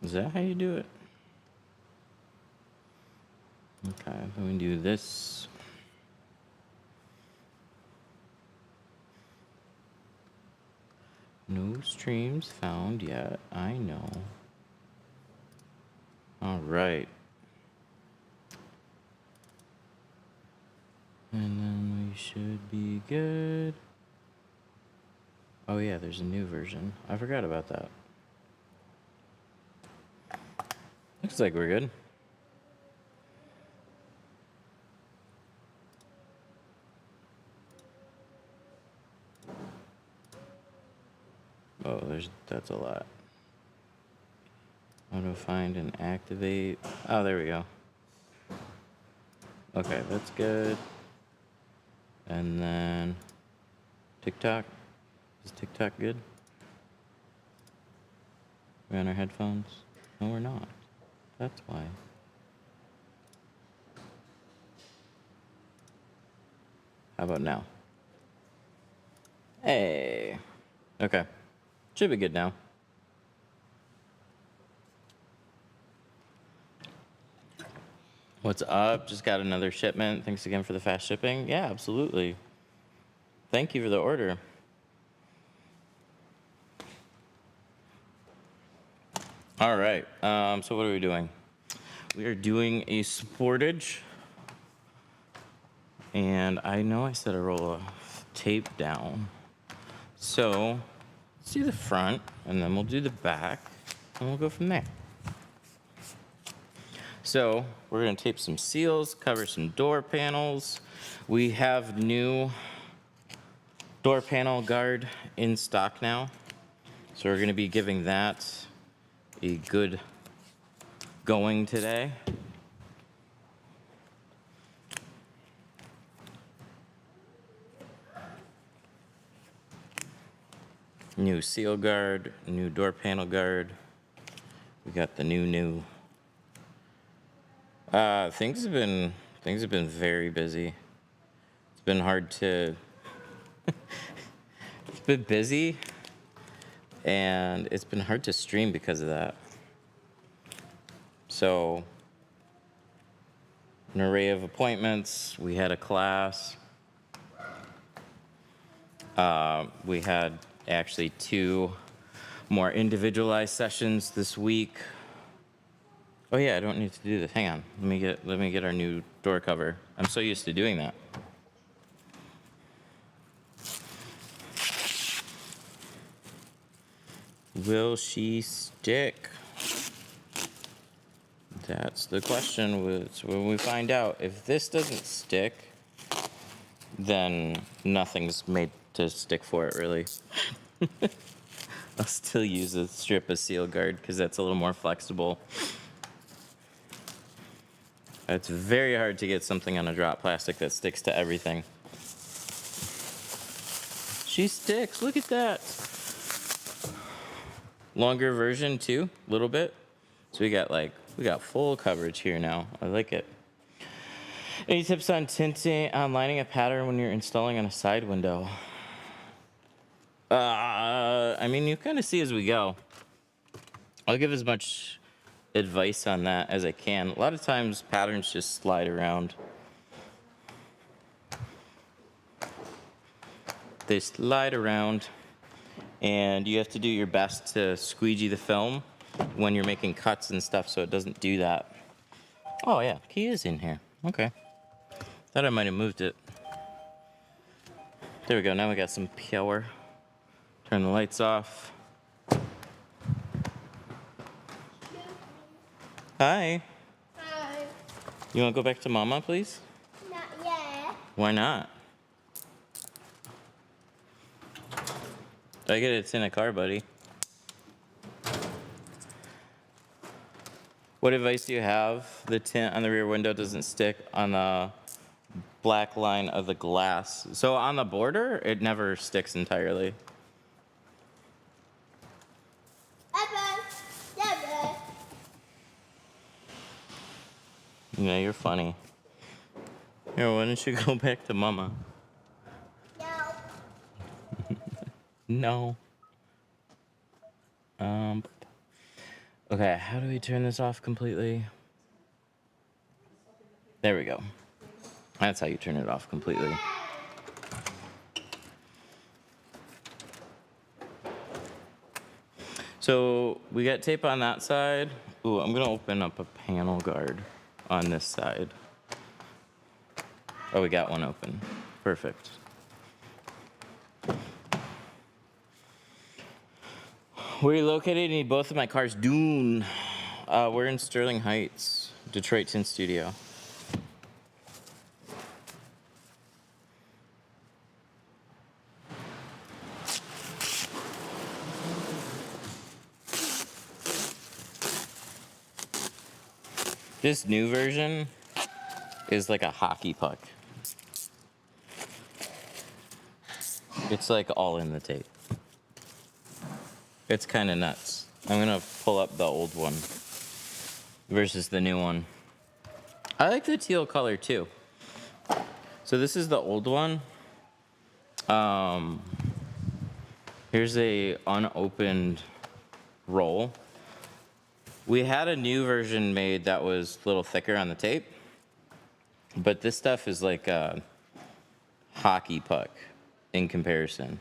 Is that how you do it? Okay, then we do this. No streams found yet, I know. All right. And then we should be good. Oh yeah, there's a new version. I forgot about that. Looks like we're good. Oh, that's a lot. Auto find and activate. Oh, there we go. Okay, that's good. And then TikTok. Is TikTok good? We're on our headphones? No, we're not. That's why. How about now? Hey. Okay. Should be good now. What's up? Just got another shipment. Thanks again for the fast shipping. Yeah, absolutely. Thank you for the order. All right. So what are we doing? We are doing a Sportage. And I know I set a roll of tape down. So let's do the front, and then we'll do the back, and we'll go from there. So we're going to tape some seals, cover some door panels. We have new door panel guard in stock now. So we're going to be giving that a good going today. New seal guard, new door panel guard. We got the new. Things have been very busy. It's been hard to. It's been busy, and it's been hard to stream because of that. So, an array of appointments. We had a class. We had actually 2 more individualized sessions this week. Oh yeah, I don't need to do this. Hang on. Let me get our new door cover. I'm so used to doing that. Will she stick? That's the question. When we find out if this doesn't stick, then nothing's made to stick for it, really. I'll still use a strip of seal guard because that's a little more flexible. It's very hard to get something on a drop plastic that sticks to everything. She sticks, look at that. Longer version too, a little bit. So we got full coverage here now. I like it. Any tips on lining a pattern when you're installing on a side window? I mean, you kind of see as we go. I'll give as much advice on that as I can. A lot of times patterns just slide around. They slide around, and you have to do your best to squeegee the film when you're making cuts and stuff so it doesn't do that. Oh yeah, key is in here. Okay. Thought I might have moved it. There we go, now we got some power. Turn the lights off. Hi. Hi. You want to go back to Mama, please? Not yet. Why not? I get it's in a car, buddy. What advice do you have? The tint on the rear window doesn't stick on the black line of the glass. So on the border, it never sticks entirely. Yeah, you're funny. Here, why don't you go back to Mama? No. No. Okay, how do we turn this off completely? There we go. That's how you turn it off completely. So we got tape on that side. Ooh, I'm gonna open up a panel guard on this side. Oh, we got one open. Perfect. Where are you located? Need both of my cars. Dune. We're in Sterling Heights, Detroit Tint Studio. This new version is like a hockey puck. It's like all in the tape. It's kind of nuts. I'm gonna pull up the old one versus the new one. I like the teal color too. So this is the old one. Here's a unopened roll. We had a new version made that was a little thicker on the tape, but this stuff is like a hockey puck in comparison.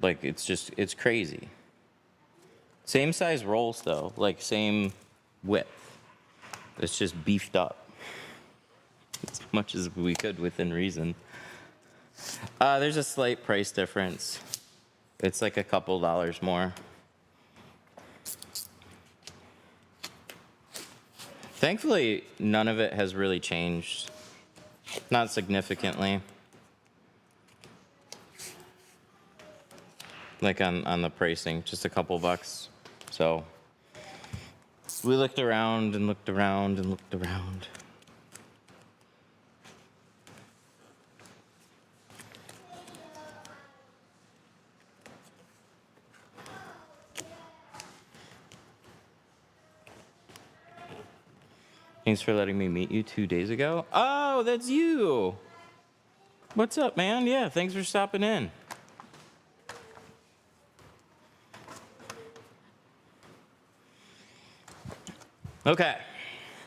Like it's crazy. Same size rolls though, like same width. It's just beefed up as much as we could within reason. There's a slight price difference. It's like a couple dollars more. Thankfully, none of it has really changed. Not significantly. Like on the pricing, just a couple bucks. So we looked around and looked around and looked around. Thanks for letting me meet you 2 days ago. Oh, that's you. What's up, man? Yeah, thanks for stopping in. Okay.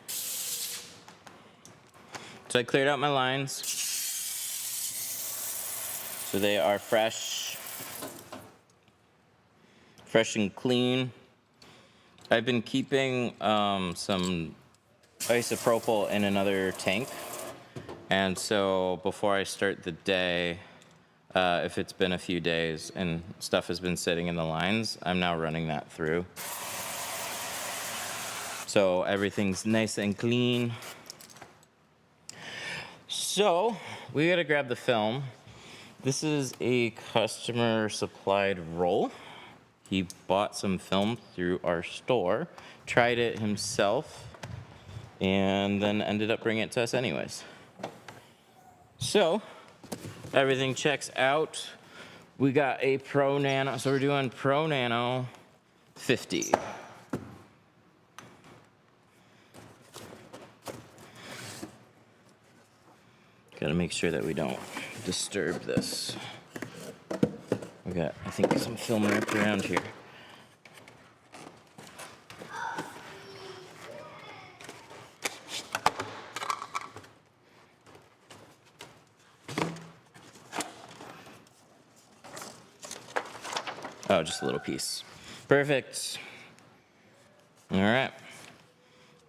So I cleared out my lines. So they are fresh and clean. I've been keeping some isopropyl in another tank. And so before I start the day, if it's been a few days and stuff has been sitting in the lines, I'm now running that through. So everything's nice and clean. So we gotta grab the film. This is a customer supplied roll. He bought some film through our store, tried it himself, and then ended up bringing it to us anyways. So everything checks out. We got a Pro Nano, so we're doing Pro Nano 50. Gotta make sure that we don't disturb this. We got, I think, some film wrapped around here. Oh, just a little piece. Perfect. All right.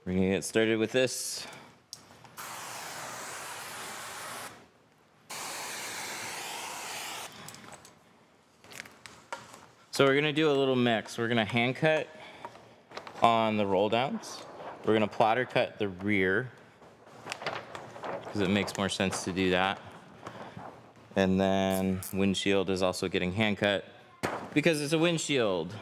We're gonna get started with this. So we're gonna do a little mix. We're gonna hand cut on the roll downs. We're gonna plotter cut the rear because it makes more sense to do that. And then windshield is also getting hand cut because it's a windshield.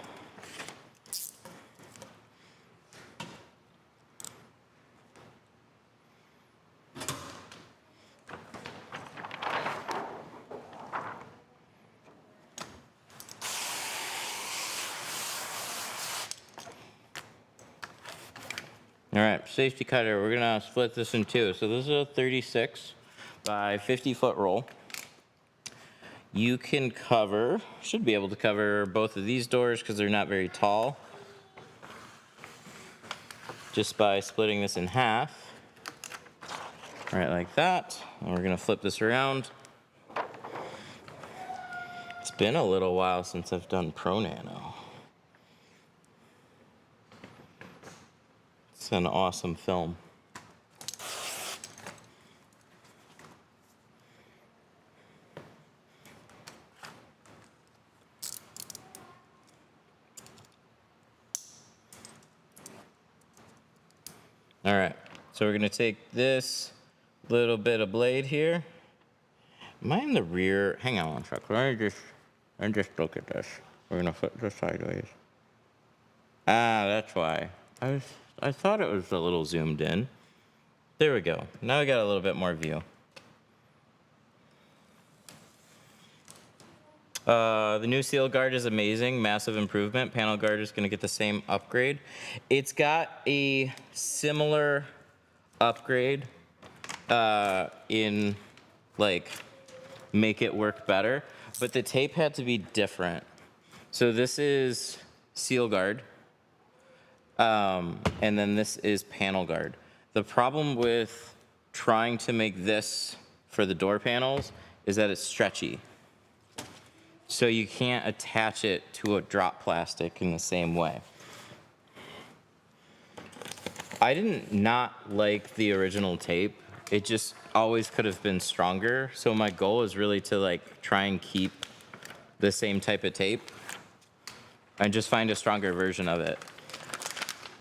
All right, safety cutter, we're gonna split this in two. So this is a 36 by 50 foot roll. You can cover, should be able to cover both of these doors because they're not very tall. just by splitting this in half, right like that. And we're gonna flip this around. It's been a little while since I've done Pro Nano. It's an awesome film. All right, so we're gonna take this little bit of blade here. Am I in the rear? Hang on one sec. Let me just look at this. We're gonna flip this sideways. Ah, that's why. I thought it was a little zoomed in. There we go. Now we got a little bit more view. The new seal guard is amazing, massive improvement. Panel guard is gonna get the same upgrade. It's got a similar upgrade in like make it work better, but the tape had to be different. So this is seal guard, and then this is panel guard. The problem with trying to make this for the door panels is that it's stretchy. So you can't attach it to a drop plastic in the same way. I didn't not like the original tape. It just always could have been stronger. So my goal is really to like try and keep the same type of tape and just find a stronger version of it.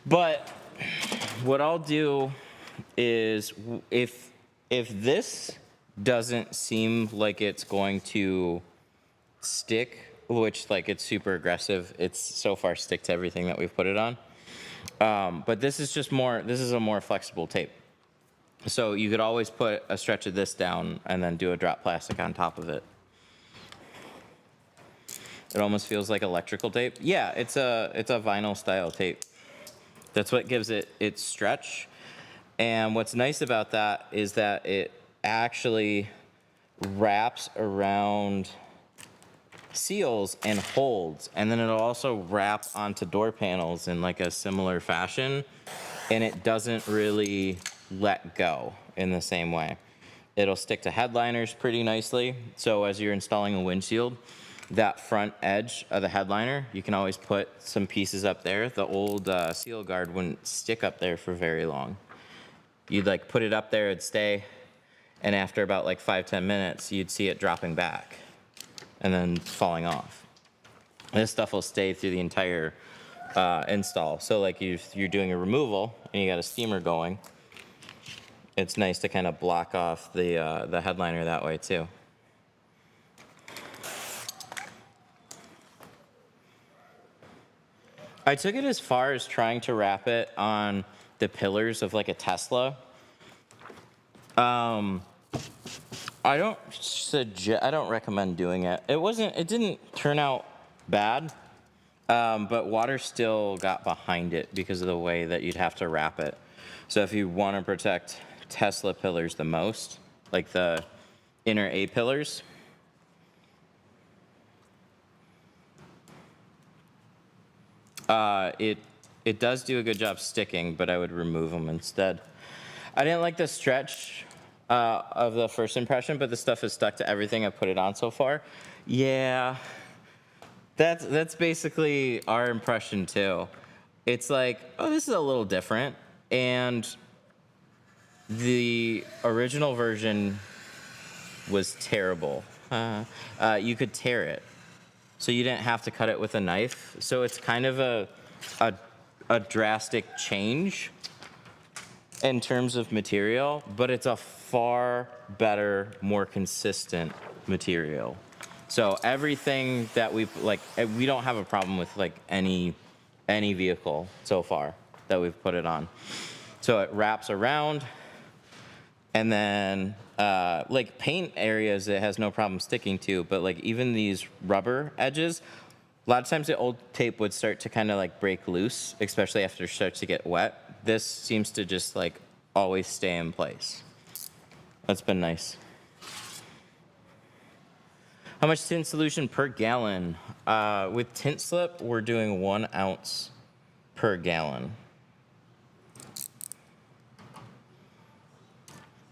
But what I'll do is if this doesn't seem like it's going to stick, which like it's super aggressive, it's so far stick to everything that we've put it on. But this is just more, this is a more flexible tape. So you could always put a stretch of this down and then do a drop plastic on top of it. It almost feels like electrical tape. Yeah, it's a vinyl style tape. That's what gives it its stretch. And what's nice about that is that it actually wraps around seals and holds, and then it'll also wrap onto door panels in like a similar fashion, and it doesn't really let go in the same way. It'll stick to headliners pretty nicely, so as you're installing a windshield, that front edge of the headliner, you can always put some pieces up there. The old seal guard wouldn't stick up there for very long. You'd like put it up there, it'd stay, and after about like 5-10 minutes, you'd see it dropping back and then falling off. This stuff will stay through the entire install. So like if you're doing a removal and you got a steamer going, it's nice to kind of block off the headliner that way too. I took it as far as trying to wrap it on the pillars of like a Tesla. I don't recommend doing it. It didn't turn out bad, but water still got behind it because of the way that you'd have to wrap it. So if you want to protect Tesla pillars the most, like the inner A pillars, it does do a good job sticking, but I would remove them instead. I didn't like the stretch of the first impression, but the stuff is stuck to everything I've put it on so far. Yeah, that's basically our impression too. It's like, oh, this is a little different, and the original version was terrible. You could tear it, so you didn't have to cut it with a knife. So it's kind of a drastic change in terms of material, but it's a far better, more consistent material. So everything that we don't have a problem with like any vehicle so far that we've put it on. So it wraps around, and then like paint areas it has no problem sticking to, but like even these rubber edges, a lot of times the old tape would start to kind of like break loose, especially after it starts to get wet. This seems to just like always stay in place. That's been nice. How much tint solution per gallon? With tint slip, we're doing 1 ounce per gallon.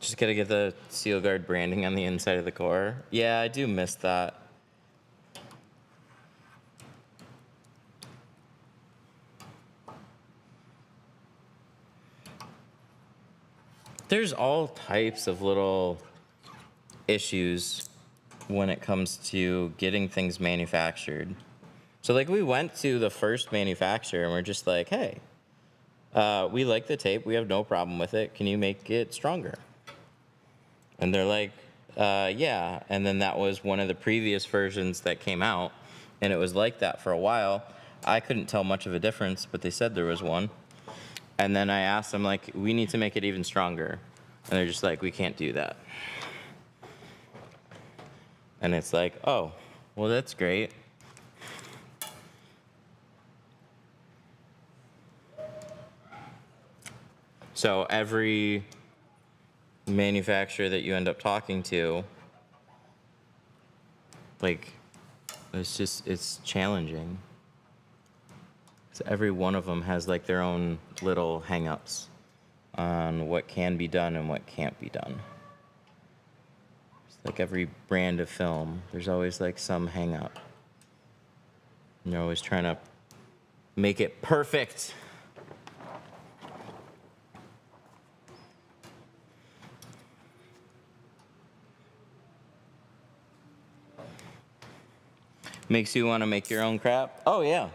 Just gotta get the Seal Guard branding on the inside of the core. Yeah, I do miss that. There's all types of little issues when it comes to getting things manufactured. So like we went to the first manufacturer and we're just like, hey, we like the tape. We have no problem with it. Can you make it stronger? And they're like, yeah. And then that was one of the previous versions that came out. And it was like that for a while. I couldn't tell much of a difference, but they said there was one. And then I asked them, like, we need to make it even stronger. And they're just like, we can't do that. And it's like, oh, well, that's great. So every manufacturer that you end up talking to, like, it's challenging. So every one of them has like their own little hang-ups on what can be done and what can't be done. It's like every brand of film, there's always like some hang-up. And they're always trying to make it perfect. Makes you want to make your own crap? Oh, yeah.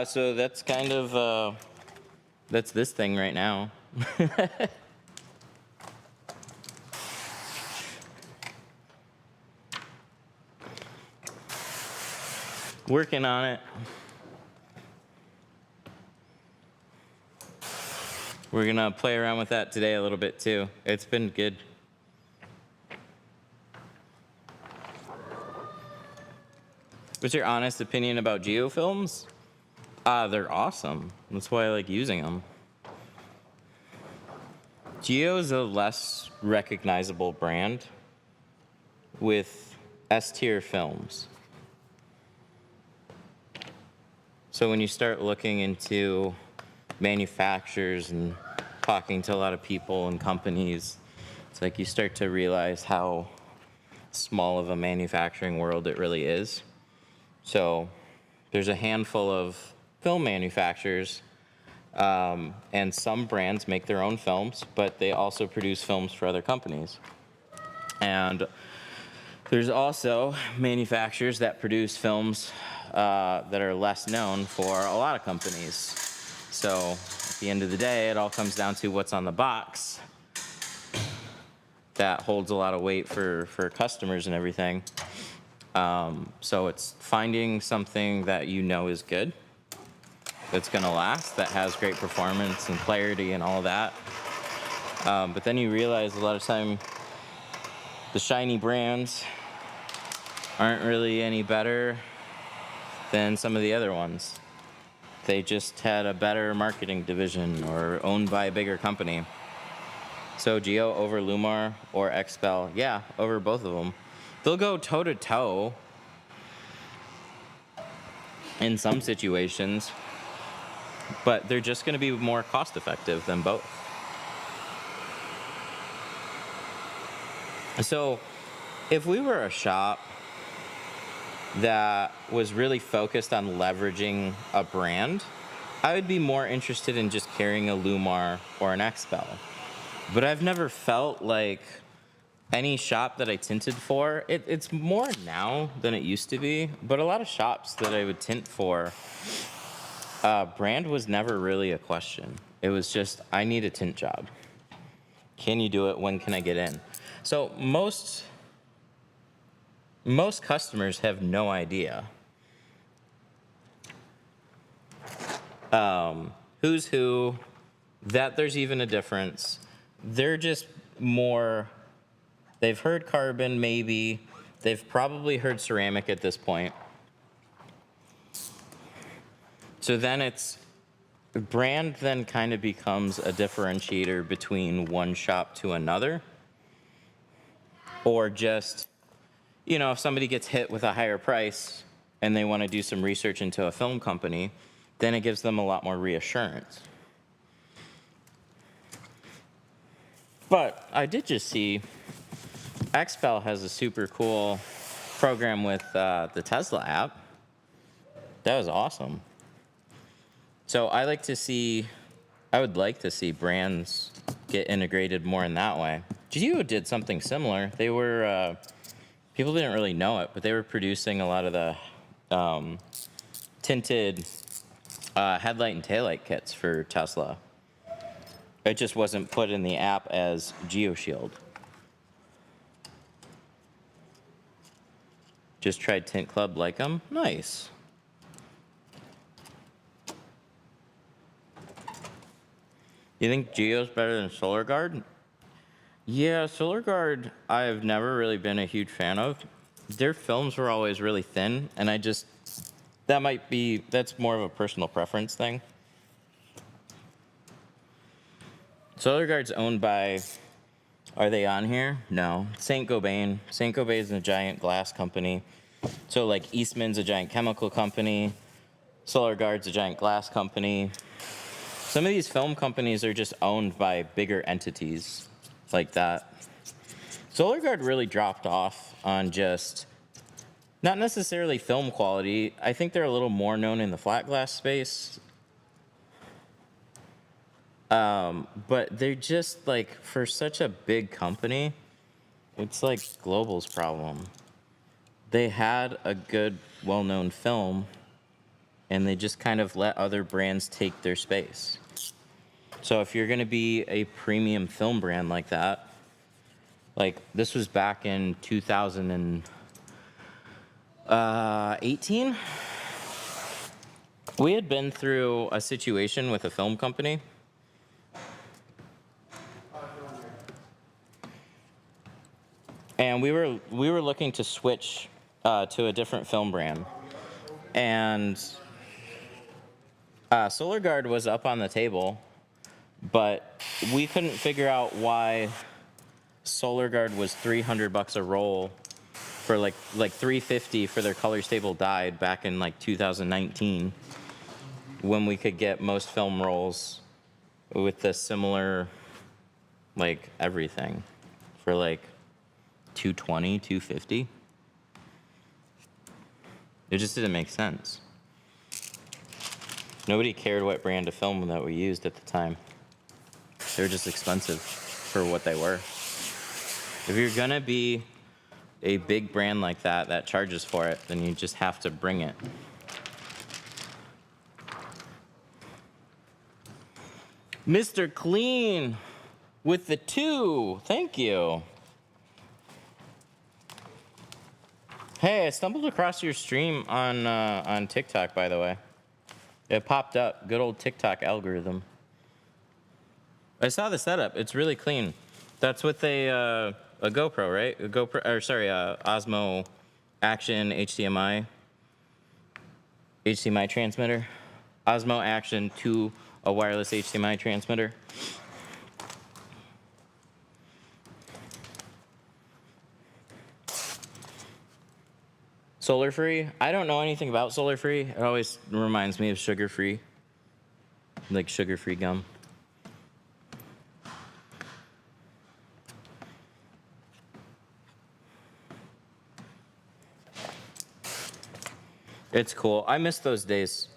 So that's kind of, that's this thing right now. Working on it. We're gonna play around with that today a little bit too. It's been good. What's your honest opinion about geofilms? They're awesome. That's why I like using them. Geo is a less recognizable brand with S-tier films. So when you start looking into manufacturers and talking to a lot of people and companies, it's like you start to realize how small of a manufacturing world it really is. So there's a handful of film manufacturers, and some brands make their own films, but they also produce films for other companies. And there's also manufacturers that produce films that are less known for a lot of companies. So at the end of the day, it all comes down to what's on the box. That holds a lot of weight for customers and everything. So it's finding something that you know is good, that's gonna last, that has great performance and clarity and all that. But then you realize a lot of time the shiny brands aren't really any better than some of the other ones. They just had a better marketing division or owned by a bigger company. So Geo over Lumar or XPEL, yeah, over both of them. They'll go toe to toe in some situations, but they're just gonna be more cost effective than both. So if we were a shop that was really focused on leveraging a brand, I would be more interested in just carrying a Lumar or an XPEL. But I've never felt like any shop that I tinted for, it's more now than it used to be, but a lot of shops that I would tint for, brand was never really a question. It was just, I need a tint job. Can you do it? When can I get in? So most customers have no idea who's who, that there's even a difference. They're just more, they've heard carbon maybe, they've probably heard ceramic at this point. So then it's, brand then kind of becomes a differentiator between one shop to another, or just, you know, if somebody gets hit with a higher price and they want to do some research into a film company, then it gives them a lot more reassurance. But I did just see XPEL has a super cool program with the Tesla app. That was awesome. So I would like to see brands get integrated more in that way. Geo did something similar. They were, people didn't really know it, but they were producing a lot of the tinted headlight and taillight kits for Tesla. It just wasn't put in the app as Geo Shield. Just tried Tint Club, like them? Nice. You think Geo's better than Solar? Yeah, Solar I've never really been a huge fan of. Their films were always really thin, and that's more of a personal preference thing. Solar's owned by, are they on here? No. Saint-Gobain. Saint-Gobain is a giant glass company. So like Eastman's a giant chemical company. Solar's a giant glass company. Some of these film companies are just owned by bigger entities like that. Solar really dropped off on just, not necessarily film quality. I think they're a little more known in the flat glass space. But they're just like, for such a big company, it's like Global's problem. They had a good, well-known film, and they just kind of let other brands take their space. So if you're going to be a premium film brand like that, like this was back in 2018, we had been through a situation with a film company. And we were looking to switch to a different film brand, and Solar was up on the table, but we couldn't figure out why Solar was $300 a roll for like $350 for their color stable dyed back in like 2019, when we could get most film rolls with the similar like everything for like $220, $250. It just didn't make sense. Nobody cared what brand of film that we used at the time. They were just expensive for what they were. If you're gonna be a big brand like that charges for it, then you just have to bring it. Mr. Clean with the 2. Thank you. Hey, I stumbled across your stream on TikTok, by the way. It popped up. Good old TikTok algorithm. I saw the setup. It's really clean. That's with a GoPro, right? A GoPro, or sorry, Osmo Action HDMI transmitter. Osmo Action to a wireless HDMI transmitter. Solar free? I don't know anything about solar free. It always reminds me of sugar free, like sugar free gum. It's cool. I miss those days.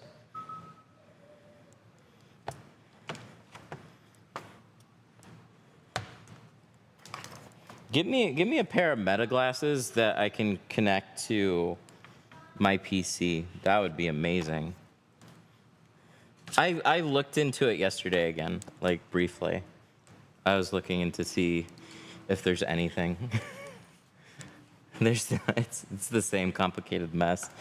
Give me a pair of Meta glasses that I can connect to my PC. That would be amazing. I looked into it yesterday again, like briefly. I was looking in to see if there's anything. It's the same complicated mess.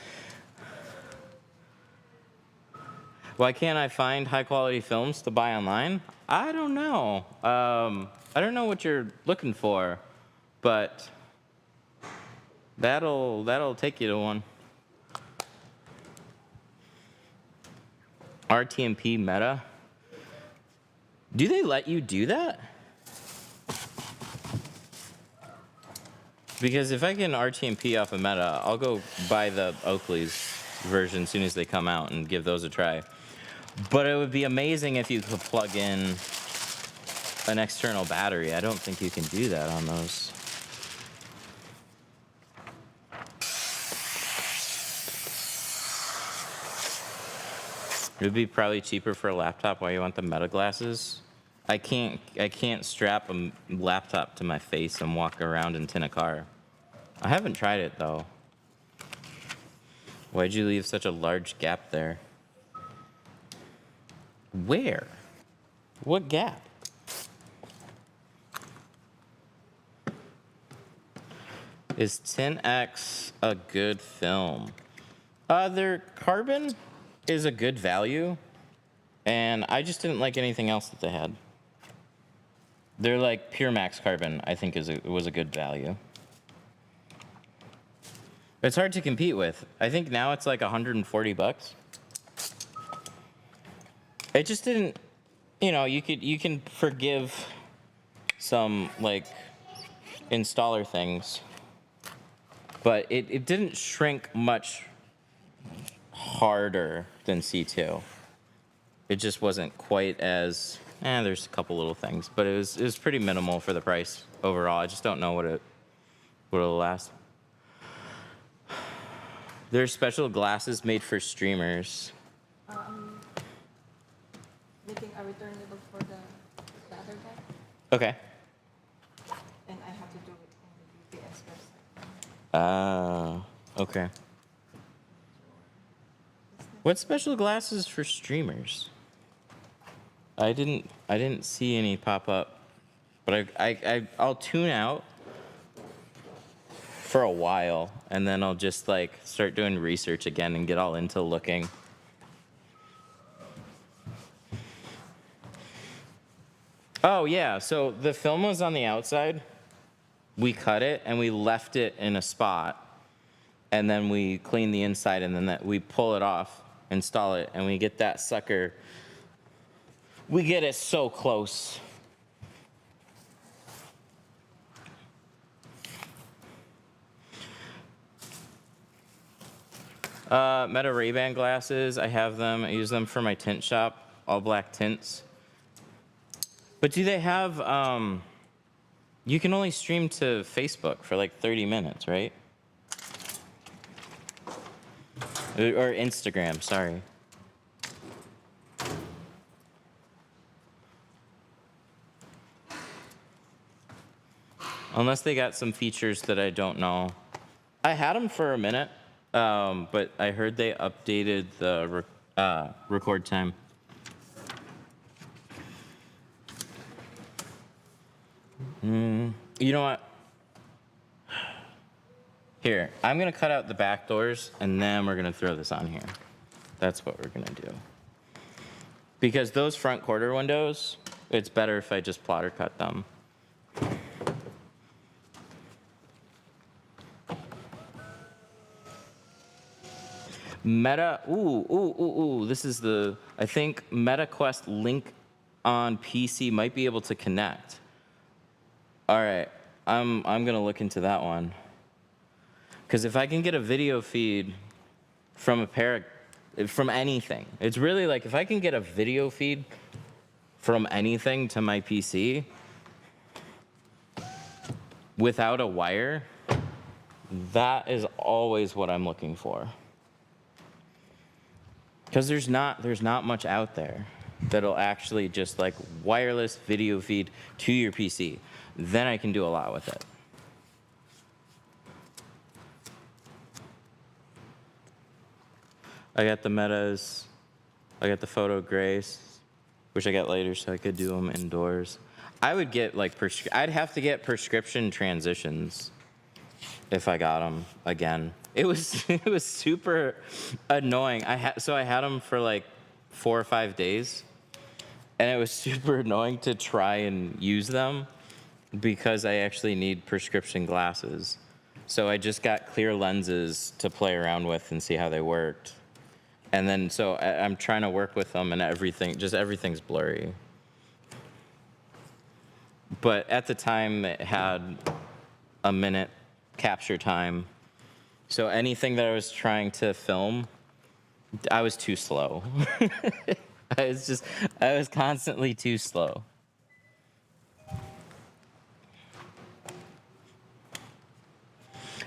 Why can't I find high quality films to buy online? I don't know. I don't know what you're looking for, but that'll take you to one. RTMP Meta. Do they let you do that? Because if I can RTMP off of Meta, I'll go buy the Oakley's version as soon as they come out and give those a try. But it would be amazing if you could plug in an external battery. I don't think you can do that on those. It would be probably cheaper for a laptop. Why you want the meta glasses? I can't strap a laptop to my face and walk around and tint a car. I haven't tried it though. Why'd you leave such a large gap there? Where? What gap? Is 10X a good film? Their carbon is a good value, and I just didn't like anything else that they had. They're like Pure Max carbon, I think was a good value. It's hard to compete with. I think now it's like 140 bucks. It just didn't, you can forgive some like installer things, but it didn't shrink much harder than C2. It just wasn't quite as, there's a couple little things, but it was pretty minimal for the price overall. I just don't know what it'll last. There's special glasses made for streamers. Making a return label for the other guy, Okay. and I have to do it on the UPS website. Okay. What special glasses for streamers? I didn't see any pop up, but I'll tune out for a while, and then I'll just like start doing research again and get all into looking. Oh yeah, so the film was on the outside. We cut it and we left it in a spot, and then we clean the inside, and then we pull it off, install it, and we get that sucker. We get it so close. Meta Ray-Ban glasses, I have them. I use them for my tint shop, all black tints. But do they have, you can only stream to Facebook for like 30 minutes, right? Or Instagram, sorry. Unless they got some features that I don't know. I had them for a minute, but I heard they updated the record time. You know what? Here, I'm gonna cut out the back doors, and then we're gonna throw this on here. That's what we're gonna do. Because those front quarter windows, it's better if I just plotter cut them. Meta, this is I think MetaQuest Link on PC might be able to connect. All right, I'm gonna look into that one. Because if I can get a video feed from from anything, it's really like if I can get a video feed from anything to my PC without a wire, that is always what I'm looking for. Because there's not much out there that'll actually just like wireless video feed to your PC. Then I can do a lot with it. I got the Metas. I got the Photo Grace, which I got later, so I could do them indoors. I would get like I'd have to get prescription transitions if I got them again. It was super annoying. I had them for like 4 or 5 days, and it was super annoying to try and use them because I actually need prescription glasses. So I just got clear lenses to play around with and see how they worked. And then so I'm trying to work with them, and everything's blurry. But at the time, it had a minute capture time. So anything that I was trying to film, I was too slow. I was constantly too slow.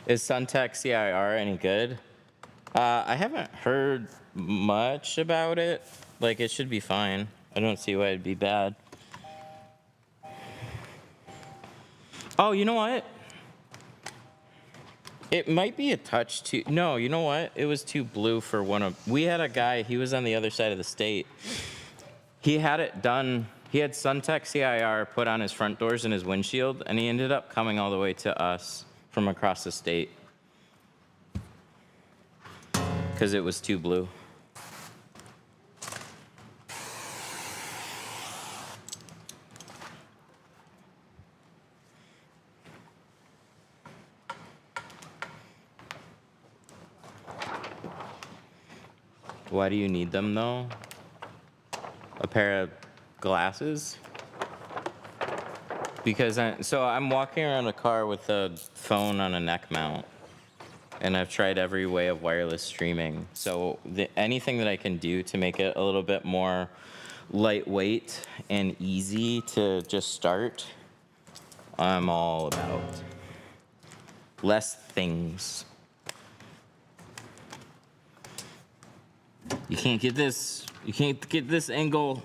Is SunTek CIR any good? I haven't heard much about it. Like, it should be fine. I don't see why it'd be bad. Oh, you know what? It might be a touch too. No, you know what? It was too blue for one of. We had a guy, he was on the other side of the state. He had it done. He had SunTek CIR put on his front doors and his windshield, and he ended up coming all the way to us from across the state because it was too blue. Why do you need them though? A pair of glasses? Because I'm walking around a car with a phone on a neck mount, and I've tried every way of wireless streaming. So anything that I can do to make it a little bit more lightweight and easy to just start, I'm all about. Less things. You can't get this. You can't get this angle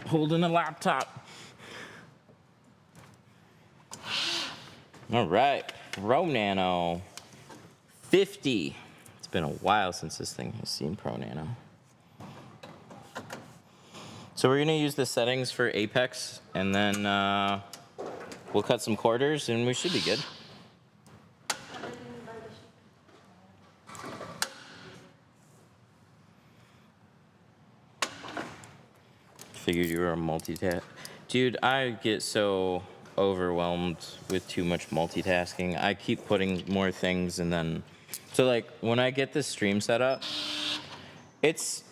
holding a laptop. All right, Pro Nano 50. It's been a while since this thing has seen Pro Nano. So we're gonna use the settings for Apex, and then we'll cut some quarters, and we should be good. Figured you were a multitask. Dude, I get so overwhelmed with too much multitasking. I keep putting more things, and then, so like when I get this stream set up, it's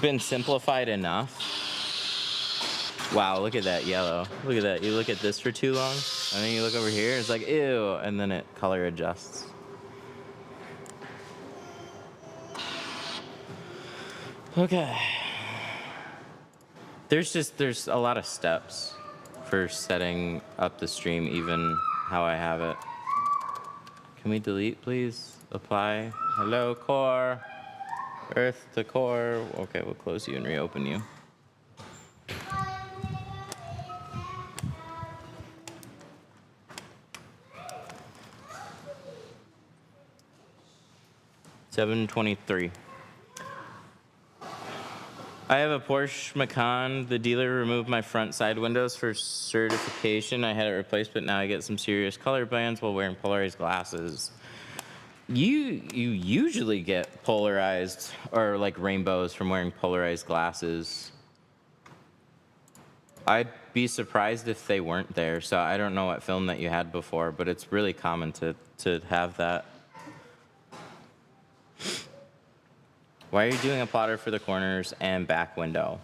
been simplified enough. Wow, look at that yellow. Look at that. You look at this for too long, and then you look over here, it's like, ew, and then it color adjusts. Okay. There's a lot of steps for setting up the stream, even how I have it. Can we delete, please? Apply. Hello, core. Earth to core. Okay, we'll close you and reopen you. $723. I have a Porsche Macan. The dealer removed my front side windows for certification. I had it replaced, but now I get some serious color bands while wearing polarized glasses. You usually get polarized or like rainbows from wearing polarized glasses. I'd be surprised if they weren't there. So I don't know what film that you had before, but it's really common to have that. Why are you doing a plotter for the corners and back window?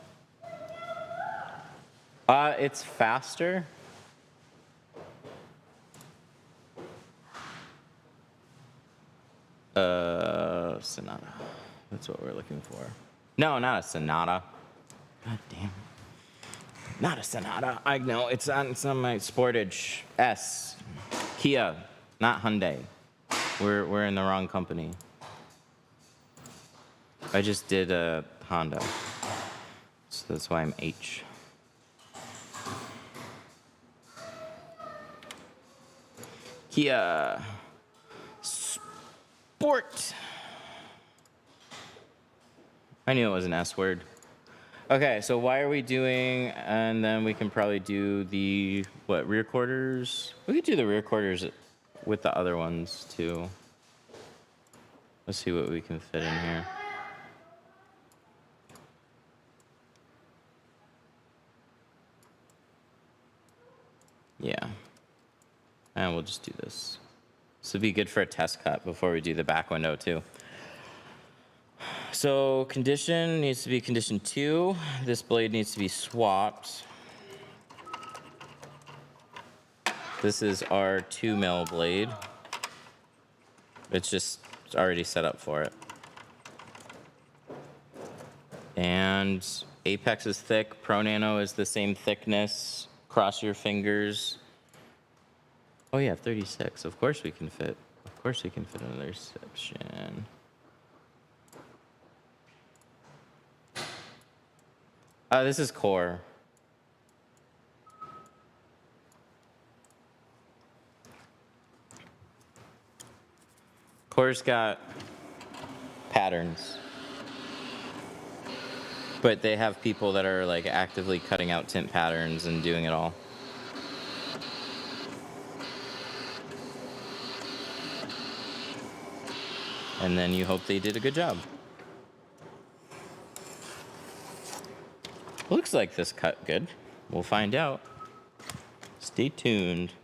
It's faster. Sonata. That's what we're looking for. No, not a Sonata. God damn. Not a Sonata. I know, it's on my Sportage S. Kia, not Hyundai. We're in the wrong company. I just did a Honda, so that's why I'm H. Kia Sport. I knew it was an S word. Okay, so why are we doing, and then we can probably do the, what, rear quarters? We could do the rear quarters with the other ones too. Let's see what we can fit in here. Yeah, and we'll just do this. This would be good for a test cut before we do the back window too. So condition needs to be condition 2. This blade needs to be swapped. This is our 2mm blade. It's already set up for it. And Apex is thick, Pro Nano is the same thickness. Cross your fingers. Oh yeah, 36. Of course we can fit. Of course we can fit another section. This is core. Core's got patterns. But they have people that are like actively cutting out tint patterns and doing it all. And then you hope they did a good job. Looks like this cut good. We'll find out. Stay tuned.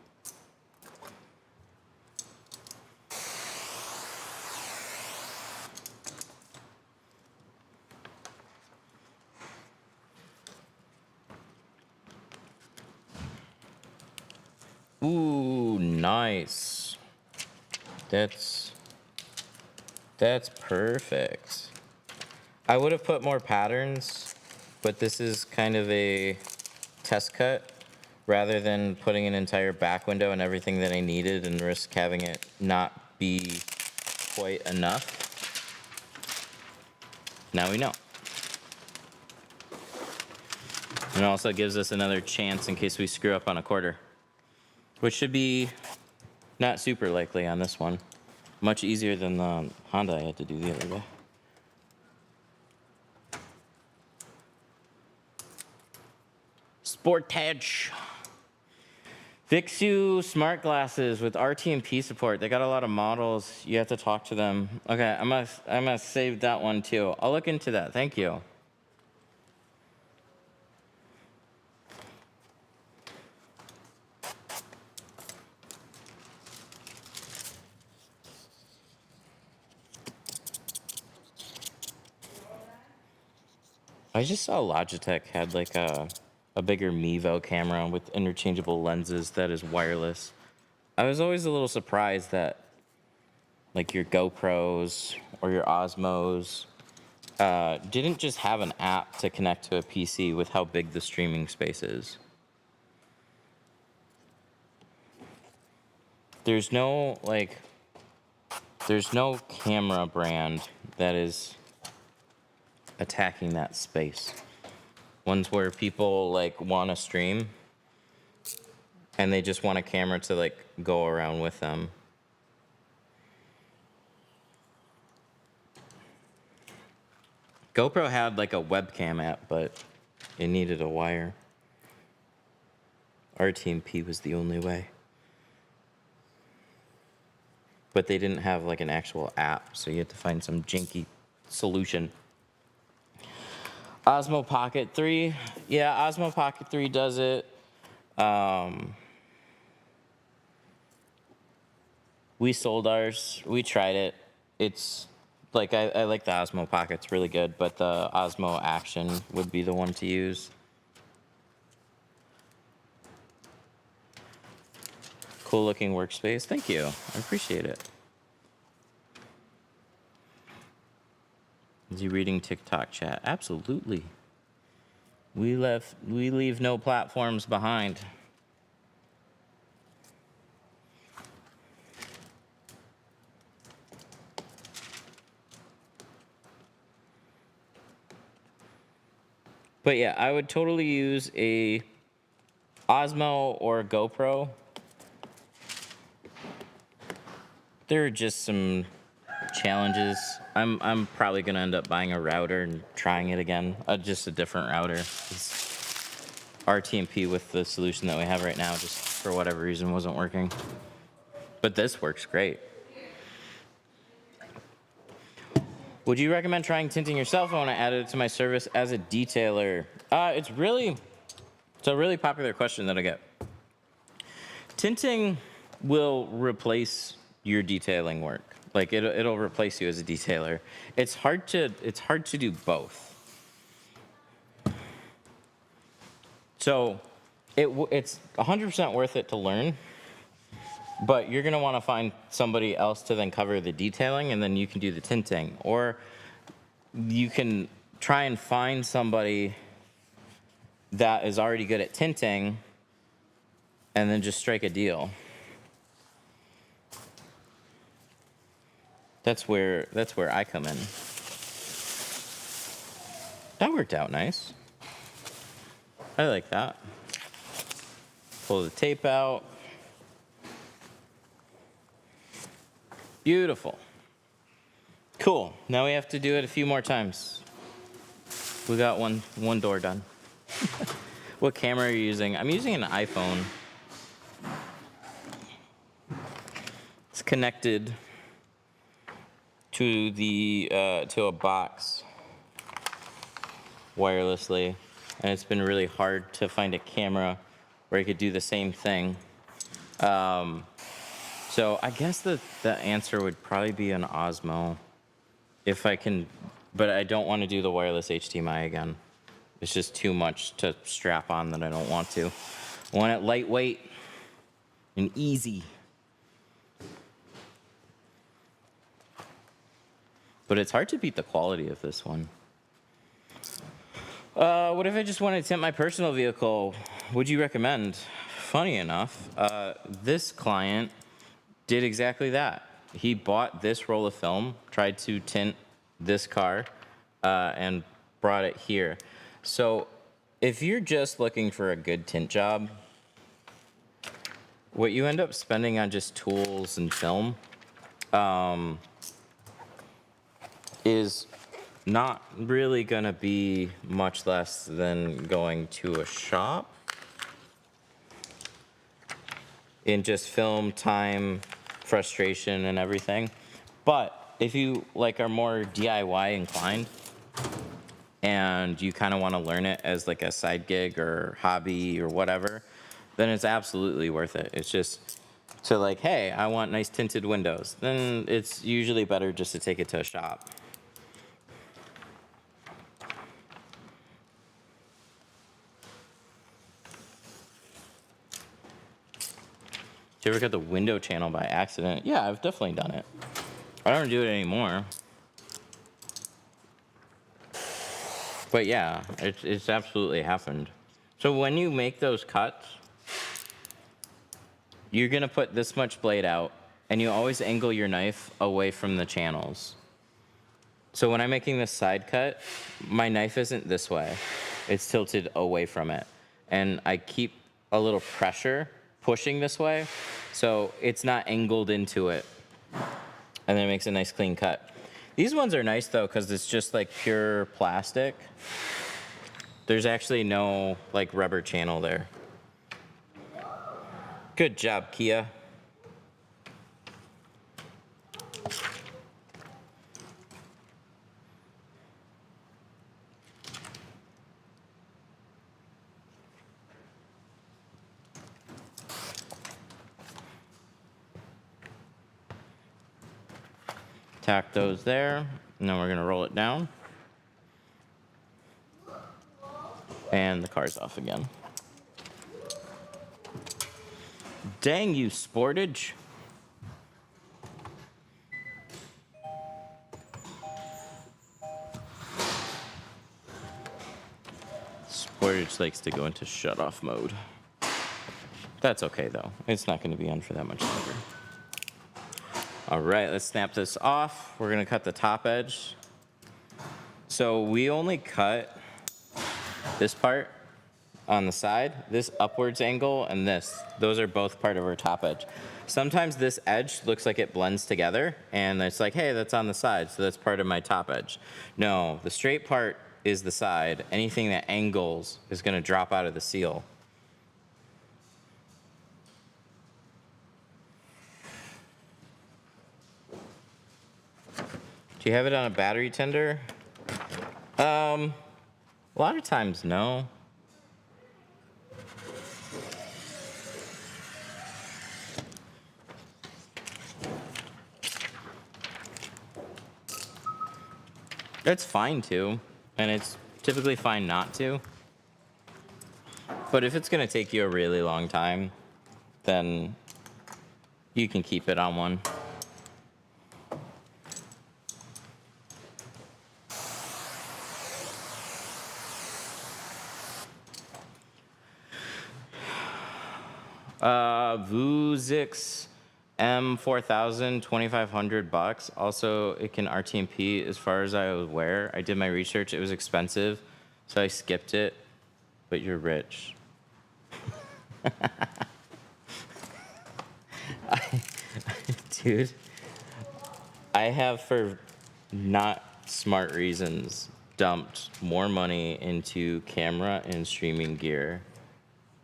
Ooh, nice. That's perfect. I would have put more patterns, but this is kind of a test cut rather than putting an entire back window and everything that I needed and risk having it not be quite enough. Now we know. And it also gives us another chance in case we screw up on a quarter, which should be not super likely on this one. Much easier than the Honda I had to do the other day. Sportage. Vixu smart glasses with RTMP support. They got a lot of models. You have to talk to them. Okay, I'm gonna save that one too. I'll look into that. Thank you. I just saw Logitech had like a bigger Mevo camera with interchangeable lenses that is wireless. I was always a little surprised that like your GoPros or your Osmos didn't just have an app to connect to a PC with how big the streaming space is. There's no camera brand that is attacking that space. Ones where people like want to stream and they just want a camera to like go around with them. GoPro had like a webcam app, but it needed a wire. RTMP was the only way. But they didn't have like an actual app, so you had to find some janky solution. Osmo Pocket 3. Yeah, Osmo Pocket 3 does it. We sold ours. We tried it. It's like, I like the Osmo Pocket. It's really good, but the Osmo Action would be the one to use. Cool looking workspace. Thank you. I appreciate it. Is he reading TikTok chat? Absolutely. We leave no platforms behind. But yeah, I would totally use a Osmo or a GoPro. There are just some challenges. I'm probably gonna end up buying a router and trying it again. Just a different router. RTMP with the solution that we have right now, just for whatever reason, wasn't working. But this works great. Would you recommend trying tinting yourself? I want to add it to my service as a detailer. It's a really popular question that I get. Tinting will replace your detailing work. Like it'll replace you as a detailer. It's hard to do both. So it's 100% worth it to learn, but you're gonna want to find somebody else to then cover the detailing, and then you can do the tinting, or you can try and find somebody that is already good at tinting, and then just strike a deal. That's where I come in. That worked out nice. I like that. Pull the tape out. Beautiful. Cool. Now we have to do it a few more times. We got one door done. What camera are you using? I'm using an iPhone. It's connected to the to a box wirelessly, and it's been really hard to find a camera where I could do the same thing. So I guess the answer would probably be an Osmo, if I can, but I don't want to do the wireless HDMI again. It's just too much to strap on that I don't want to. I want it lightweight and easy. But it's hard to beat the quality of this one. What if I just wanted to tint my personal vehicle? Would you recommend? Funny enough, this client did exactly that. He bought this roll of film, tried to tint this car, and brought it here. So if you're just looking for a good tint job, what you end up spending on just tools and film is not really gonna be much less than going to a shop in just film, time, frustration, and everything. But if you like are more DIY inclined and you kind of want to learn it as like a side gig or hobby or whatever, then it's absolutely worth it. It's just to like, hey, I want nice tinted windows. Then it's usually better just to take it to a shop. Did you ever cut the window channel by accident? Yeah, I've definitely done it. I don't do it anymore. But yeah, it's absolutely happened. So when you make those cuts, you're gonna put this much blade out, and you always angle your knife away from the channels. So when I'm making this side cut, my knife isn't this way. It's tilted away from it. And I keep a little pressure pushing this way, so it's not angled into it. And then it makes a nice clean cut. These ones are nice though, because it's just like pure plastic. There's actually no like rubber channel there. Good job, Kia. Tack those there, and then we're gonna roll it down. And the car's off again. Dang you, Sportage. Sportage likes to go into shut-off mode. That's okay though. It's not gonna be on for that much longer. All right, let's snap this off. We're gonna cut the top edge. So we only cut this part on the side, this upwards angle, and this. Those are both part of our top edge. Sometimes this edge looks like it blends together, and it's like, hey, that's on the side, so that's part of my top edge. No, the straight part is the side. Anything that angles is gonna drop out of the seal. Do you have it on a battery tender? A lot of times, no. It's fine to, and it's typically fine not to. But if it's gonna take you a really long time, then you can keep it on one. Vuzix M4000, 2,500 bucks. Also, it can RTMP as far as I was aware. I did my research. It was expensive, so I skipped it. But you're rich. Dude, I have, for not smart reasons, dumped more money into camera and streaming gear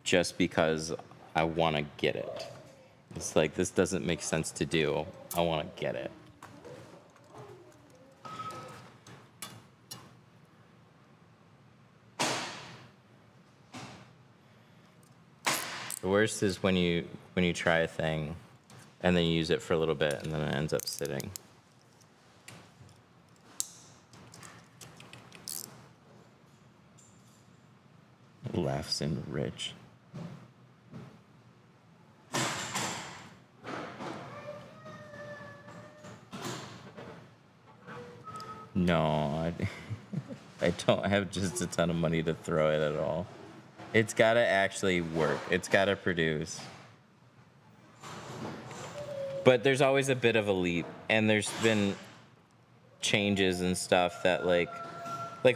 just because I want to get it. It's like, this doesn't make sense to do. I want to get it. The worst is when you try a thing and then you use it for a little bit and then it ends up sitting. Laughs in rich. No, I don't have just a ton of money to throw it at all. It's gotta actually work. It's gotta produce. But there's always a bit of a leap, and there's been changes and stuff that like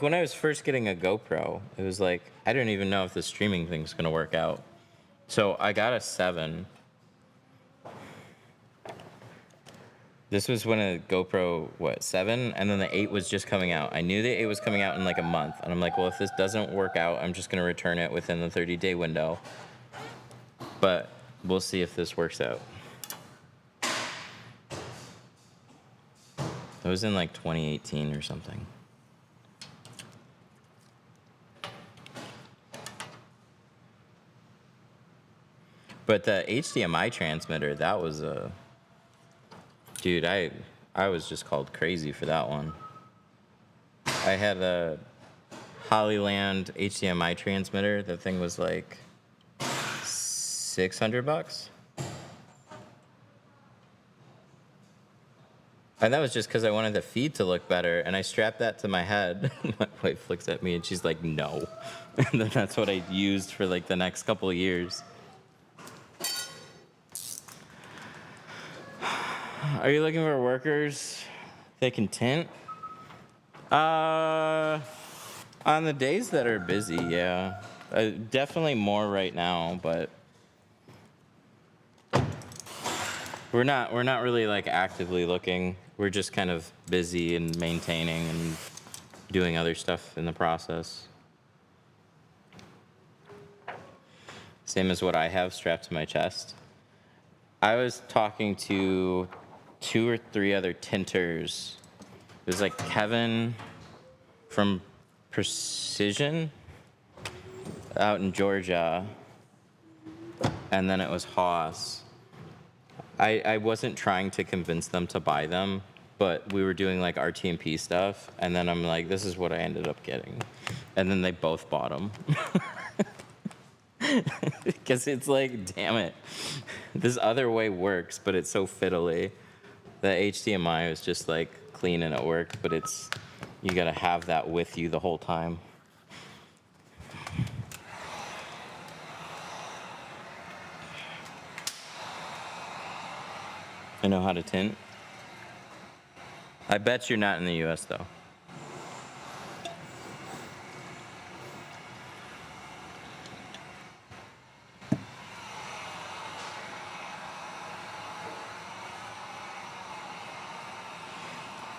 when I was first getting a GoPro, it was like, I don't even know if the streaming thing's gonna work out. So I got a 7. This was when a GoPro, 7? And then the 8 was just coming out. I knew the 8 was coming out in like a month. And I'm like, well, if this doesn't work out, I'm just gonna return it within the 30-day window. But we'll see if this works out. It was in like 2018 or something. But the HDMI transmitter, that was a... Dude, I was just called crazy for that one. I had a Hollyland HDMI transmitter. That thing was like 600 bucks. And that was just because I wanted the feed to look better, and I strapped that to my head. My wife looks at me and she's like, no. And then that's what I used for like the next couple of years. Are you looking for workers that can tint? On the days that are busy, yeah. Definitely more right now, but we're not really like actively looking. We're just kind of busy and maintaining and doing other stuff in the process. Same as what I have strapped to my chest. I was talking to 2 or 3 other tinters. It was like Kevin from Precision out in Georgia, and then it was Haas. I wasn't trying to convince them to buy them, but we were doing like RTMP stuff, and then I'm like, this is what I ended up getting. And then they both bought them. Because it's like, damn it, this other way works, but it's so fiddly. The HDMI is just like clean and it worked, but it's, you gotta have that with you the whole time. I know how to tint. I bet you're not in the US though.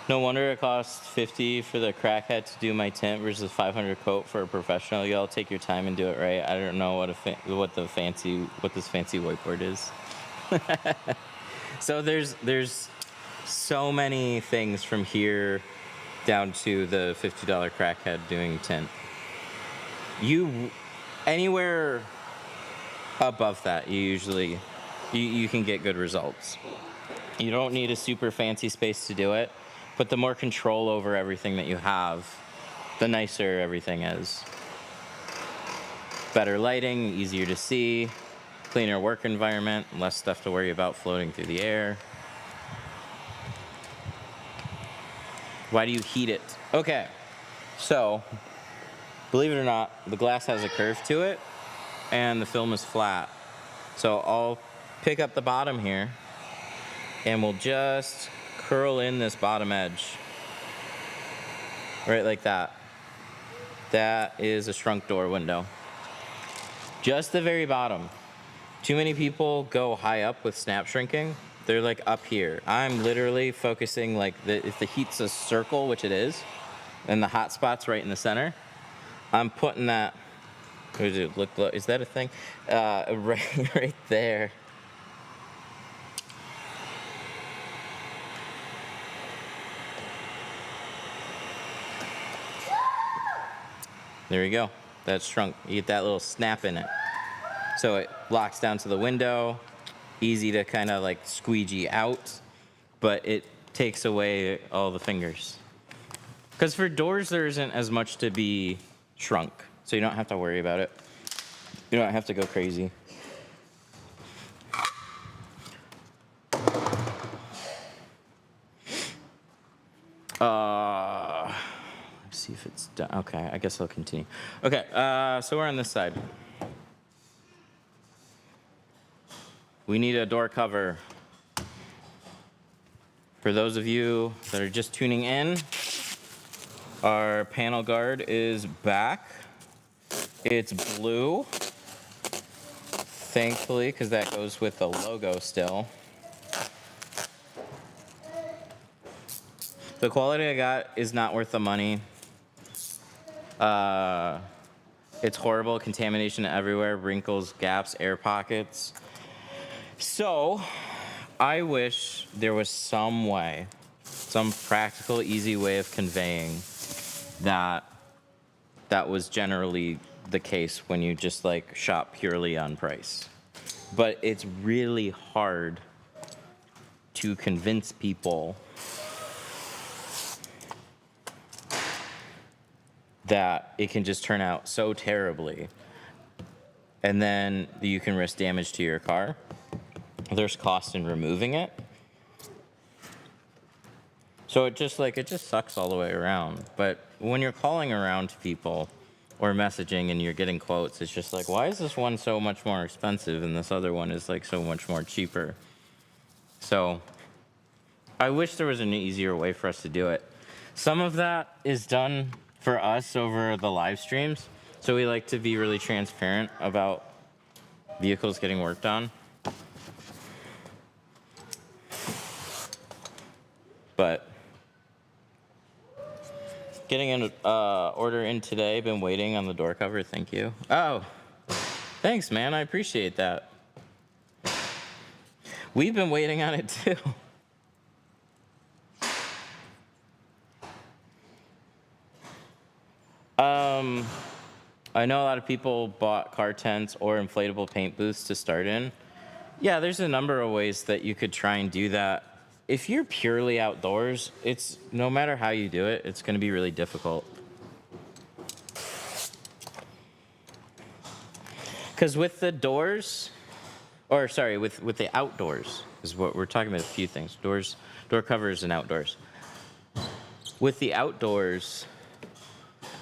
No wonder it costs $50 for the crackhead to do my tint versus $500 coat for a professional. Y'all take your time and do it right. I don't know what this fancy whiteboard is. So there's so many things from here down to the $50 crackhead doing tint. Anywhere above that, you can get good results. You don't need a super fancy space to do it, but the more control over everything that you have, the nicer everything is. Better lighting, easier to see, cleaner work environment, less stuff to worry about floating through the air. Why do you heat it? Okay, so believe it or not, the glass has a curve to it and the film is flat. So I'll pick up the bottom here And we'll just curl in this bottom edge. Right like that. That is a shrunk door window. Just the very bottom. Too many people go high up with snap shrinking. They're like up here. I'm literally focusing like if the heat's a circle, which it is, and the hot spot's right in the center, I'm putting that, does it look, is that a thing? Right there. There we go. That's shrunk. You get that little snap in it. So it locks down to the window. Easy to kind of like squeegee out, but it takes away all the fingers. Because for doors, there isn't as much to be shrunk, so you don't have to worry about it. You don't have to go crazy. Let's see if it's done. Okay, I guess I'll continue. Okay, so we're on this side. We need a door cover. For those of you that are just tuning in, our panel guard is back. It's blue, thankfully, because that goes with the logo still. The quality I got is not worth the money. It's horrible, contamination everywhere, wrinkles, gaps, air pockets. So, I wish there was some way, some practical, easy way of conveying that was generally the case when you just like shop purely on price. But it's really hard to convince people that it can just turn out so terribly, and then you can risk damage to your car. There's cost in removing it. So it just sucks all the way around. But when you're calling around to people or messaging and you're getting quotes, it's just like, why is this one so much more expensive and this other one is like so much more cheaper? So I wish there was an easier way for us to do it. Some of that is done for us over the live streams. So we like to be really transparent about vehicles getting worked on. But getting an order in today, been waiting on the door cover, thank you. Oh, thanks, man, I appreciate that. We've been waiting on it too. I know a lot of people bought car tents or inflatable paint booths to start in. Yeah, there's a number of ways that you could try and do that. If you're purely outdoors, it's no matter how you do it, it's going to be really difficult. Because with the doors, or sorry, with the outdoors is what we're talking about. A few things: doors, door covers, and outdoors. With the outdoors,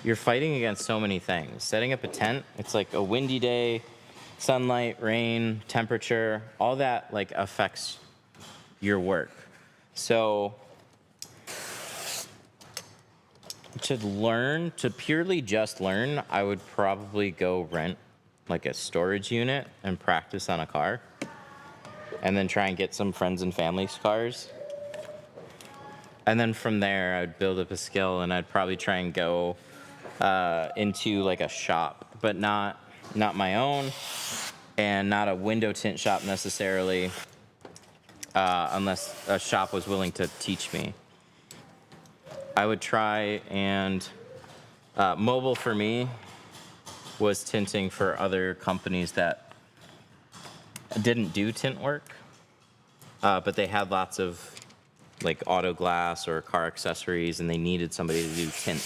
you're fighting against so many things. Setting up a tent, it's like a windy day, sunlight, rain, temperature, all that like affects your work. So to purely just learn, I would probably go rent like a storage unit and practice on a car, and then try and get some friends and family's cars. And then from there, I'd build up a skill, and I'd probably try and go into like a shop, but not my own, and not a window tint shop necessarily, unless a shop was willing to teach me. I would try and mobile for me was tinting for other companies that didn't do tint work, but they had lots of like auto glass or car accessories, and they needed somebody to do tint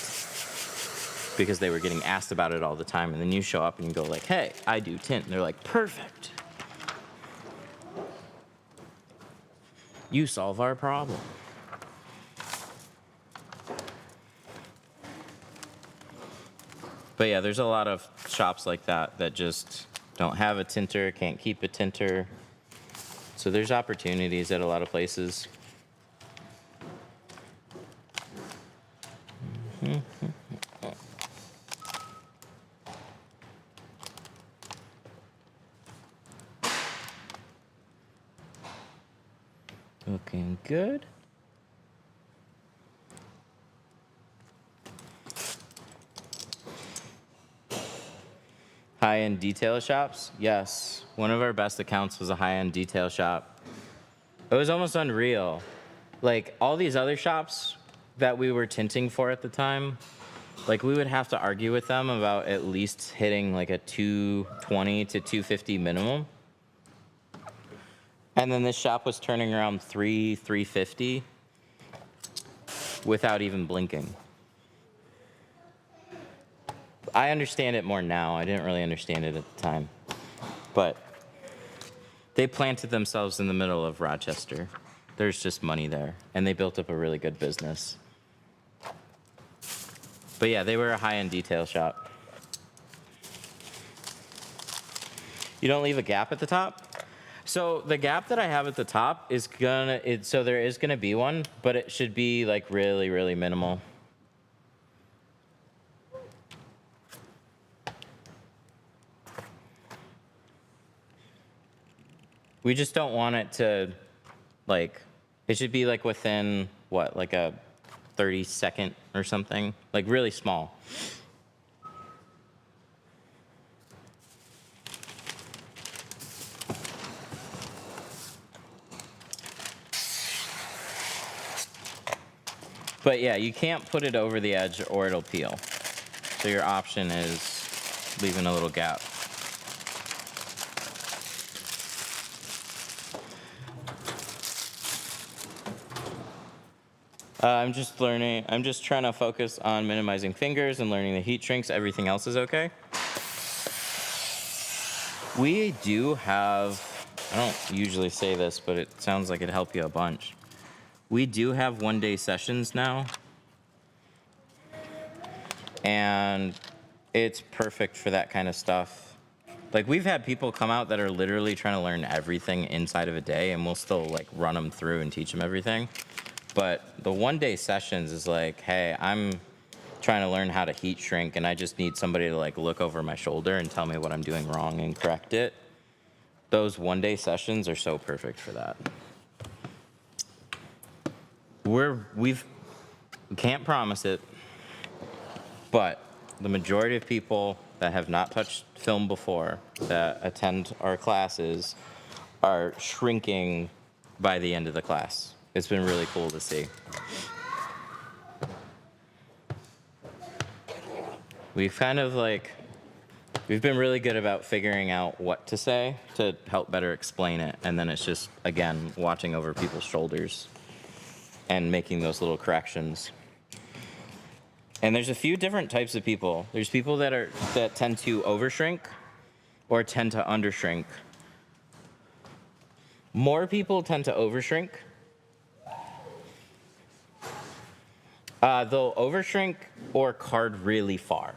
because they were getting asked about it all the time. And then you show up and you go like, hey, I do tint. And they're like, perfect. You solve our problem. But yeah, there's a lot of shops like that that just don't have a tinter, can't keep a tinter. So there's opportunities at a lot of places. Looking good. High-end detail shops? Yes. One of our best accounts was a high-end detail shop. It was almost unreal. Like, all these other shops that we were tinting for at the time, like, we would have to argue with them about at least hitting, like, a 220 to 250 minimum. And then this shop was turning around 350 without even blinking. I understand it more now. I didn't really understand it at the time. But they planted themselves in the middle of Rochester. There's just money there. And they built up a really good business. But yeah, they were a high-end detail shop. You don't leave a gap at the top? So the gap that I have at the top is so there is gonna be one, but it should be like really, really minimal. We just don't want it to, like, it should be like within, what, like a 30-second or something? Like really small. But yeah, you can't put it over the edge or it'll peel. So your option is leaving a little gap. I'm just trying to focus on minimizing fingers and learning the heat shrinks. Everything else is okay. We do have, I don't usually say this, but it sounds like it'd help you a bunch. We do have one-day sessions now. And it's perfect for that kind of stuff. Like, we've had people come out that are literally trying to learn everything inside of a day, and we'll still, like, run them through and teach them everything. But the one-day sessions is like, hey, I'm trying to learn how to heat shrink, and I just need somebody to, like, look over my shoulder and tell me what I'm doing wrong and correct it. Those one-day sessions are so perfect for that. We can't promise it, but the majority of people that have not touched film before that attend our classes are shrinking by the end of the class. It's been really cool to see. We've been really good about figuring out what to say to help better explain it. And then it's just, again, watching over people's shoulders and making those little corrections. And there's a few different types of people. There's people that tend to overshrink or tend to undershrink. More people tend to overshrink. They'll overshrink or card really far.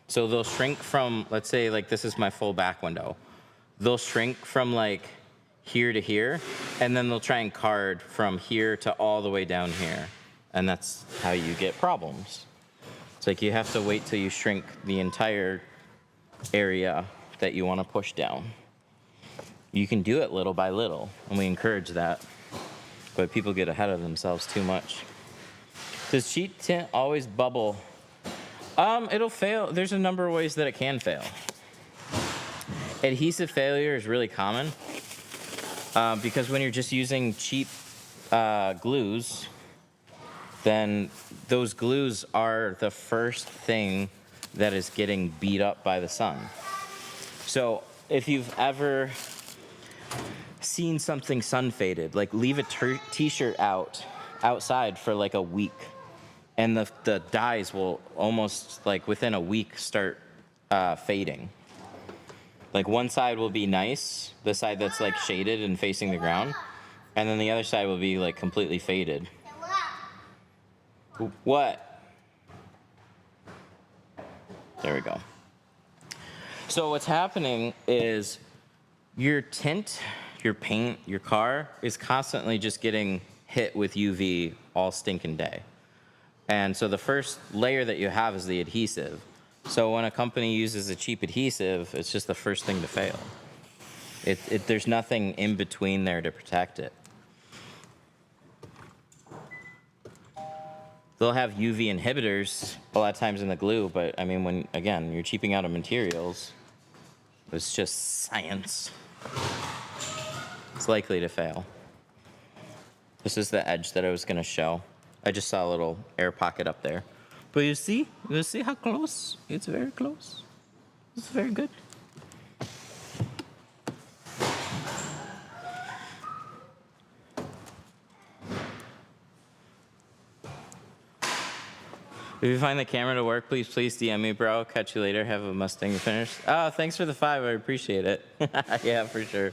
So they'll shrink from, let's say, like, this is my full back window. They'll shrink from, like, here to here, and then they'll try and card from here to all the way down here. And that's how you get problems. It's like you have to wait till you shrink the entire area that you want to push down. You can do it little by little, and we encourage that. But people get ahead of themselves too much. Does sheet tint always bubble? It'll fail. There's a number of ways that it can fail. Adhesive failure is really common because when you're just using cheap glues, then those glues are the first thing that is getting beat up by the sun. So if you've ever seen something sun faded, like leave a t-shirt outside for like a week, and the dyes will almost, like, within a week start fading. Like, one side will be nice, the side that's like shaded and facing the ground, and then the other side will be like completely faded. What? There we go. So what's happening is your tint your paint, your car is constantly just getting hit with UV all stinking day. And so the first layer that you have is the adhesive. So when a company uses a cheap adhesive, it's just the first thing to fail. There's nothing in between there to protect it. They'll have UV inhibitors a lot of times in the glue, but I mean, when, again, you're cheaping out of materials, it's just science. It's likely to fail. This is the edge that I was gonna show. I just saw a little air pocket up there. But you see how close? It's very close. It's very good. If you find the camera to work, please DM me, bro. Catch you later. Have a Mustang finish. Oh, thanks for the 5. I appreciate it. Yeah, for sure.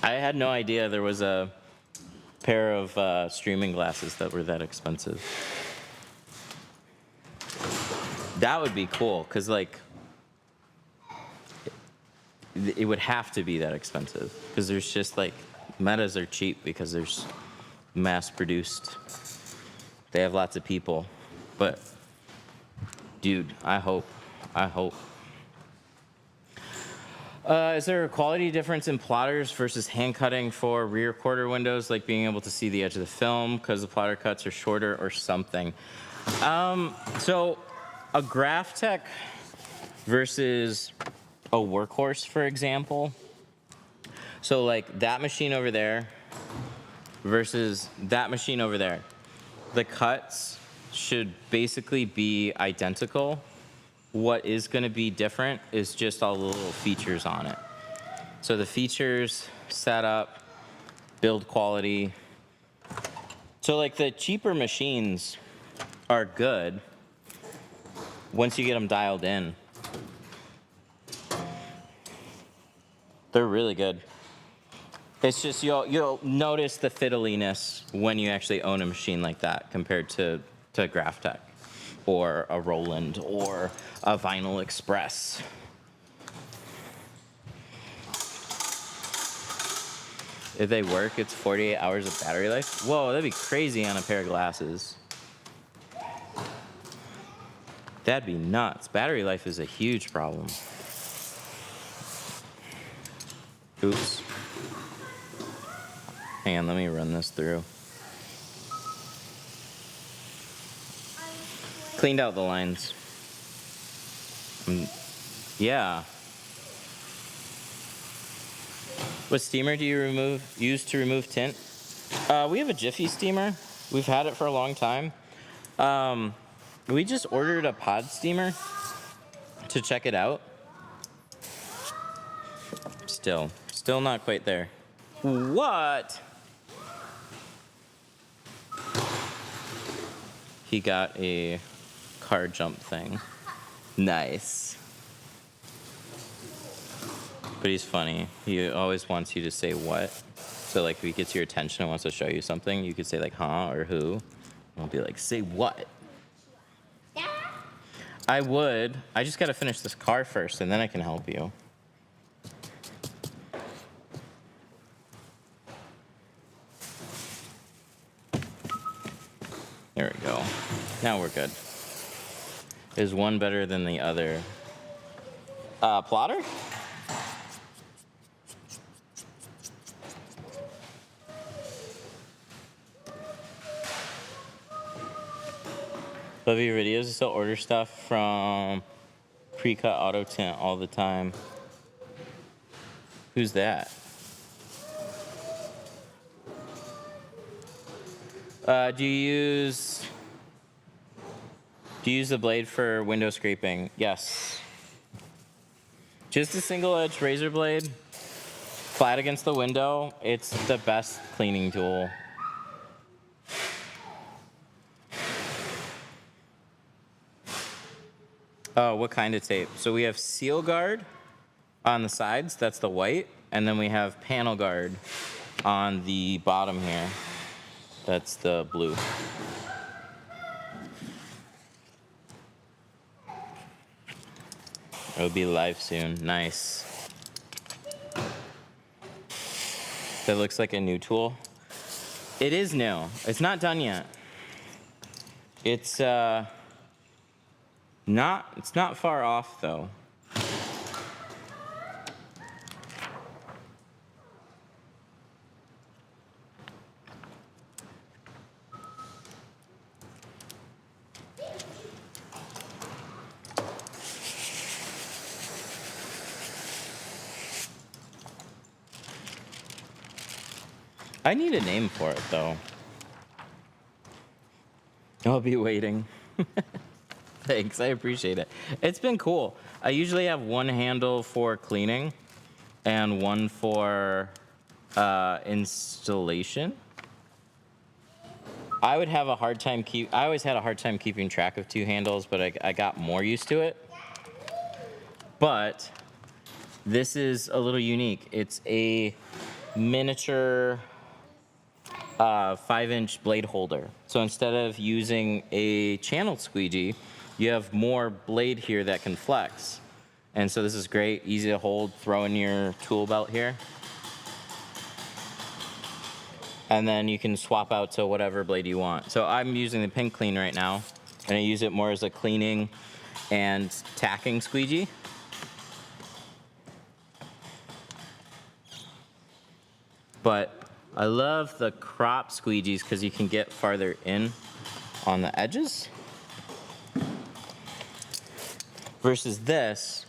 I had no idea there was a pair of streaming glasses that were that expensive. That would be cool, because, like, it would have to be that expensive. Because there's just, like, Metas are cheap because there's mass-produced. They have lots of people. But, dude, I hope. Is there a quality difference in plotters versus hand cutting for rear quarter windows, like being able to see the edge of the film because the plotter cuts are shorter or something? So a Graphtec versus a Workhorse, for example. So like that machine over there versus that machine over there. The cuts should basically be identical. What is going to be different is just all the little features on it. So the features, setup, build quality. So like the cheaper machines are good once you get them dialed in. They're really good. It's just you'll notice the fiddliness when you actually own a machine like that compared to Graphtec or a Roland or a Vinyl Express. If they work, it's 48 hours of battery life. Whoa, that'd be crazy on a pair of glasses. That'd be nuts. Battery life is a huge problem. Oops. Hang on, let me run this through. Cleaned out the lines. Yeah. What steamer do you use to remove tint? We have a Jiffy steamer. We've had it for a long time. We just ordered a pod steamer to check it out. Still not quite there. What? He got a car jump thing. Nice. But he's funny. He always wants you to say what. So like if he gets your attention and wants to show you something, you could say like huh or who. And he'll be like, say what? I would. I just gotta finish this car first and then I can help you. There we go. Now we're good. Is one better than the other? Plotter? Love your videos. I still order stuff from Pre-Cut Auto Tint all the time. Who's that? Do you use the blade for window scraping? Yes. Just a single edge razor blade, flat against the window. It's the best cleaning tool. Oh, what kind of tape? So we have Seal Guard on the sides, that's the white, and then we have Panel Guard on the bottom here. That's the blue. It'll be live soon. Nice. that looks like a new tool. It is new. It's not done yet. It's not far off though. I need a name for it though. I'll be waiting. Thanks, I appreciate it. It's been cool. I usually have one handle for cleaning and one for installation. I always had a hard time keeping track of two handles, but I got more used to it. But this is a little unique. It's a miniature 5-inch blade holder. So instead of using a channeled squeegee, you have more blade here that can flex. And so this is great, easy to hold, throw in your tool belt here. And then you can swap out to whatever blade you want. So I'm using the pin clean right now, and I use it more as a cleaning and tacking squeegee. But I love the crop squeegees because you can get farther in on the edges. Versus this,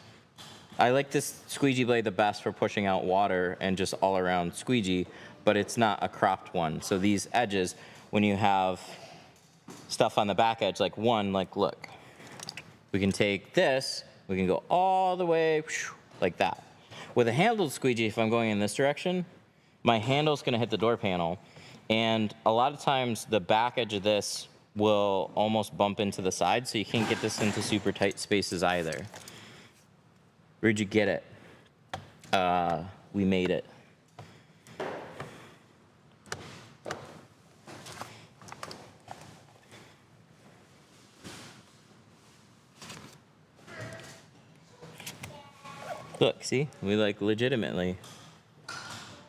I like this squeegee blade the best for pushing out water and just all around squeegee, but it's not a cropped one. So these edges, when you have stuff on the back edge, like look, we can take this, we can go all the way like that. With a handled squeegee, if I'm going in this direction, my handle's gonna hit the door panel, and a lot of times the back edge of this will almost bump into the side, so you can't get this into super tight spaces either. Where'd you get it? We made it. Look, see? We like legitimately.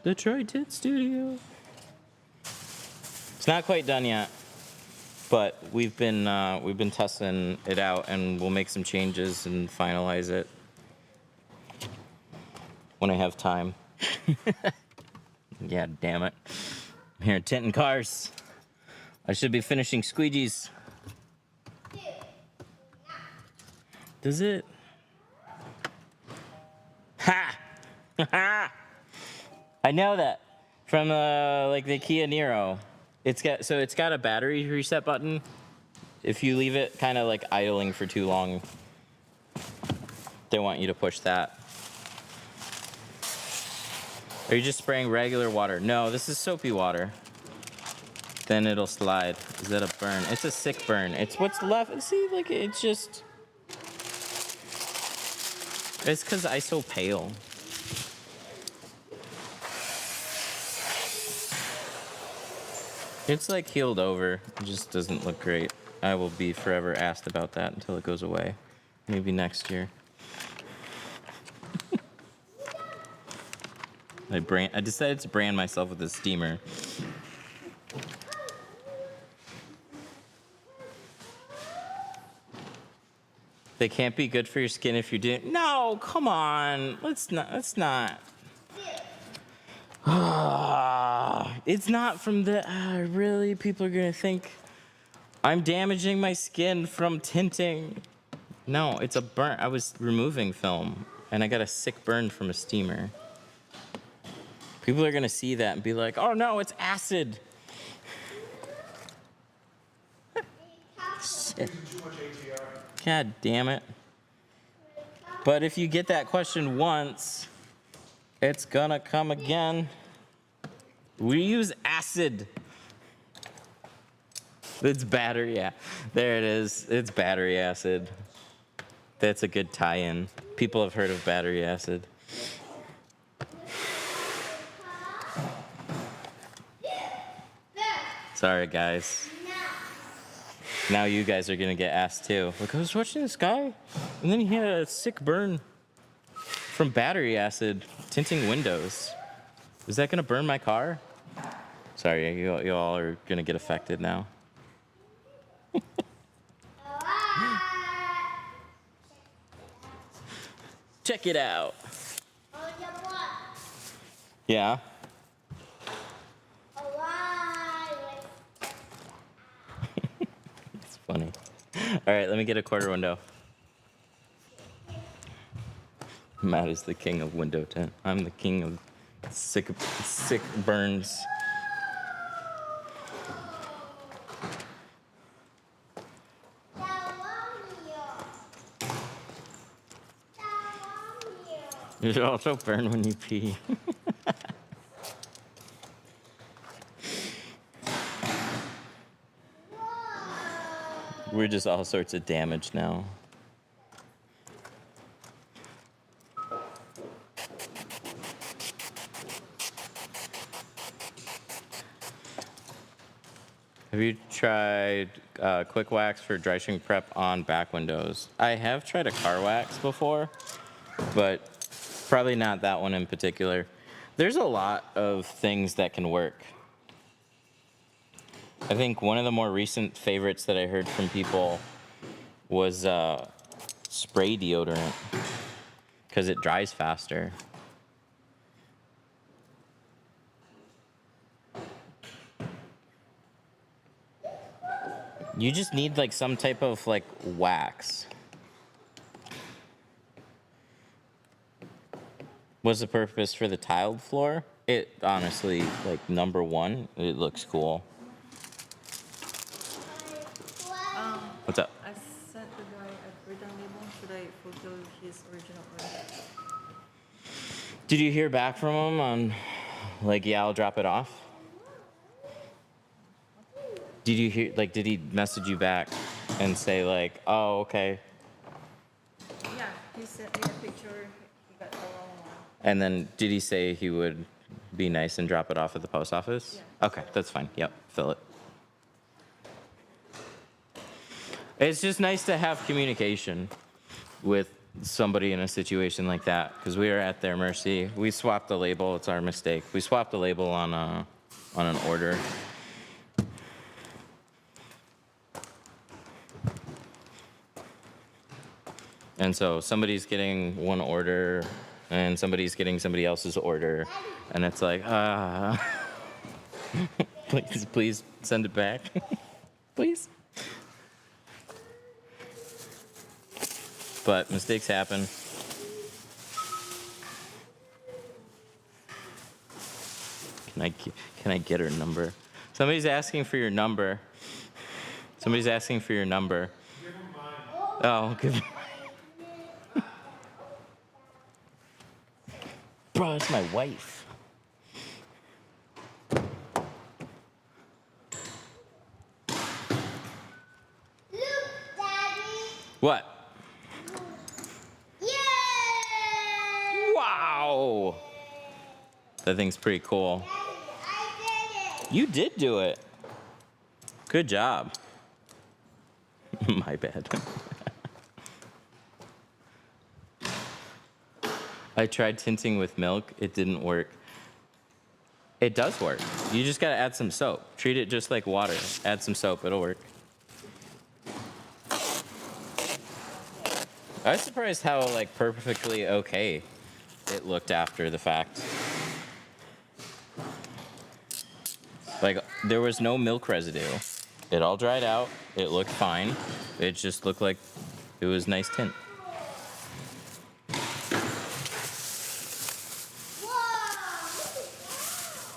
Detroit Tint Studio. It's not quite done yet, but we've been testing it out, and we'll make some changes and finalize it when I have time. Yeah, damn it. I'm here tinting cars. I should be finishing squeegees. Does it? Ha! Ha! I know that from like the Kia Niro. It's got a battery reset button. If you leave it kind of like idling for too long, they want you to push that. Are you just spraying regular water? No, this is soapy water. Then it'll slide. Is that a burn? It's a sick burn. It's what's left. See, like it's just. It's because I'm so pale. It's like healed over. It just doesn't look great. I will be forever asked about that until it goes away. Maybe next year. I decided to brand myself with a steamer. They can't be good for your skin if you're doing. No, come on. Let's not. It's not from the. Really? People are gonna think I'm damaging my skin from tinting. No, it's a burn. I was removing film, and I got a sick burn from a steamer. People are gonna see that and be like, "Oh no, it's acid." Shit. God damn it. But if you get that question once, it's gonna come again. We use acid. It's battery, yeah. There it is. It's battery acid. That's a good tie-in. People have heard of battery acid. Sorry, guys. Now you guys are gonna get asked too. Like, I was watching this guy, and then he had a sick burn from battery acid tinting windows. Is that gonna burn my car? Sorry, you all are gonna get affected now. Check it out. Yeah. It's funny. All right, let me get a quarter window. Matt is the king of window tint. I'm the king of sick burns. You should also burn when you pee. We're just all sorts of damage now. Have you tried quick wax for dry shrink prep on back windows? I have tried a car wax before, but probably not that one in particular. There's a lot of things that can work. I think one of the more recent favorites that I heard from people was spray deodorant because it dries faster. You just need like some type of like wax. What's the purpose for the tiled floor? It honestly, like number one, it looks cool. What's up? I sent the guy a return label. Should I fulfill his original order? Did you hear back from him on, like, yeah, I'll drop it off? Did you hear, like, did he message you back and say, like, oh, okay? Yeah, he sent me a picture. He got the wrong one. And then did he say he would be nice and drop it off at the post office? Yeah. Okay, that's fine. Yep, fill it. It's just nice to have communication with somebody in a situation like that because we are at their mercy. We swapped the label. It's our mistake. We swapped the label on an order. And so somebody's getting one order and somebody's getting somebody else's order. And it's like, please send it back. Please. But mistakes happen. Can I get her number? Somebody's asking for your number. Somebody's asking for your number. Give him mine. Oh, give him. Bro, it's my wife. Look, Daddy. What? Yay! Wow. That thing's pretty cool. Daddy, I did it. You did do it. Good job. My bad. I tried tinting with milk. It didn't work. It does work. You just gotta add some soap. Treat it just like water. Add some soap. It'll work. I was surprised how like perfectly okay it looked after the fact. Like there was no milk residue. It all dried out. It looked fine. It just looked like it was nice tint.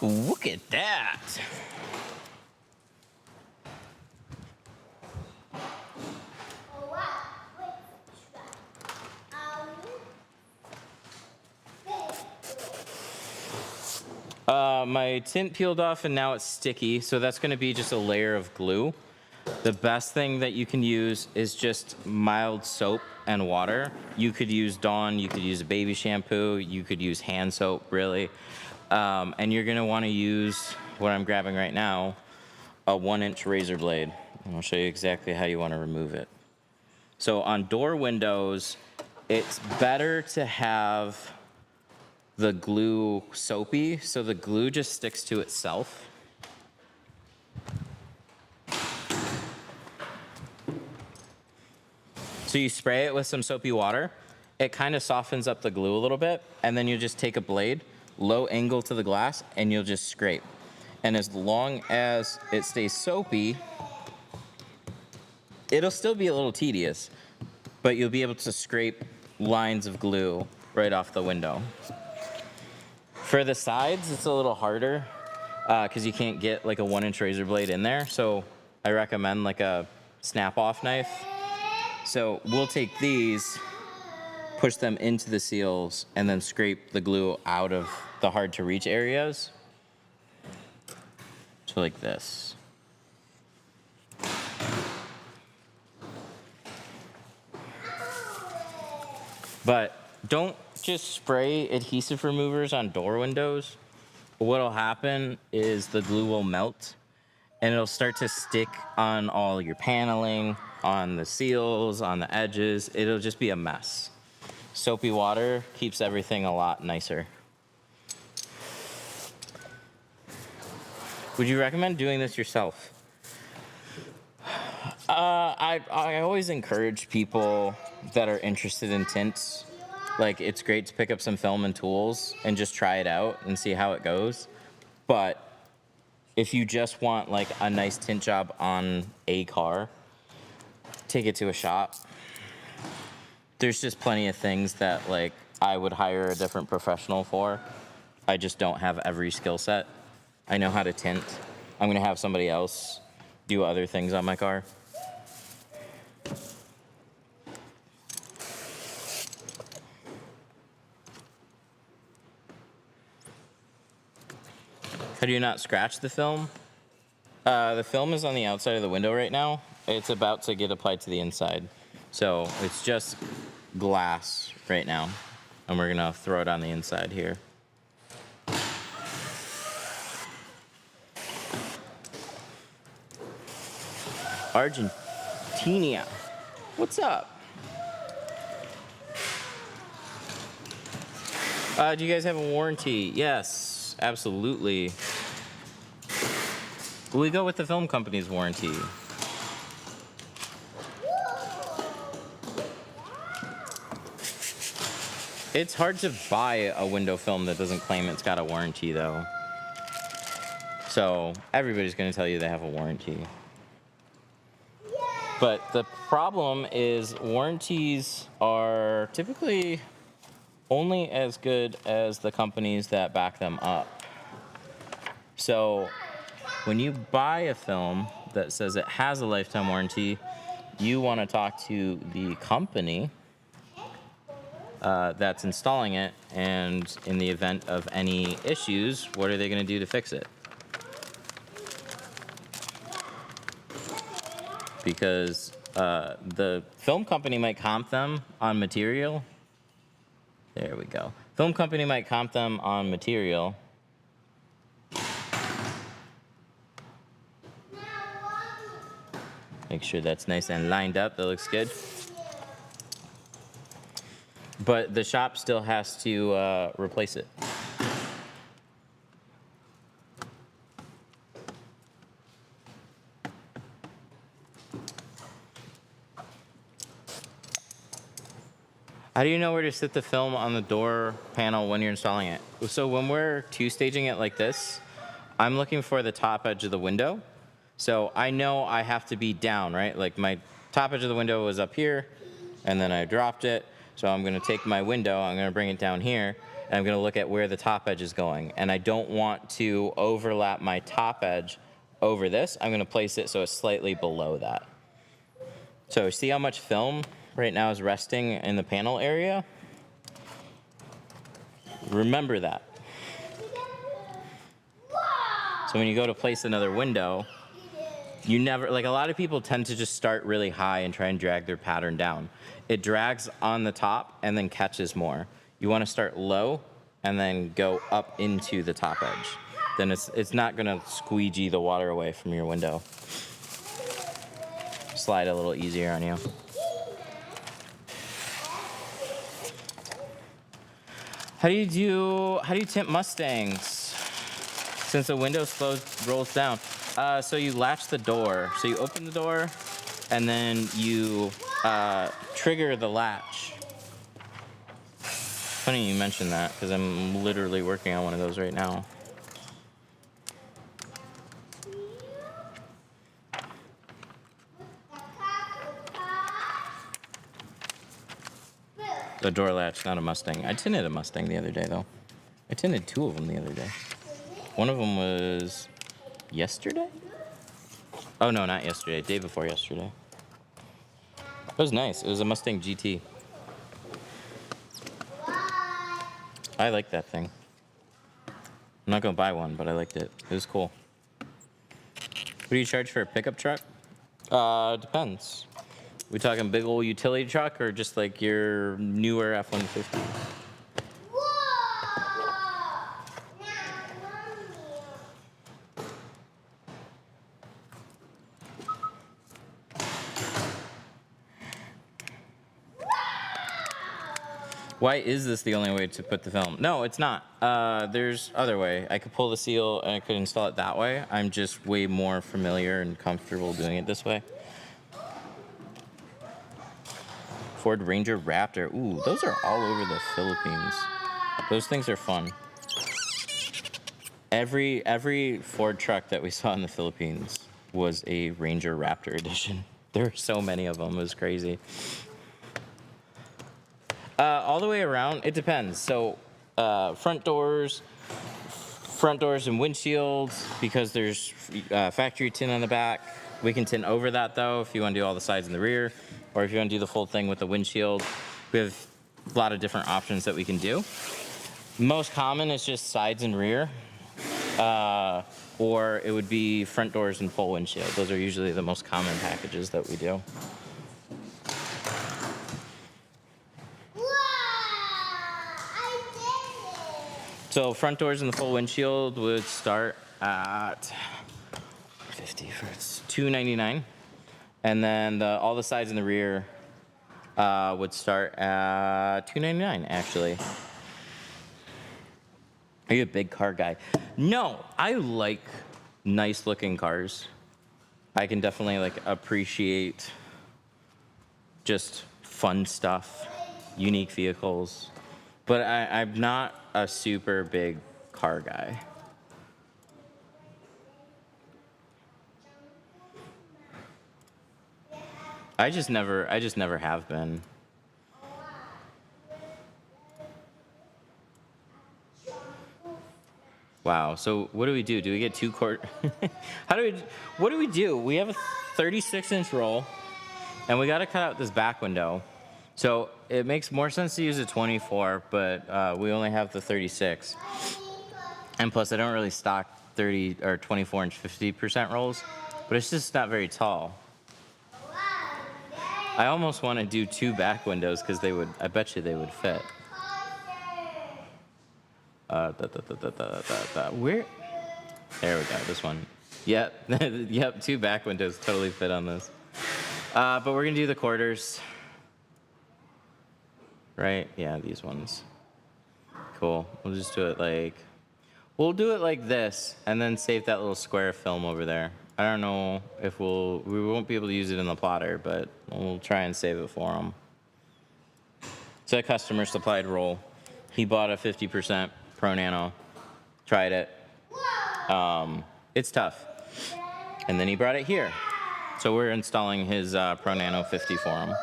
Look at that. Oh, wow. Wait. My tint peeled off and now it's sticky, so that's gonna be just a layer of glue. The best thing that you can use is just mild soap and water. You could use Dawn, you could use a baby shampoo, you could use hand soap, really. And you're gonna wanna use, what I'm grabbing right now, a 1-inch razor blade. And I'll show you exactly how you wanna remove it. So on door windows, it's better to have the glue soapy, so the glue just sticks to itself. So you spray it with some soapy water. It kind of softens up the glue a little bit, and then you just take a blade, low angle to the glass, and you'll just scrape. And as long as it stays soapy, it'll still be a little tedious, but you'll be able to scrape lines of glue right off the window. For the sides, it's a little harder because you can't get like a 1-inch razor blade in there. So I recommend like a snap-off knife. So we'll take these, push them into the seals, and then scrape the glue out of the hard-to-reach areas. So like this. But don't just spray adhesive removers on door windows. What'll happen is the glue will melt and it'll start to stick on all your paneling, on the seals, on the edges. It'll just be a mess. Soapy water keeps everything a lot nicer. Would you recommend doing this yourself? I always encourage people that are interested in tints. Like, it's great to pick up some film and tools and just try it out and see how it goes. But if you just want like a nice tint job on a car, take it to a shop. There's just plenty of things that like I would hire a different professional for. I just don't have every skill set. I know how to tint. I'm gonna have somebody else do other things on my car. How do you not scratch the film? The film is on the outside of the window right now. It's about to get applied to the inside. So it's just glass right now. And we're gonna throw it on the inside here. Argentina, what's up? Do you guys have a warranty? Yes, absolutely. We go with the film company's warranty. It's hard to buy a window film that doesn't claim it's got a warranty though. So everybody's gonna tell you they have a warranty. But the problem is warranties are typically only as good as the companies that back them up. So when you buy a film that says it has a lifetime warranty, you want to talk to the company that's installing it, and in the event of any issues, what are they going to do to fix it? Because the film company might comp them on material. There we go. Film company might comp them on material. Make sure that's nice and lined up. That looks good. But the shop still has to replace it. How do you know where to sit the film on the door panel when you're installing it? So when we're two-staging it like this, I'm looking for the top edge of the window. So I know I have to be down, right? Like my top edge of the window was up here, and then I dropped it. So I'm gonna take my window, I'm gonna bring it down here, and I'm gonna look at where the top edge is going. And I don't want to overlap my top edge over this. I'm gonna place it so it's slightly below that. So see how much film right now is resting in the panel area? Remember that. So when you go to place another window, you never, like a lot of people tend to just start really high and try and drag their pattern down. It drags on the top and then catches more. You want to start low and then go up into the top edge. Then it's not gonna squeegee the water away from your window. Slide a little easier on you. How do you tint Mustangs? Since the window rolls down. So you latch the door. So you open the door, and then you trigger the latch. Funny you mentioned that, because I'm literally working on one of those right now. The door latch, not a Mustang. I tinted a Mustang the other day, though. I tinted 2 of them the other day. One of them was yesterday? Oh, no, not yesterday. Day before yesterday. It was nice. It was a Mustang GT. I like that thing. I'm not going to buy one, but I liked it. It was cool. What do you charge for a pickup truck? Depends. We talking big old utility truck or just like your newer F-150? Why is this the only way to put the film? No, it's not. There's other way. I could pull the seal and I could install it that way. I'm just way more familiar and comfortable doing it this way. Ford Ranger Raptor. Ooh, those are all over the Philippines. Those things are fun. Every Ford truck that we saw in the Philippines was a Ranger Raptor edition. There were so many of them. It was crazy. All the way around, it depends. So front doors and windshields, because there's factory tint on the back. We can tint over that though if you want to do all the sides and the rear, or if you want to do the full thing with the windshield. We have a lot of different options that we can do. Most common is just sides and rear, or it would be front doors and full windshield. Those are usually the most common packages that we do. So front doors and the full windshield would start at $299, and then all the sides and the rear would start at $299. Actually, are you a big car guy? No, I like nice looking cars. I can definitely like appreciate just fun stuff, unique vehicles, but I'm not a super big car guy. I just never have been. Wow. So what do we do? Do we get 2 quart? What do we do? We have a 36-inch roll, and we got to cut out this back window. So it makes more sense to use a 24, but we only have the 36. And plus, I don't really stock 30 or 24-inch 50% rolls, but it's just not very tall. I almost want to do 2 back windows because I bet you they would fit. Where? There we go, this one. Yep, yep, 2 back windows totally fit on this. But we're gonna do the quarters. Right, yeah, these ones. Cool, we'll just do it we'll do it like this, and then save that little square of film over there. I don't know if we won't be able to use it in the plotter, but we'll try and save it for him. It's a customer supplied roll. He bought a 50% Pro Nano, tried it. It's tough. And then he brought it here. So we're installing his Pro Nano 50 for him.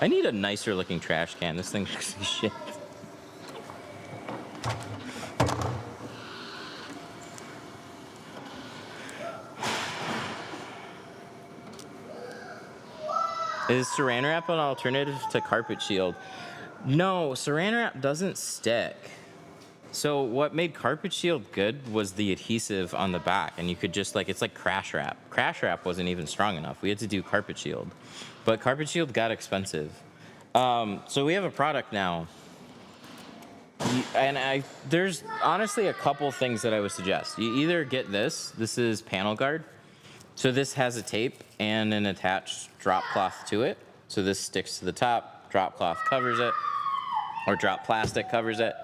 I need a nicer looking trash can. This thing looks like shit. Is Saran Wrap an alternative to Carpet Shield? No, Saran Wrap doesn't stick. So what made Carpet Shield good was the adhesive on the back, and you could just it's like Crash Wrap. Crash Wrap wasn't even strong enough. We had to do Carpet Shield, but Carpet Shield got expensive. So we have a product now, and there's honestly a couple things that I would suggest. You either get this. This is Panel Guard. So this has a tape and an attached drop cloth to it. So this sticks to the top, drop cloth covers it. or drop plastic covers it.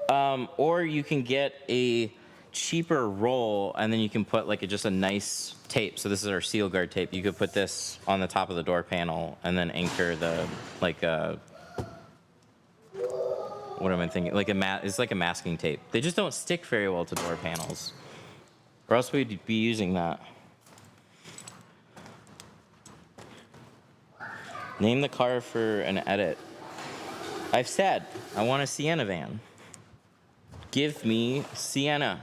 Or you can get a cheaper roll, and then you can put like just a nice tape. So this is our seal guard tape. You could put this on the top of the door panel and then anchor the like what am I thinking? Like it's like a masking tape. They just don't stick very well to door panels, or else we'd be using that. Name the car for an edit. I've said I want a Sienna van. Give me Sienna.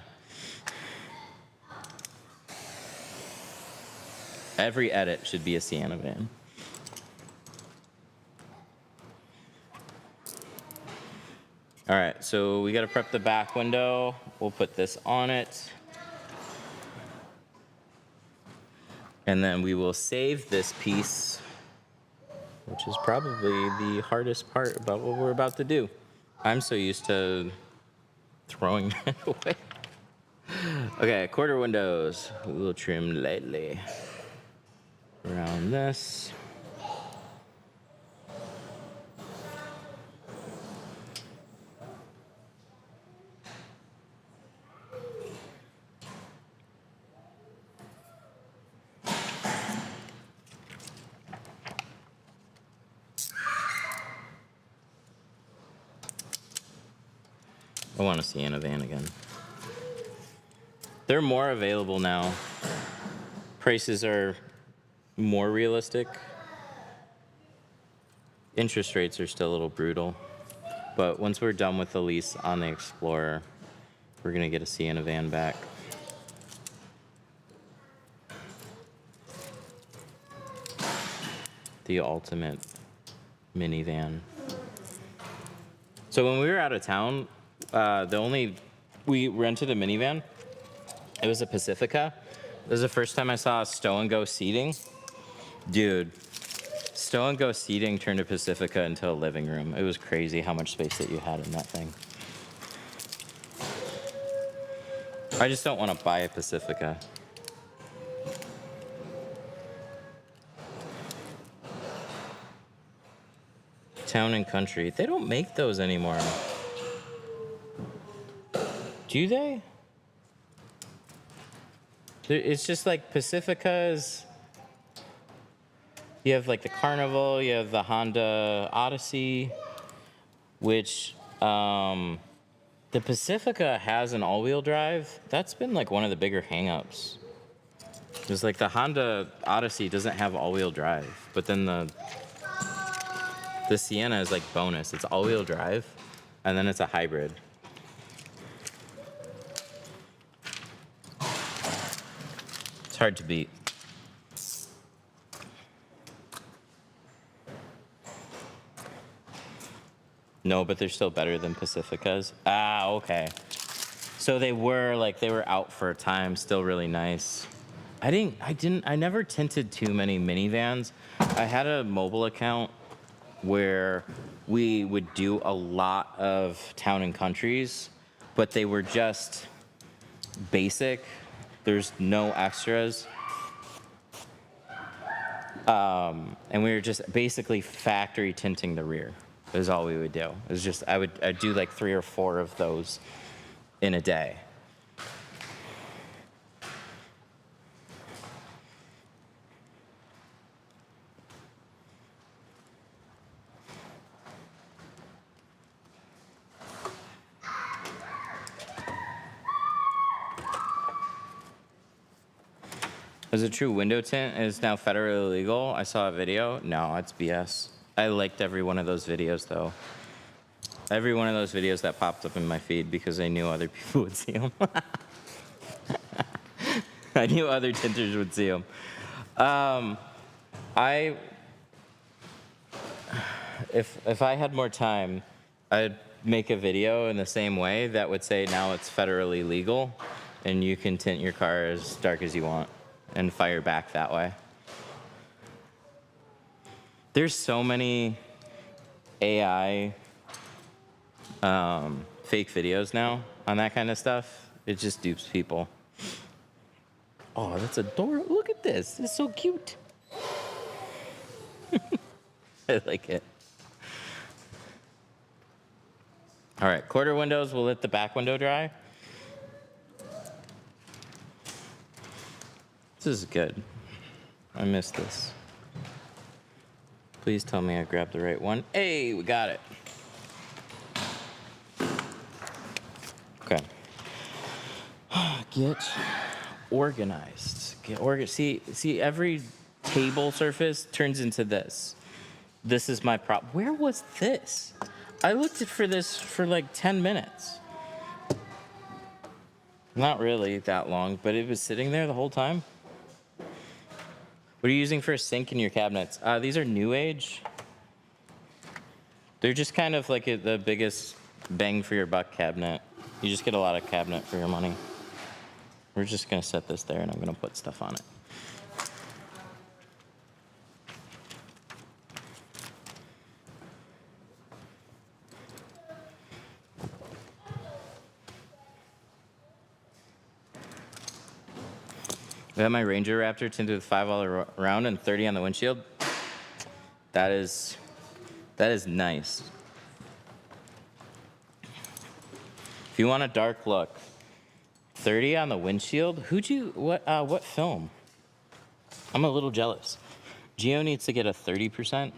Every edit should be a Sienna van. All right, so we gotta prep the back window. We'll put this on it. And then we will save this piece, which is probably the hardest part about what we're about to do. I'm so used to throwing it away. Okay, quarter windows. We will trim lightly around this. I want to see Sienna van again. They're more available now. Prices are more realistic. Interest rates are still a little brutal. But once we're done with the lease on the Explorer, we're going to get a Sienna van back. The ultimate minivan. So when we were out of town, we rented a minivan. It was a Pacifica. It was the first time I saw stow and go seating. Dude, stow and go seating turned a Pacifica into a living room. It was crazy how much space that you had in that thing. I just don't want to buy a Pacifica. Town and Country. They don't make those anymore. Do they? It's just like Pacificas. You have like the Carnival, you have the Honda Odyssey, which the Pacifica has an all-wheel drive. That's been like one of the bigger hang-ups. It's like the Honda Odyssey doesn't have all-wheel drive, but then the Sienna is like bonus. It's all-wheel drive, and then it's a hybrid. It's hard to beat. No, but they're still better than Pacificas. Ah, okay. So they were out for a time, still really nice. I never tinted too many minivans. I had a mobile account where we would do a lot of town and countries, but they were just basic. There's no extras. And we were just basically factory tinting the rear. Is all we would do. It was just, I'd do like 3 or 4 of those in a day. Is it true window tint is now federally illegal? I saw a video. No, it's BS. I liked every one of those videos, though. Every one of those videos that popped up in my feed because I knew other people would see them. I knew other tinters would see them. If I had more time, I'd make a video in the same way that would say now it's federally legal, and you can tint your car as dark as you want and fire back that way. There's so many AI fake videos now on that kind of stuff. It just dupes people. Oh, that's adorable. Look at this. It's so cute. I like it. All right, quarter windows, we'll let the back window dry. This is good. I missed this. Please tell me I grabbed the right one. Hey, we got it. Okay. Get organized. See, every table surface turns into this. This is my problem. Where was this? I looked for this for like 10 minutes. Not really that long, but it was sitting there the whole time. What are you using for a sink in your cabinets? These are new age. They're just kind of like the biggest bang for your buck cabinet. You just get a lot of cabinet for your money. We're just gonna set this there and I'm gonna put stuff on it. I have my Ranger Raptor tinted with 5 all around and 30 on the windshield. That is nice. If you want a dark look, 30 on the windshield. What film? I'm a little jealous. Geo needs to get a 30%.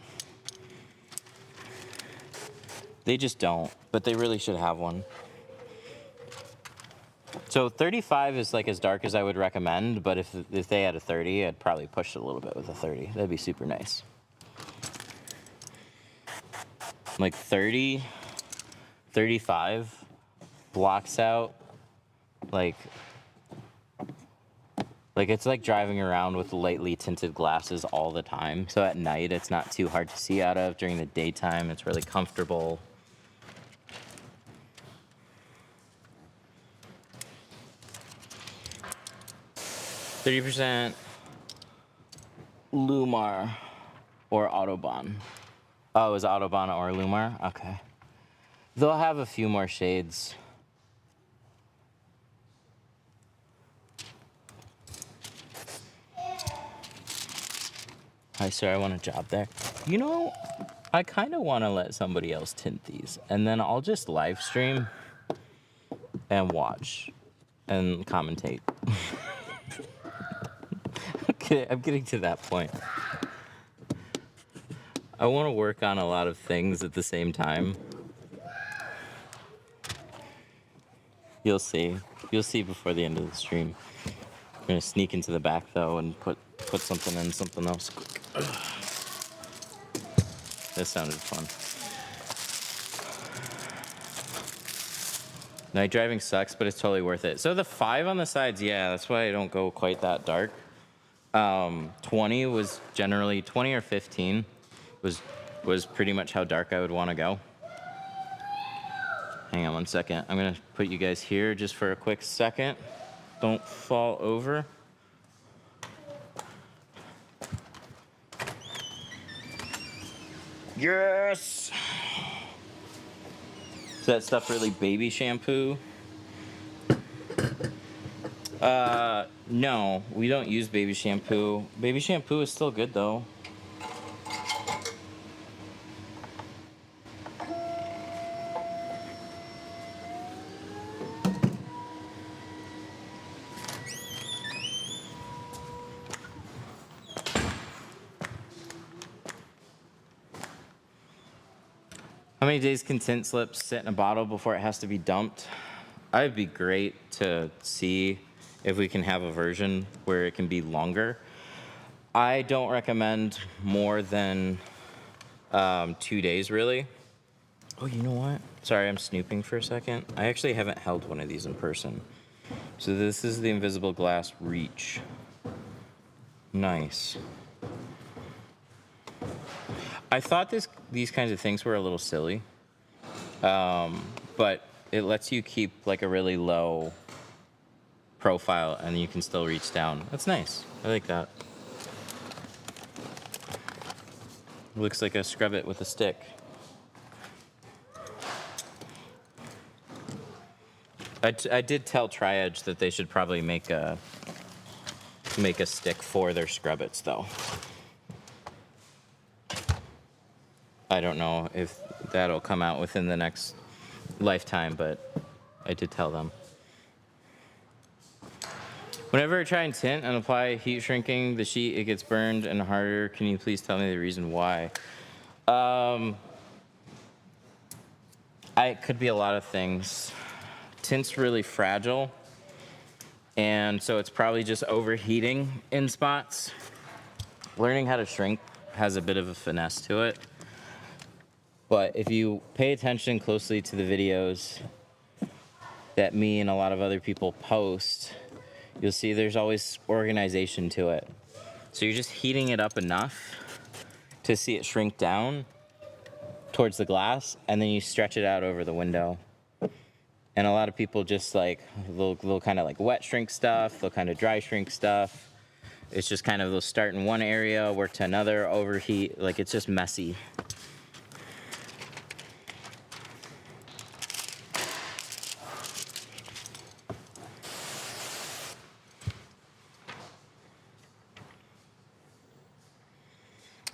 They just don't, but they really should have one. So 35 is like as dark as I would recommend, but if they had a 30, I'd probably push it a little bit with a 30. That'd be super nice. Like 30, 35 blocks out like it's like driving around with lightly tinted glasses all the time. So at night, it's not too hard to see out of. During the daytime, it's really comfortable. %, Lumar or Autobahn. Oh, it was Autobahn or Lumar? Okay. They'll have a few more shades. Hi, sir, I want a job there. You know, I kind of want to let somebody else tint these, and then I'll just live stream and watch and commentate. Okay, I'm getting to that point. I want to work on a lot of things at the same time. You'll see. You'll see before the end of the stream. I'm going to sneak into the back, though, and put something in something else quick. This sounded fun. Night driving sucks, but it's totally worth it. So the 5 on the sides, yeah, that's why I don't go quite that dark. 20 was generally 20 or 15 was pretty much how dark I would want to go. Hang on one second. I'm gonna put you guys here just for a quick second. Don't fall over. Yes. Is that stuff really baby shampoo? No, we don't use baby shampoo. Baby shampoo is still good though. How many days can tint slips sit in a bottle before it has to be dumped? It'd be great to see if we can have a version where it can be longer. I don't recommend more than 2 days, really. Oh, you know what? Sorry, I'm snooping for a second. I actually haven't held one of these in person. So this is the Invisible Glass Reach. Nice. I thought these kinds of things were a little silly, but it lets you keep like a really low profile and you can still reach down. That's nice. I like that. Looks like I scrub it with a stick. I did tell Tri-Edge that they should probably make a stick for their scrubbits though. I don't know if that'll come out within the next lifetime, but I did tell them. Whenever I try and tint and apply heat shrinking the sheet, it gets burned and harder. Can you please tell me the reason why? It could be a lot of things. Tint's really fragile, and so it's probably just overheating in spots. Learning how to shrink has a bit of a finesse to it. But if you pay attention closely to the videos that me and a lot of other people post, you'll see there's always organization to it. So you're just heating it up enough to see it shrink down towards the glass, and then you stretch it out over the window. And a lot of people just like, they'll kind of like wet shrink stuff, they'll kind of dry shrink stuff. It's just kind of, they'll start in one area, work to another, overheat, like it's just messy.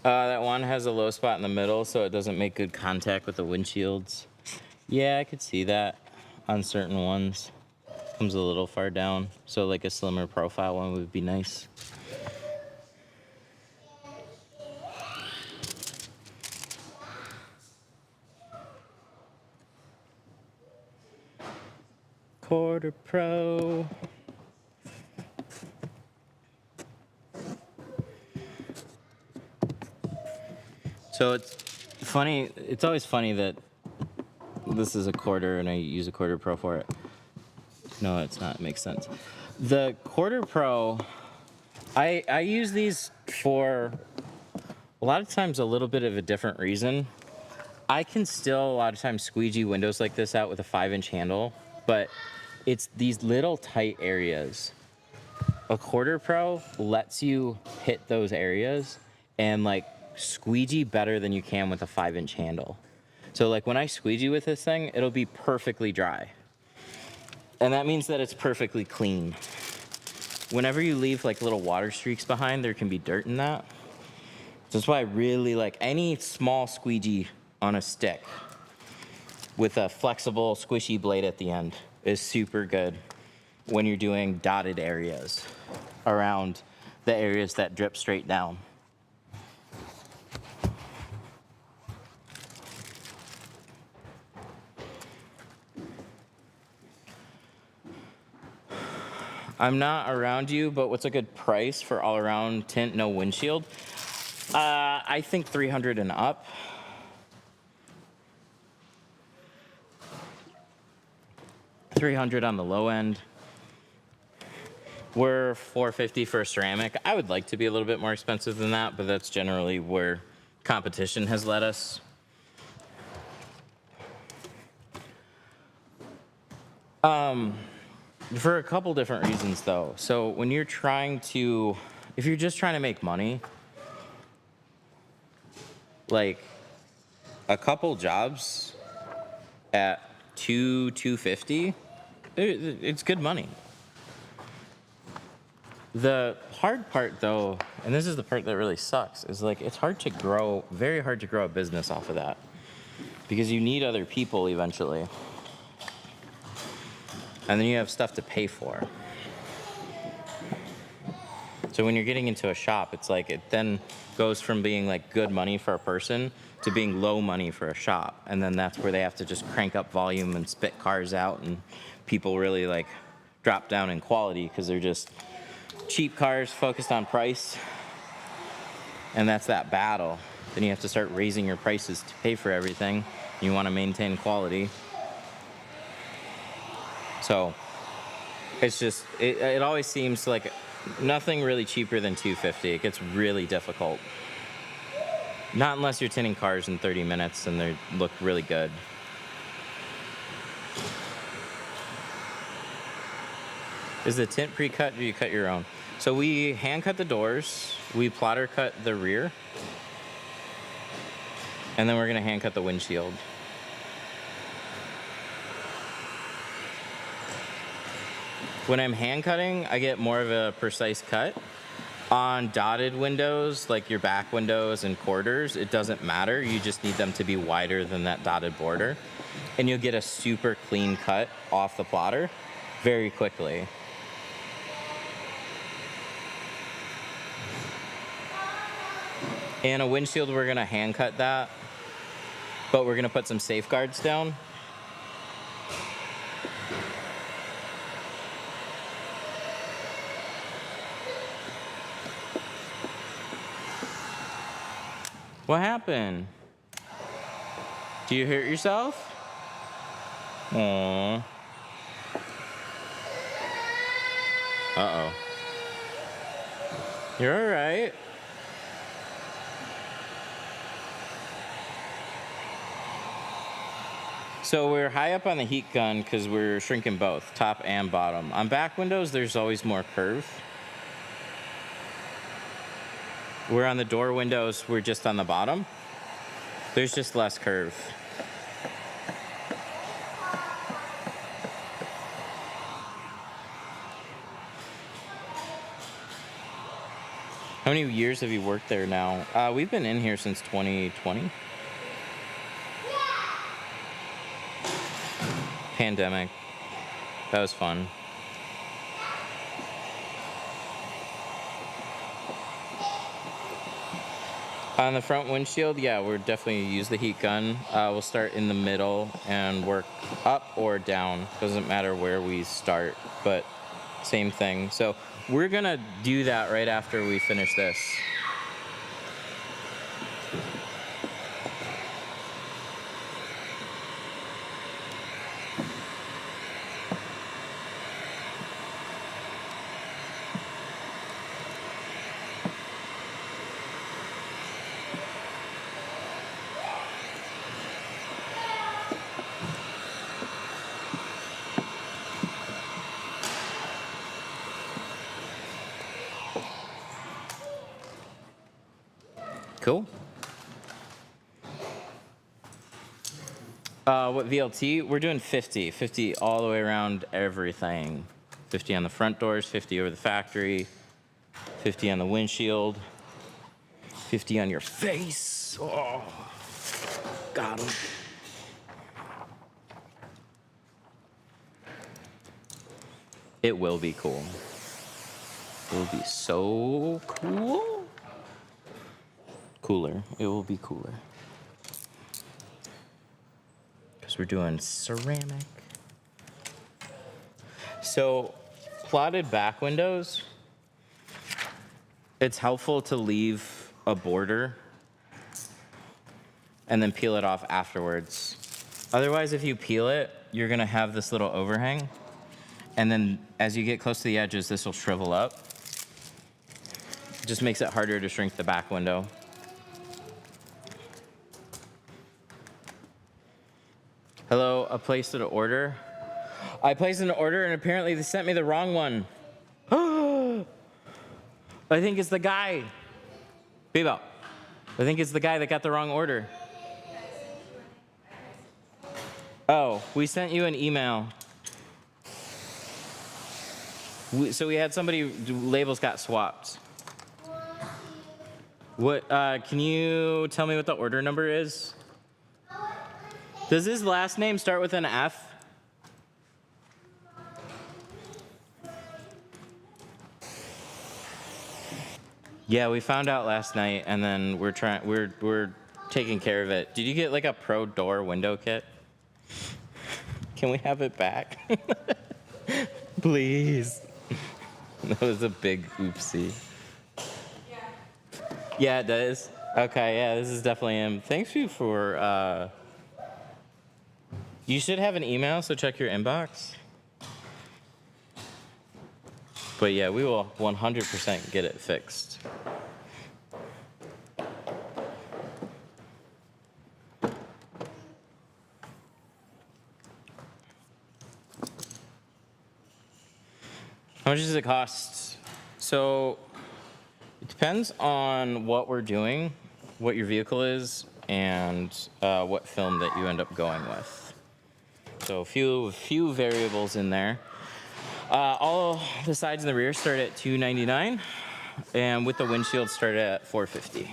That one has a low spot in the middle, so it doesn't make good contact with the windshields. Yeah, I could see that on certain ones. Comes a little far down, so like a slimmer profile one would be nice. Quarter Pro. So it's funny, it's always funny that this is a quarter and I use a Quarter Pro for it. No, it's not, it makes sense. The Quarter Pro, I use these for a lot of times a little bit of a different reason. I can still a lot of times squeegee windows like this out with a 5-inch handle, but it's these little tight areas. A Quarter Pro lets you hit those areas and like squeegee better than you can with a 5-inch handle. So like when I squeegee with this thing, it'll be perfectly dry. And that means that it's perfectly clean. Whenever you leave like little water streaks behind, there can be dirt in that. So that's why I really like any small squeegee on a stick with a flexible squishy blade at the end is super good when you're doing dotted areas around the areas that drip straight down. I'm not around you, but what's a good price for all around tint, no windshield? I think 300 and up. $300 on the low end. We're $450 for a ceramic. I would like to be a little bit more expensive than that, but that's generally where competition has led us. For a couple different reasons though. So when you're trying to, if you're just trying to make money, like a couple jobs at $250, it's good money. The hard part though, and this is the part that really sucks, is like it's hard to grow, very hard to grow a business off of that because you need other people eventually. And then you have stuff to pay for. So when you're getting into a shop, it's like it then goes from being like good money for a person to being low money for a shop. And then that's where they have to just crank up volume and spit cars out, and people really like drop down in quality because they're just cheap cars focused on price. And that's that battle. Then you have to start raising your prices to pay for everything. You want to maintain quality. So it's just, it always seems like nothing really cheaper than $250. It gets really difficult. Not unless you're tinting cars in 30 minutes and they look really good. Is the tint pre-cut or do you cut your own? So we hand cut the doors, we plotter cut the rear, and then we're gonna hand cut the windshield. When I'm hand cutting, I get more of a precise cut. On dotted windows, like your back windows and quarters, it doesn't matter. You just need them to be wider than that dotted border. And you'll get a super clean cut off the plotter very quickly. And a windshield, we're gonna hand cut that, but we're gonna put some safeguards down. What happened? Do you hurt yourself? Aww. Uh-oh. You're all right. So we're high up on the heat gun because we're shrinking both, top and bottom. On back windows, there's always more curve. We're on the door windows, we're just on the bottom. There's just less curve. How many years have you worked there now? We've been in here since 2020. Pandemic. That was fun. On the front windshield, yeah, we're definitely use the heat gun. We'll start in the middle and work up or down. Doesn't matter where we start, but same thing. So we're gonna do that right after we finish this. Cool. What VLT? We're doing 50. 50 all the way around everything. 50 on the front doors, 50 over the factory, 50 on the windshield, 50 on your face. Oh, got him. It will be cool. It will be so cool. Cooler. It will be cooler. Because we're doing ceramic. So, plotted back windows, it's helpful to leave a border and then peel it off afterwards. Otherwise, if you peel it, you're gonna have this little overhang. And then as you get close to the edges, this will shrivel up. It just makes it harder to shrink the back window. Hello, I placed an order. I placed an order and apparently they sent me the wrong one. I think it's the guy. Bebo, I think it's the guy that got the wrong order. Oh, we sent you an email. So we had somebody, labels got swapped. What, can you tell me what the order number is? Does his last name start with an F? Yeah, we found out last night, and then we're taking care of it. Did you get like a pro door window kit? Can we have it back? Please. That was a big oopsie. Yeah, it does. Okay, yeah, this is definitely him. Thanks you for. You should have an email, so check your inbox. But yeah, we will 100% get it fixed. How much does it cost? So it depends on what we're doing, what your vehicle is, and what film that you end up going with. So a few variables in there. All the sides and the rear start at $299. and with the windshield started at $450.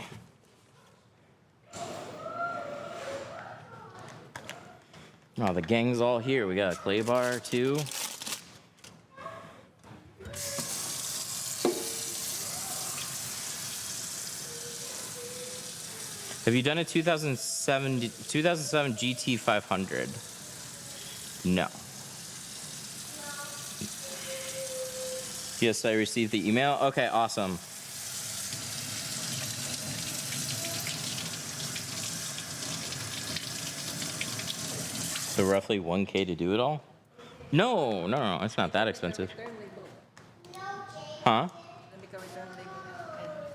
Oh, the gang's all here. We got a clay bar too. Have you done a 2007 GT 500? No. Yes, I received the email. Okay, awesome. So roughly 1K to do it all? No, it's not that expensive. Huh?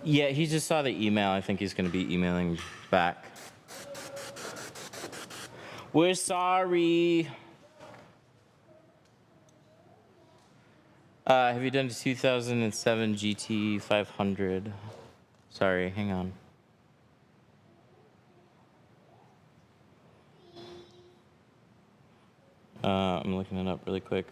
Yeah, he just saw the email. I think he's going to be emailing back. We're sorry. Have you done the 2007 GT 500? Sorry, hang on. I'm looking it up really quick.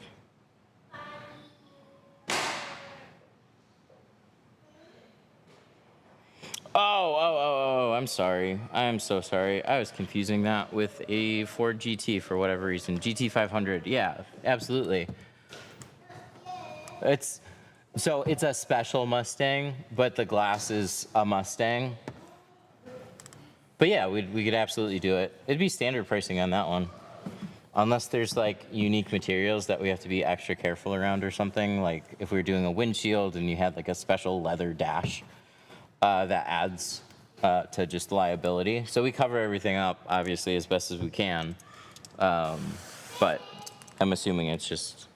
Oh, I'm sorry. I am so sorry. I was confusing that with a Ford GT for whatever reason. GT 500. Yeah, absolutely. It's a special Mustang, but the glass is a Mustang. But yeah, we could absolutely do it. It'd be standard pricing on that one. Unless there's like unique materials that we have to be extra careful around or something. Like if we were doing a windshield and you had like a special leather dash that adds to just liability. So we cover everything up, obviously, as best as we can. But I'm assuming it's just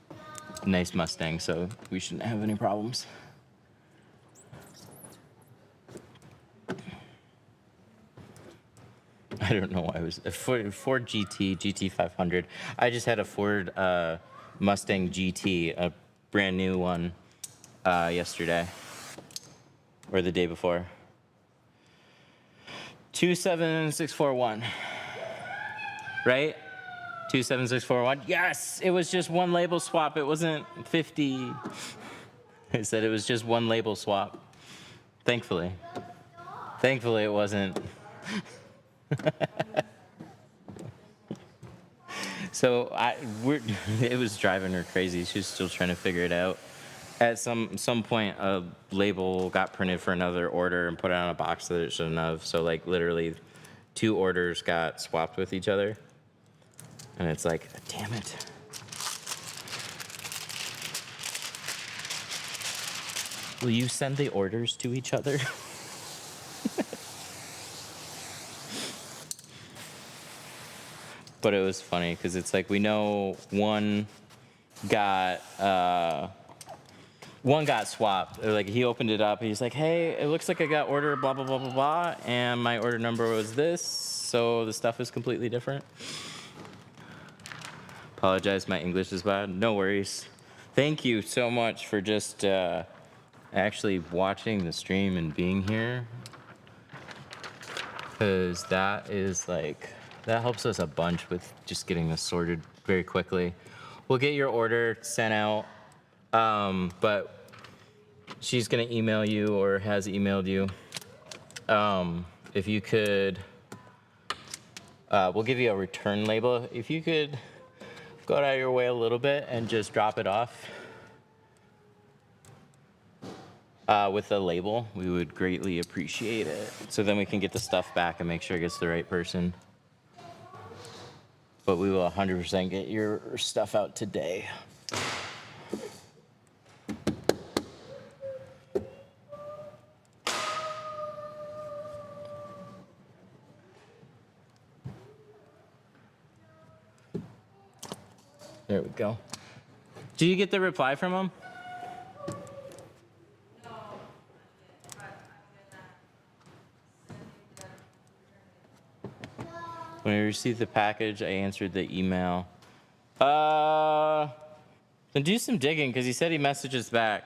a nice Mustang, so we shouldn't have any problems. I don't know why it was a Ford GT, GT 500. I just had a Ford Mustang GT, a brand new one, yesterday or the day before. 27641, right? 27641. Yes, it was just one label swap. It wasn't 50. I said it was just one label swap. Thankfully it wasn't. So it was driving her crazy. She was still trying to figure it out. At some point, a label got printed for another order and put it on a box that it shouldn't have. So like literally, 2 orders got swapped with each other, and it's like, damn it. Will you send the orders to each other? But it was funny because it's like we know one got swapped. Like he opened it up. He's like, "Hey, it looks like I got order blah blah blah blah blah, and my order number was this, so the stuff is completely different." Apologize, my English is bad. No worries. Thank you so much for just actually watching the stream and being here, because that is like. That helps us a bunch with just getting this sorted very quickly. We'll get your order sent out, but she's gonna email you or has emailed you. If you could, we'll give you a return label. If you could go out of your way a little bit and just drop it off with the label, we would greatly appreciate it. So then we can get the stuff back and make sure it gets to the right person. But we will 100% get your stuff out today. There we go. Did you get the reply from him? When I received the package, I answered the email. Then do some digging, because he said he messages back.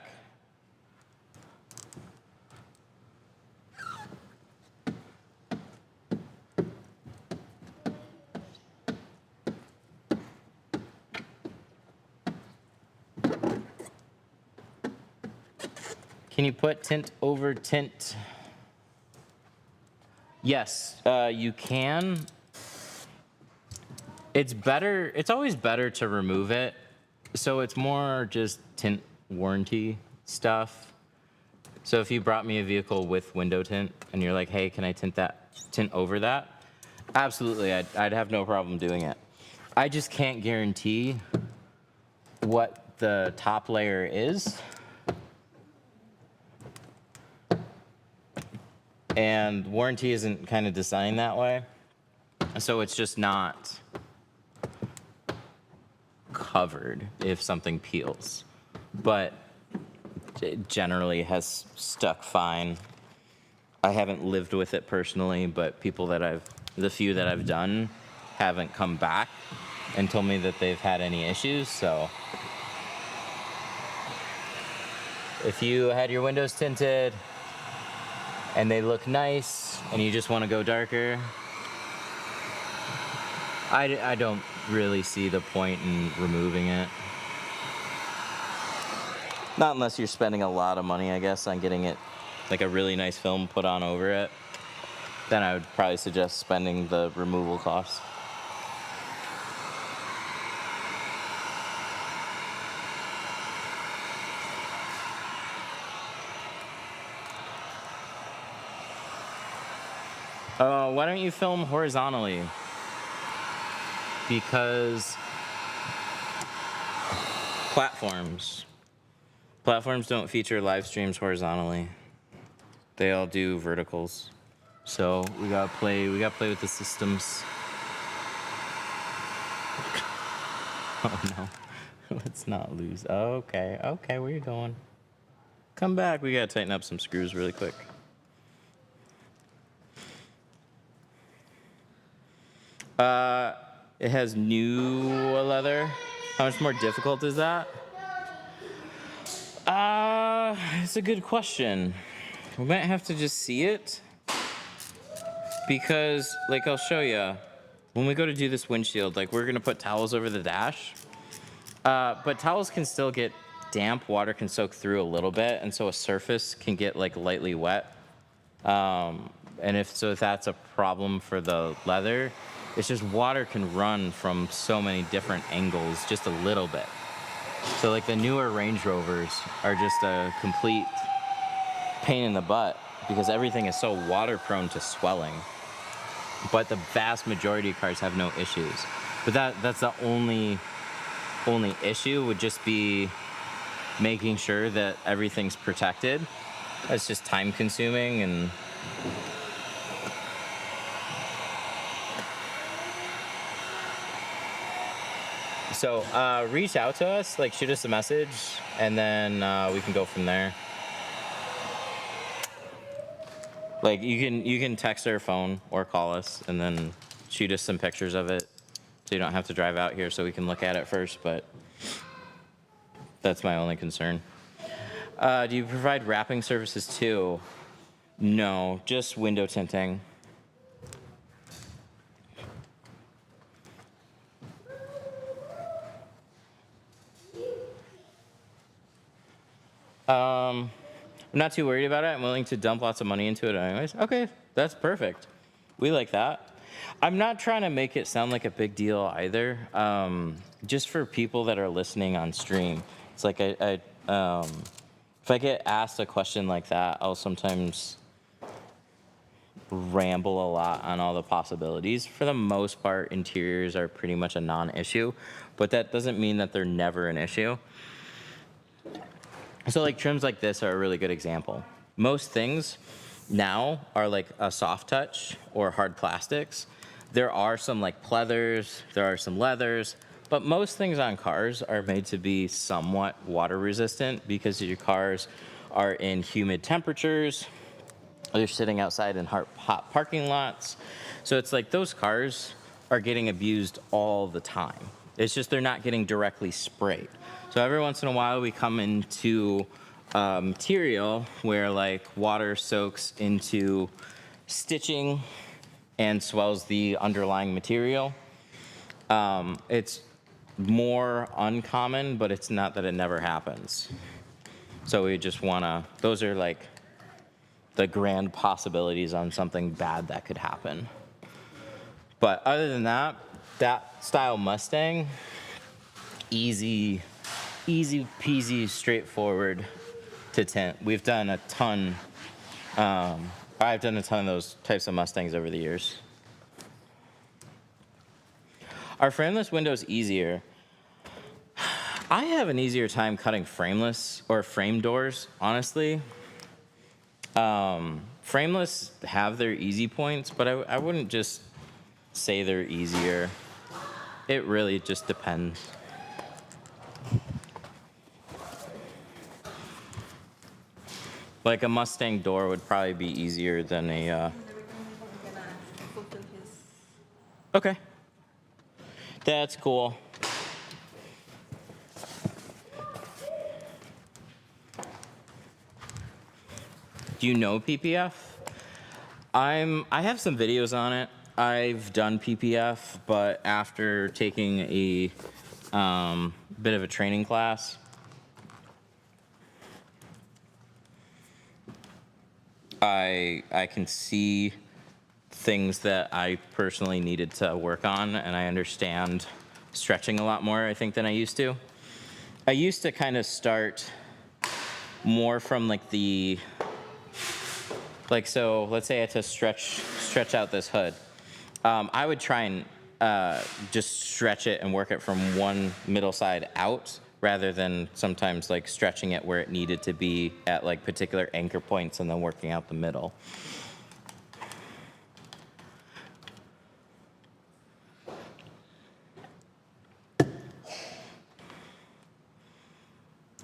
Can you put tint over tint? Yes, you can. It's better, it's always better to remove it. So it's more just tint warranty stuff. So if you brought me a vehicle with window tint and you're like, hey, can I tint over that? Absolutely, I'd have no problem doing it. I just can't guarantee what the top layer is. And warranty isn't kind of designed that way. So it's just not covered if something peels. But it generally has stuck fine. I haven't lived with it personally, but people that the few that I've done haven't come back and told me that they've had any issues, so. If you had your windows tinted and they look nice and you just want to go darker, I don't really see the point in removing it. Not unless you're spending a lot of money, I guess, on getting it like a really nice film put on over it. Then I would probably suggest spending the removal costs. Why don't you film horizontally? Because platforms don't feature live streams horizontally. They all do verticals. So we gotta play with the systems. Oh no, let's not lose. Okay, where you going? Come back, we gotta tighten up some screws really quick. It has new leather. How much more difficult is that? It's a good question. We might have to just see it. Because, like, I'll show you. When we go to do this windshield, like, we're gonna put towels over the dash. But towels can still get damp. Water can soak through a little bit. And so a surface can get, like, lightly wet. And if that's a problem for the leather, it's just water can run from so many different angles just a little bit. So like the newer Range Rovers are just a complete pain in the butt because everything is so water prone to swelling. But the vast majority of cars have no issues. But that's the only issue would just be making sure that everything's protected. That's just time consuming and so reach out to us, like shoot us a message, and then we can go from there. Like you can text our phone or call us, and then shoot us some pictures of it, so you don't have to drive out here, so we can look at it first. But that's my only concern. Do you provide wrapping services too? No, just window tinting. I'm not too worried about it. I'm willing to dump lots of money into it anyways. Okay, that's perfect. We like that. I'm not trying to make it sound like a big deal either. Just for people that are listening on stream, it's like if I get asked a question like that, I'll sometimes ramble a lot on all the possibilities. For the most part, interiors are pretty much a non-issue, but that doesn't mean that they're never an issue. So like trims like this are a really good example. Most things now are like a soft touch or hard plastics. There are some like pleathers, there are some leathers, but most things on cars are made to be somewhat water resistant because your cars are in humid temperatures. They're sitting outside in hot parking lots. So it's like those cars are getting abused all the time. It's just they're not getting directly sprayed. So every once in a while we come into material where like water soaks into stitching and swells the underlying material. It's more uncommon, but it's not that it never happens. So we just wanna, those are like the grand possibilities on something bad that could happen. But other than that, that style Mustang, easy peasy, straightforward to tint. We've done a ton, I've done a ton of those types of Mustangs over the years. Are frameless windows easier? I have an easier time cutting frameless or frame doors, honestly. Frameless have their easy points, but I wouldn't just say they're easier. It really just depends. Like a Mustang door would probably be easier than a. We're gonna fulfill his. Okay. That's cool. Do you know PPF? I have some videos on it. I've done PPF, but after taking a bit of a training class, I can see things that I personally needed to work on, and I understand stretching a lot more, I think, than I used to. I used to kind of start more from like the, like, so let's say I had to stretch out this hood. I would try and just stretch it and work it from one middle side out, rather than sometimes like stretching it where it needed to be at like particular anchor points and then working out the middle.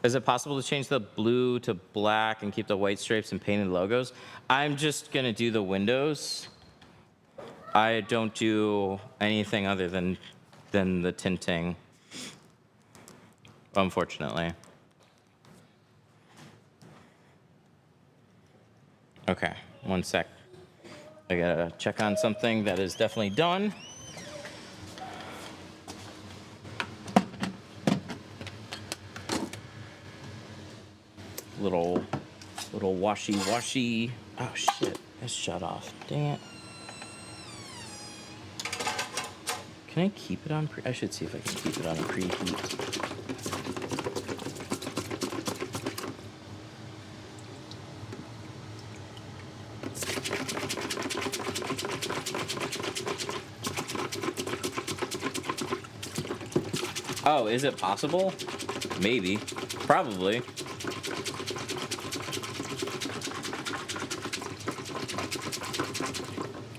Is it possible to change the blue to black and keep the white stripes and painted logos? I'm just gonna do the windows. I don't do anything other than the tinting, unfortunately. Okay, one sec. I gotta check on something that is definitely done. Little washy. Oh shit, it's shut off. Dang it. Can I keep it on I should see if I can keep it on a preheat. Oh, is it possible? Maybe. Probably.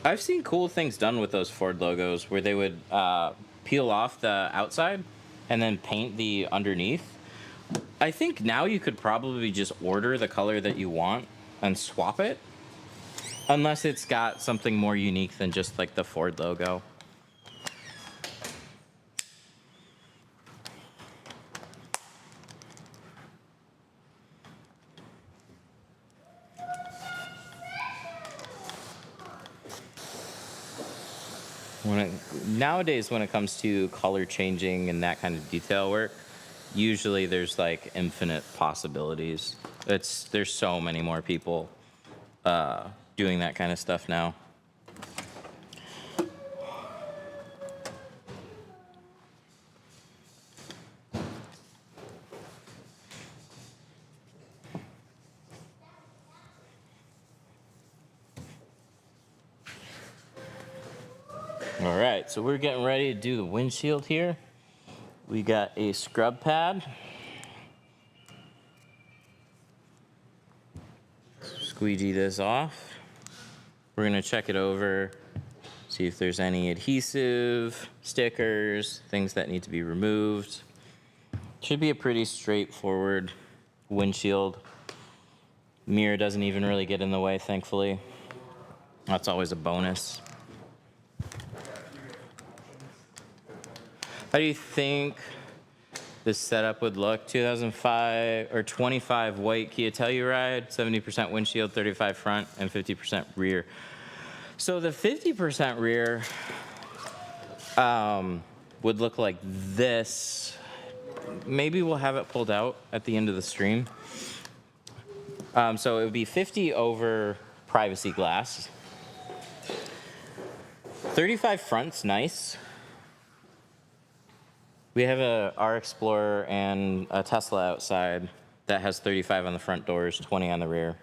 I've seen cool things done with those Ford logos where they would peel off the outside and then paint the underneath. I think now you could probably just order the color that you want and swap it, unless it's got something more unique than just like the Ford logo. Nowadays, when it comes to color changing and that kind of detail work, usually there's like infinite possibilities. There's so many more people doing that kind of stuff now. All right, so we're getting ready to do the windshield here. We got a scrub pad. Squeegee this off. We're gonna check it over, see if there's any adhesive, stickers, things that need to be removed. Should be a pretty straightforward windshield. Mirror doesn't even really get in the way, thankfully. That's always a bonus. How do you think this setup would look? 2005 or 25 white Kia Telluride, 70% windshield, 35 front, and 50% rear. So the 50% rear would look like this. Maybe we'll have it pulled out at the end of the stream. So it would be 50 over privacy glass. 35 front's nice. We have a R Explorer and a Tesla outside that has 35 on the front doors, 20 on the rear.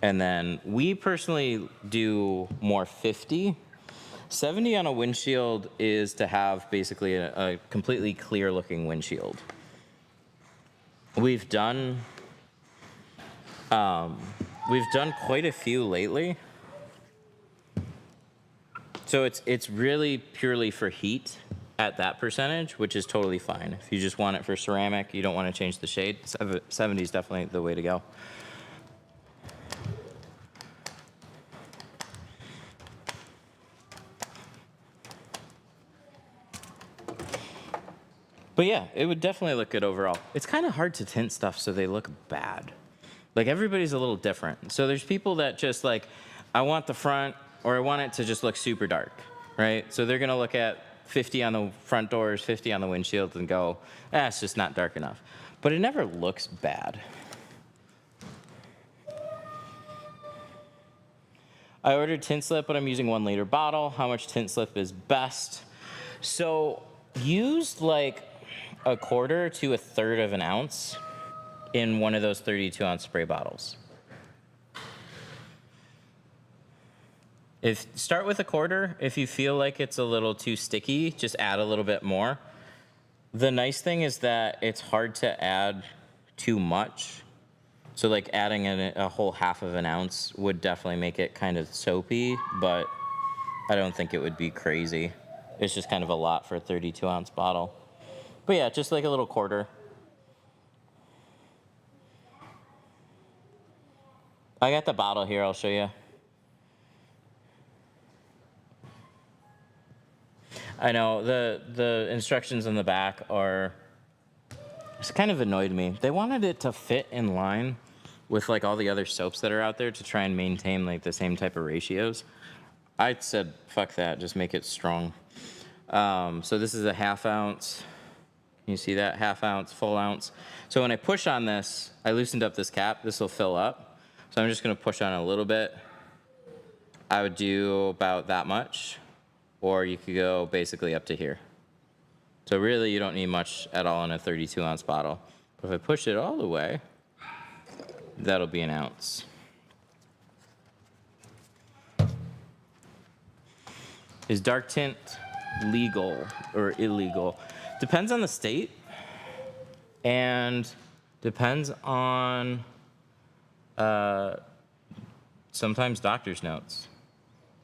And then we personally do more 50. 70 on a windshield is to have basically a completely clear looking windshield. We've done quite a few lately. So it's really purely for heat at that percentage, which is totally fine. If you just want it for ceramic, you don't want to change the shade, 70 is definitely the way to go. But yeah, it would definitely look good overall. It's kind of hard to tint stuff so they look bad. Like everybody's a little different. So there's people that just like, I want the front or I want it to just look super dark, right? So they're gonna look at 50 on the front doors, 50 on the windshield and go, it's just not dark enough. But it never looks bad. I ordered tint slip, but I'm using 1 liter bottle. How much tint slip is best? So use like 1/4 to 1/3 of an ounce in one of those 32-ounce spray bottles. Start with 1/4. If you feel like it's a little too sticky, just add a little bit more. The nice thing is that it's hard to add too much. So like adding a whole 1/2 of an ounce would definitely make it kind of soapy, but I don't think it would be crazy. It's just kind of a lot for a 32-ounce bottle. But yeah, just like a little 1/4. I got the bottle here, I'll show you. I know, the instructions on the back it's kind of annoyed me. They wanted it to fit in line with like all the other soaps that are out there to try and maintain like the same type of ratios. I said, fuck that, just make it strong. So this is a 1/2 ounce. You see that? 1/2 ounce, full ounce. So when I push on this, I loosened up this cap. This will fill up. So I'm just gonna push on a little bit. I would do about that much, or you could go basically up to here. So really you don't need much at all in a 32-ounce bottle. But if I push it all the way, that'll be an ounce. Is dark tint legal or illegal? Depends on the state and depends on sometimes doctor's notes.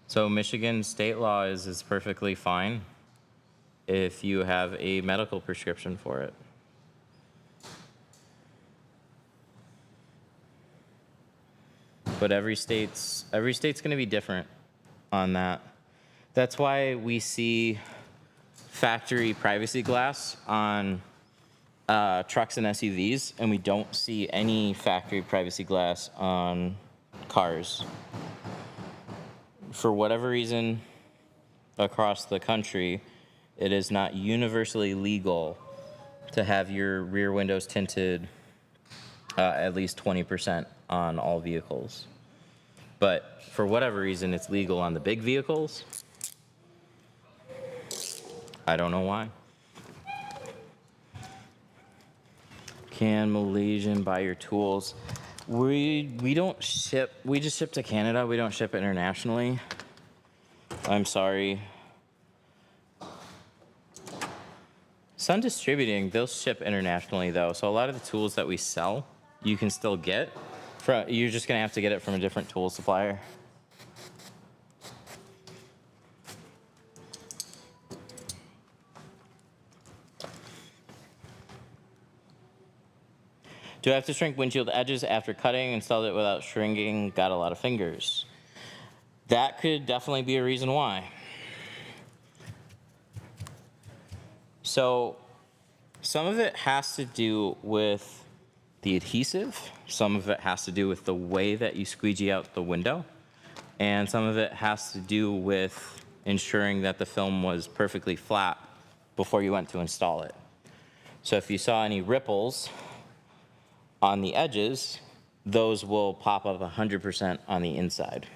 So Michigan state law is perfectly fine if you have a medical prescription for it. But every state's going to be different on that. That's why we see factory privacy glass on trucks and SUVs, and we don't see any factory privacy glass on cars. For whatever reason, across the country, it is not universally legal to have your rear windows tinted at least 20% on all vehicles. But for whatever reason, it's legal on the big vehicles. I don't know why. Can Malaysian buy your tools? We don't ship, we just ship to Canada. We don't ship internationally. I'm sorry. Sun Distributing, they'll ship internationally though. So a lot of the tools that we sell, you can still get. You're just gonna have to get it from a different tool supplier. Do I have to shrink windshield edges after cutting? Installed it without shrinking, got a lot of fingers. That could definitely be a reason why. So some of it has to do with the adhesive. Some of it has to do with the way that you squeegee out the window. And some of it has to do with ensuring that the film was perfectly flat before you went to install it. So if you saw any ripples on the edges, those will pop up 100% on the inside.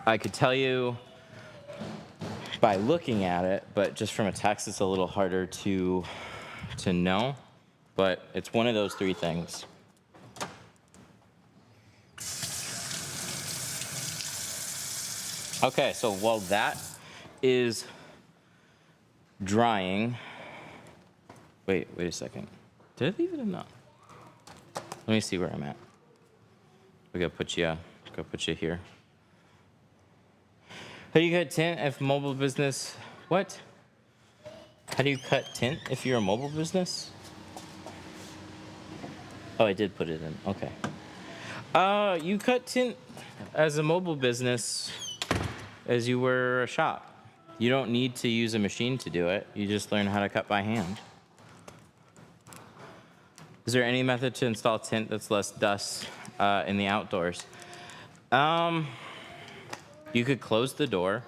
I could tell you by looking at it, but just from a text, it's a little harder to know. But it's one of those three things. Okay, so while that is drying, wait a second. Did I leave it or not? Let me see where I'm at. We gotta put you here. How do you cut tint if mobile business? What? How do you cut tint if you're a mobile business? Oh, I did put it in. Okay. You cut tint as a mobile business as you were a shop. You don't need to use a machine to do it. You just learn how to cut by hand. Is there any method to install tint that's less dust in the outdoors? You could close the door.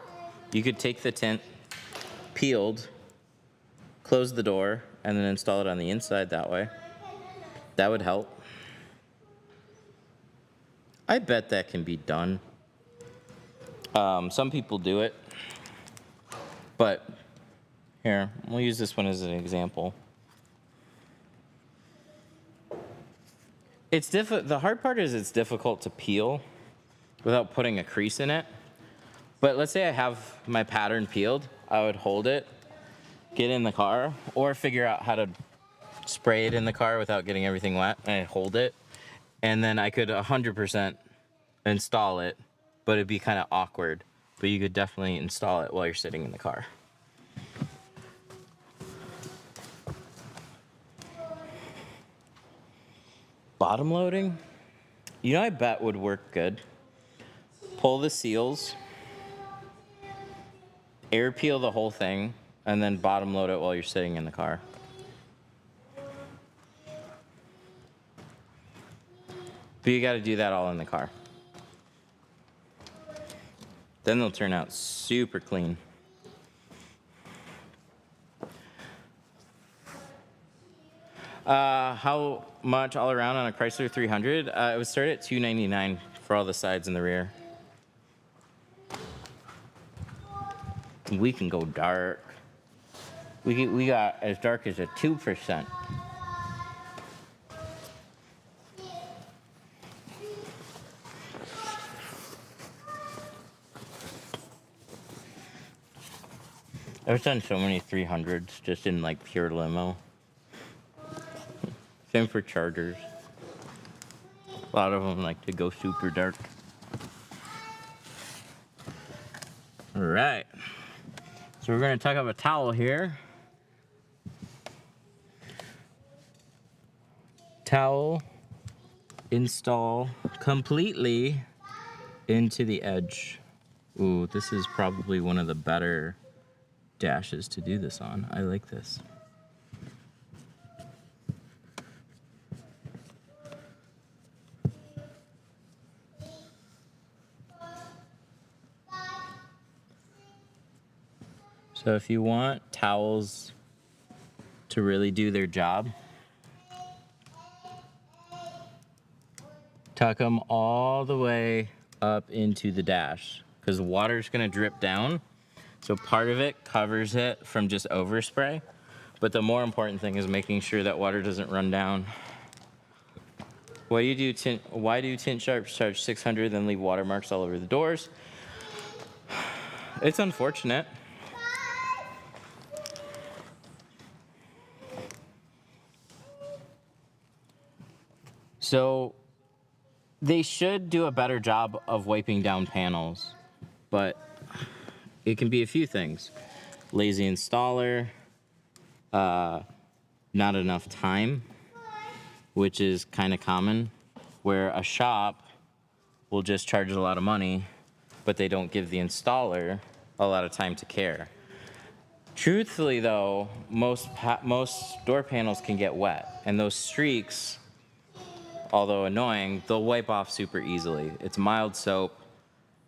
You could take the tint peeled, close the door, and then install it on the inside that way. That would help. I bet that can be done. Some people do it, but here, we'll use this one as an example. It's the hard part is it's difficult to peel without putting a crease in it. But let's say I have my pattern peeled, I would hold it, get in the car, or figure out how to spray it in the car without getting everything wet, and I'd hold it, and then I could 100% install it, but it'd be kind of awkward. But you could definitely install it while you're sitting in the car. Bottom loading? You know, I bet would work good. Pull the seals, air peel the whole thing, and then bottom load it while you're sitting in the car. But you got to do that all in the car. Then they'll turn out super clean. How much all around on a Chrysler 300? It would start at $299 for all the sides and the rear. We can go dark. We got as dark as a 2%. I've done so many 300s just in like pure limo. Same for Chargers. A lot of them like to go super dark. All right. So we're going to tuck up a towel here. Towel install completely into the edge. Ooh, this is probably one of the better dashes to do this on. I like this. So if you want towels to really do their job, tuck them all the way up into the dash because water's going to drip down. So part of it covers it from just overspray. But the more important thing is making sure that water doesn't run down. Why do tint sharps charge $600 then leave watermarks all over the doors? It's unfortunate. So they should do a better job of wiping down panels, but it can be a few things. Lazy installer, not enough time, which is kind of common, where a shop will just charge a lot of money, but they don't give the installer a lot of time to care. Truthfully though, most door panels can get wet, and those streaks, although annoying, they'll wipe off super easily. It's mild soap,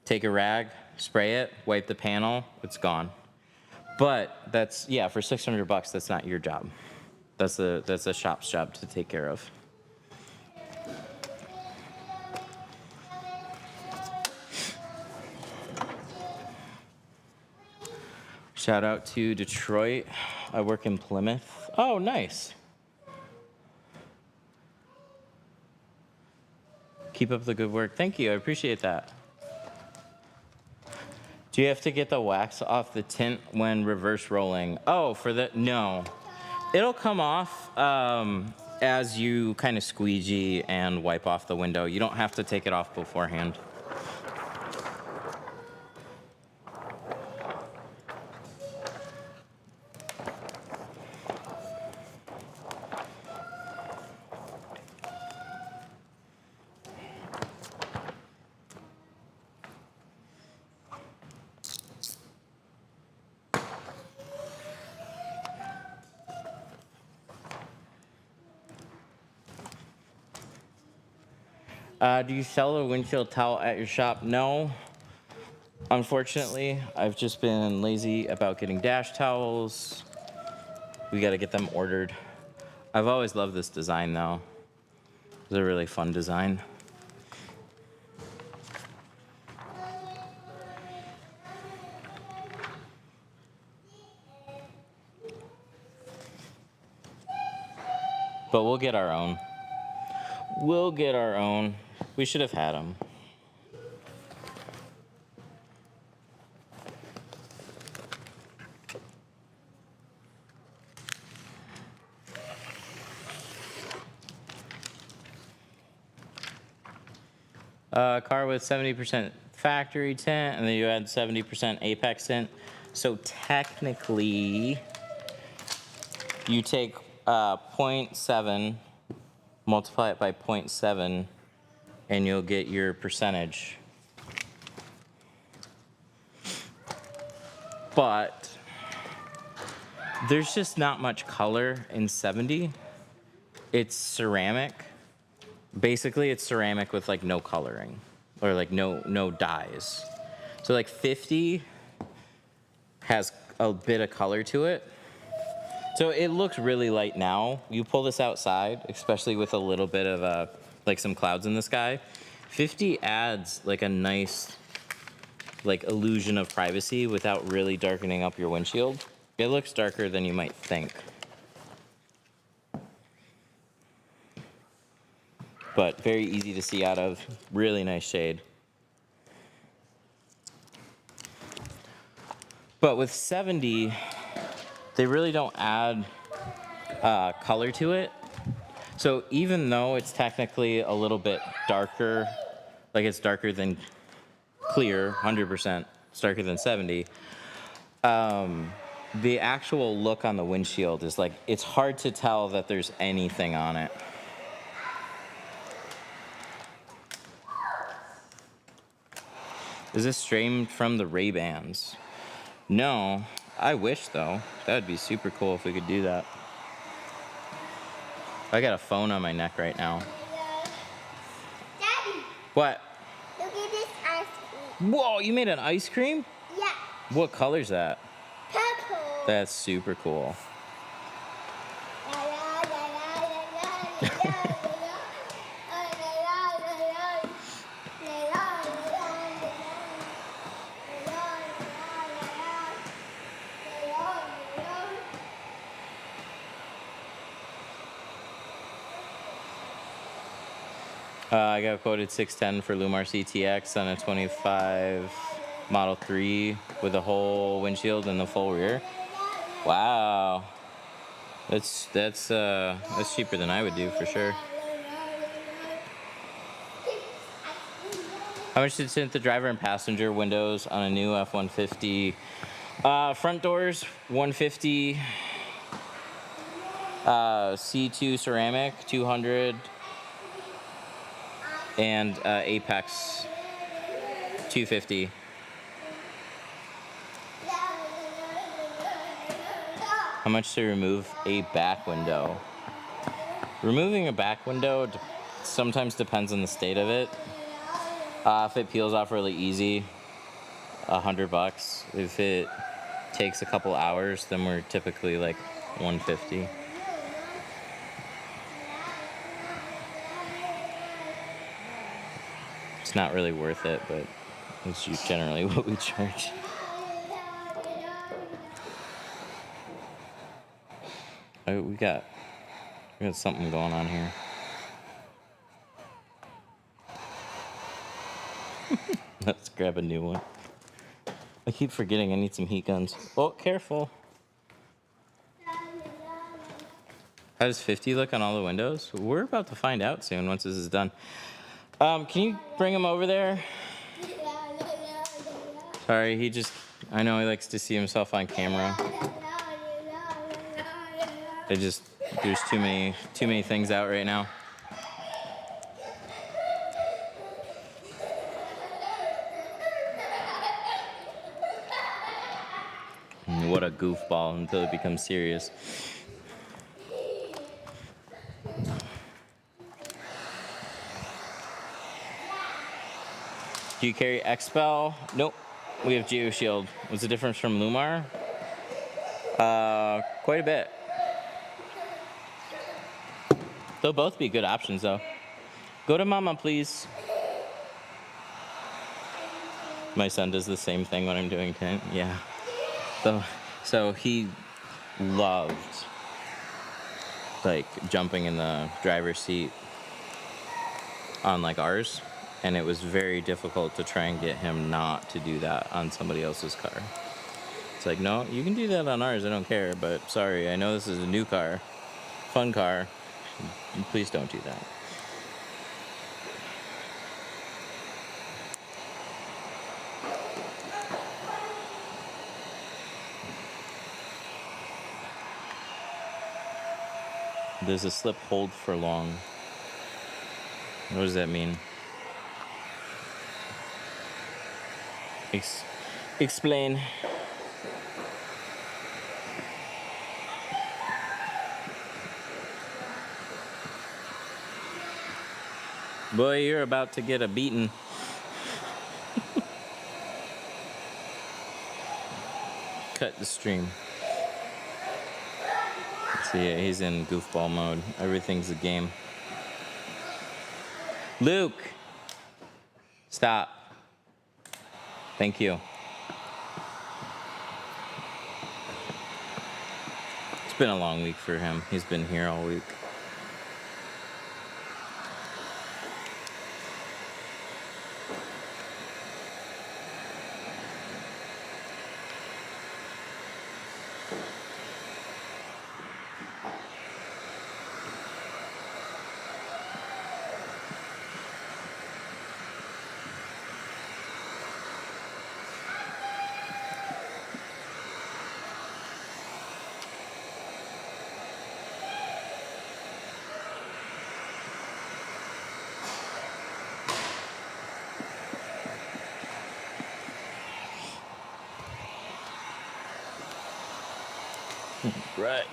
take a rag, spray it, wipe the panel, it's gone. But that's, yeah, for $600, that's not your job. That's a shop's job to take care of. Shout out to Detroit. I work in Plymouth. Oh, nice. Keep up the good work. Thank you. I appreciate that. Do you have to get the wax off the tint when reverse rolling? Oh, for the, no. It'll come off as you kind of squeegee and wipe off the window. You don't have to take it off beforehand. Do you sell a windshield towel at your shop? No. Unfortunately, I've just been lazy about getting dash towels. We got to get them ordered. I've always loved this design, though. It's a really fun design. But we'll get our own. We'll get our own. We should have had them. Car with 70% factory tint, and then you add 70% Apex tint. So technically, you take 0.7, multiply it by 0.7, and you'll get your percentage. But there's just not much color in 70. It's ceramic. Basically, it's ceramic with like no coloring or like no dyes. So like 50 has a bit of color to it. So it looks really light now. You pull this outside, especially with a little bit of like some clouds in the sky. 50 adds like a nice like illusion of privacy without really darkening up your windshield. It looks darker than you might think. But very easy to see out of, really nice shade. But with 70, they really don't add color to it. So even though it's technically a little bit darker, like it's darker than clear, 100%, it's darker than 70, the actual look on the windshield is like, it's hard to tell that there's anything on it. Is this streamed from the Ray-Bans? No, I wish though. That would be super cool if we could do that. I got a phone on my neck right now. Daddy, What? look at this ice cream. Whoa, you made an ice cream? Yeah, What color's that? purple. That's super cool. I got quoted 610 for Lumar CTX on a 25 Model 3 with a whole windshield and the full rear. Wow, that's cheaper than I would do for sure. How much to tint the driver and passenger windows on a new F-150? Front doors 150. C2 ceramic 200. And Apex 250. How much to remove a back window? Removing a back window sometimes depends on the state of it. If it peels off really easy, $100. If it takes a couple hours, then we're typically like 150. It's not really worth it, but it's generally what we charge. Oh, we got something going on here. Let's grab a new one. I keep forgetting I need some heat guns. Oh, careful. How does 50 look on all the windows? We're about to find out soon once this is done. Can you bring him over there? Sorry, I know he likes to see himself on camera. There's too many things out right now. What a goofball until it becomes serious. Do you carry Expel? Nope. We have Geo Shield. What's the difference from Lumar? Quite a bit. They'll both be good options though. Go to Mama, please. My son does the same thing when I'm doing tint. Yeah. So he loved like jumping in the driver's seat on like ours, and it was very difficult to try and get him not to do that on somebody else's car. It's like, no, you can do that on ours, I don't care, but sorry, I know this is a new car, fun car, please don't do that. Does a slip hold for long? What does that mean? Explain. Boy, you're about to get a beating. Cut the stream. See, yeah, he's in goofball mode. Everything's a game. Luke! Stop. Thank you. It's been a long week for him. He's been here all week. Right.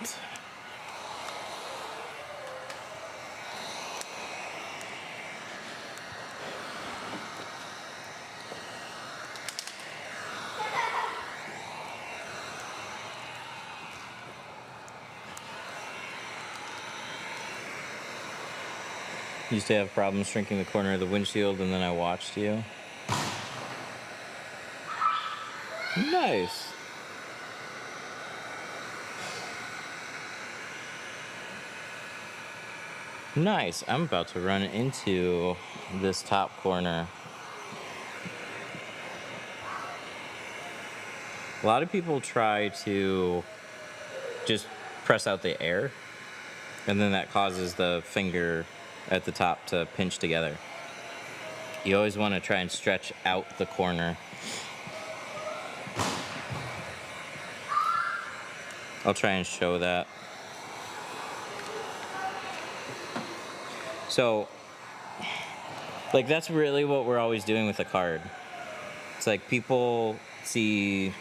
Used to have problems shrinking the corner of the windshield, and then I watched you. Nice. Nice. I'm about to run into this top corner. A lot of people try to just press out the air, and then that causes the finger at the top to pinch together. You always want to try and stretch out the corner. I'll try and show that. So, like, that's really what we're always doing with the card. It's like people see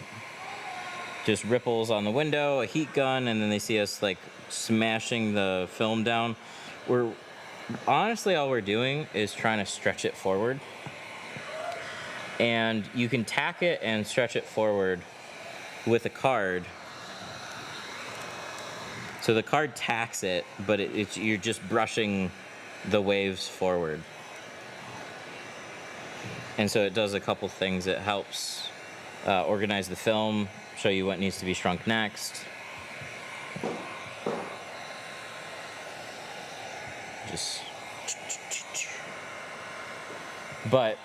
just ripples on the window, a heat gun, and then they see us like smashing the film down. Honestly, all we're doing is trying to stretch it forward. And you can tack it and stretch it forward with a card. So the card tacks it, but you're just brushing the waves forward. And so it does a couple things. It helps organize the film, show you what needs to be shrunk next. But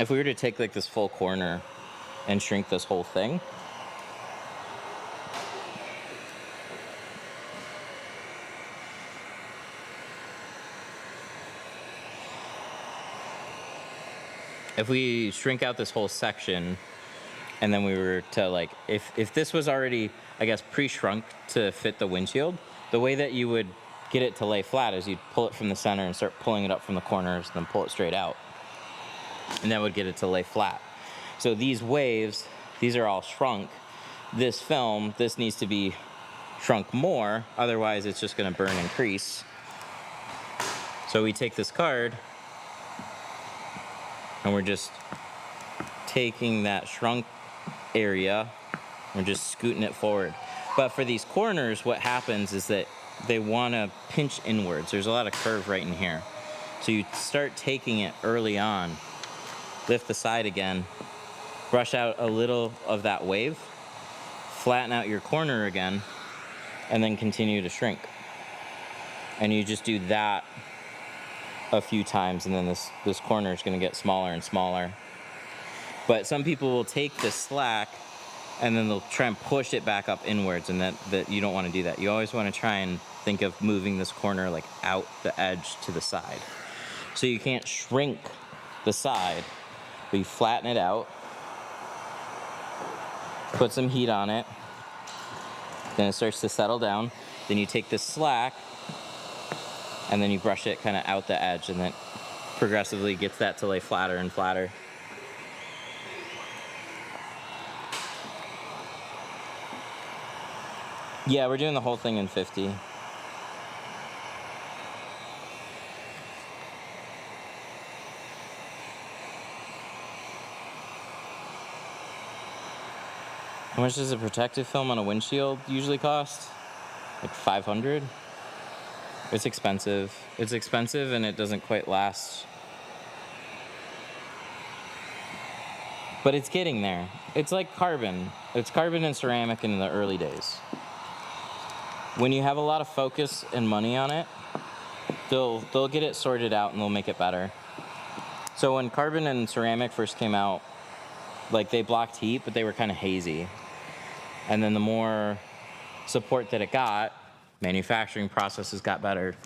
if we were to take like this full corner and shrink this whole thing, if we shrink out this whole section and then we were to like, if this was already, I guess, pre-shrunk to fit the windshield, the way that you would get it to lay flat is you'd pull it from the center and start pulling it up from the corners and then pull it straight out. And that would get it to lay flat. So these waves, these are all shrunk. This film, this needs to be shrunk more, otherwise it's just gonna burn and crease. So we take this card and we're just taking that shrunk area, we're just scooting it forward. But for these corners, what happens is that they wanna pinch inwards. There's a lot of curve right in here. So you start taking it early on, lift the side again, brush out a little of that wave, flatten out your corner again, and then continue to shrink. And you just do that a few times, and then this corner is going to get smaller and smaller. But some people will take the slack and then they'll try and push it back up inwards, and that you don't want to do that. You always want to try and think of moving this corner like out the edge to the side. So you can't shrink the side, but you flatten it out, put some heat on it, then it starts to settle down. Then you take this slack and then you brush it kind of out the edge, and then progressively gets that to lay flatter and flatter. Yeah, we're doing the whole thing in 50. How much does a protective film on a windshield usually cost? Like 500? It's expensive. It's expensive and it doesn't quite last. But it's getting there. It's like carbon. It's carbon and ceramic in the early days. When you have a lot of focus and money on it, they'll get it sorted out and they'll make it better. So when carbon and ceramic first came out, like they blocked heat, but they were kind of hazy. And then the more support that it got, manufacturing processes got better,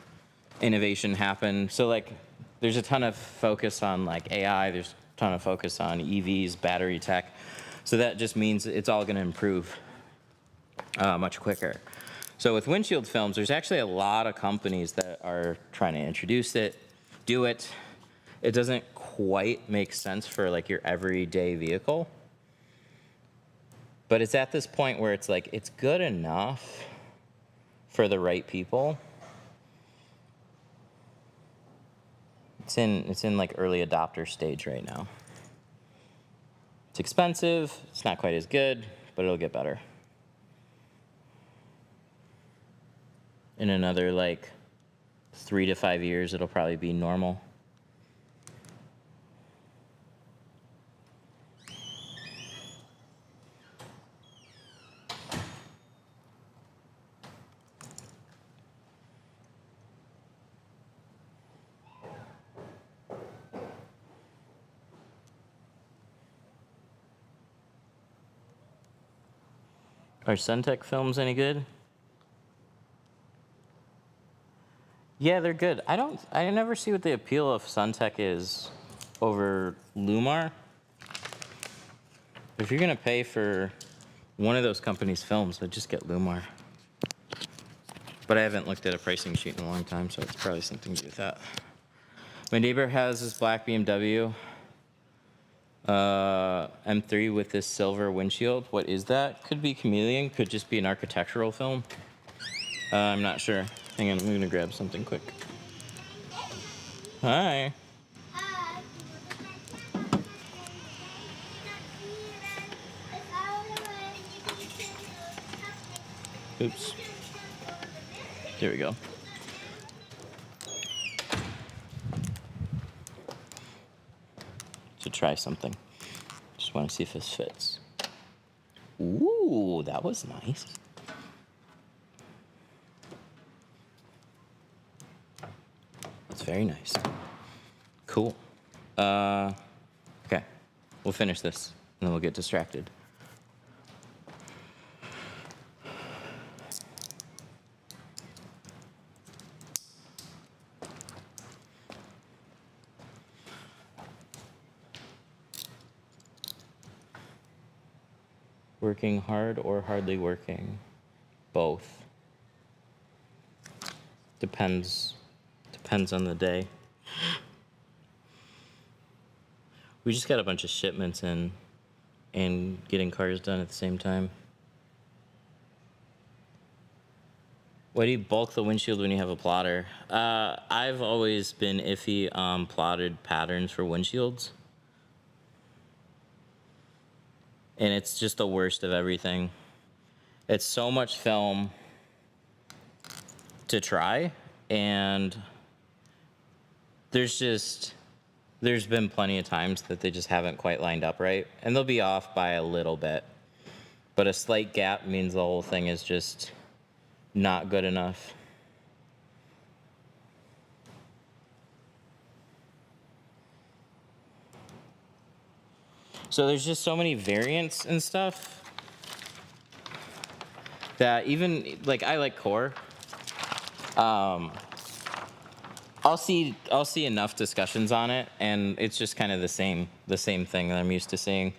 innovation happened. So like there's a ton of focus on like AI, there's a ton of focus on EVs, battery tech. So that just means it's all gonna improve much quicker. So with windshield films, there's actually a lot of companies that are trying to introduce it, do it. It doesn't quite make sense for like your everyday vehicle. But it's at this point where it's like, it's good enough for the right people. It's in like early adopter stage right now. It's expensive, it's not quite as good, but it'll get better. In another like 3 to 5 years, it'll probably be normal. Are SunTek films any good? Yeah, they're good. I never see what the appeal of SunTek is over Lumar. If you're gonna pay for one of those companies' films, I'd just get Lumar. But I haven't looked at a pricing sheet in a long time, so it's probably something to do with that. My neighbor has this black BMW M3 with this silver windshield. What is that? Could be Chameleon, could just be an architectural film. I'm not sure. Hang on, I'm gonna grab something quick. Hi. Oops. There we go. try something. Just want to see if this fits. Ooh, that was nice. That's very nice. Cool. Okay, we'll finish this, and then we'll get distracted. Working hard or hardly working? Both. Depends on the day. We just got a bunch of shipments in and getting cars done at the same time. Why do you bulk the windshield when you have a plotter? I've always been iffy on plotted patterns for windshields. And it's just the worst of everything. It's so much film to try, and there's been plenty of times that they just haven't quite lined up right, and they'll be off by a little bit. But a slight gap means the whole thing is just not good enough. So there's just so many variants and stuff that even, like, I like core. I'll see enough discussions on it, and it's just kind of the same thing that I'm used to seeing.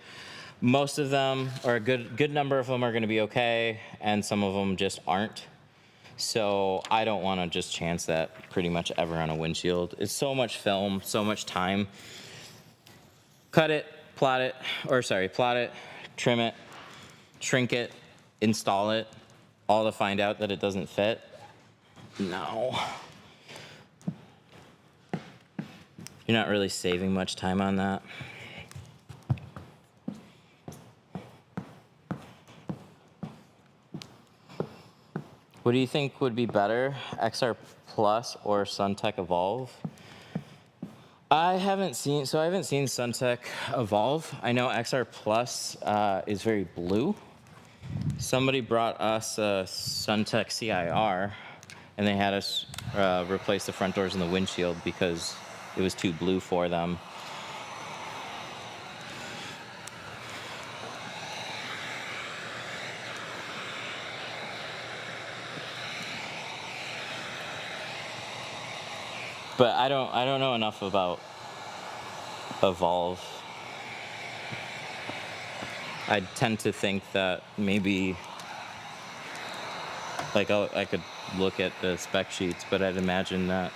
Most of them, or a good number of them, are going to be okay, and some of them just aren't. So I don't want to just chance that pretty much ever on a windshield. It's so much film, so much time. Cut it, plot it, trim it, shrink it, install it, all to find out that it doesn't fit. No. You're not really saving much time on that. What do you think would be better, XR Plus or SunTek Evolve? I haven't seen SunTek Evolve. I know XR Plus is very blue. Somebody brought us a SunTek CIR, and they had us replace the front doors and the windshield because it was too blue for them. But I don't know enough about Evolve. I tend to think that maybe, like, I could look at the spec sheets, but I'd imagine that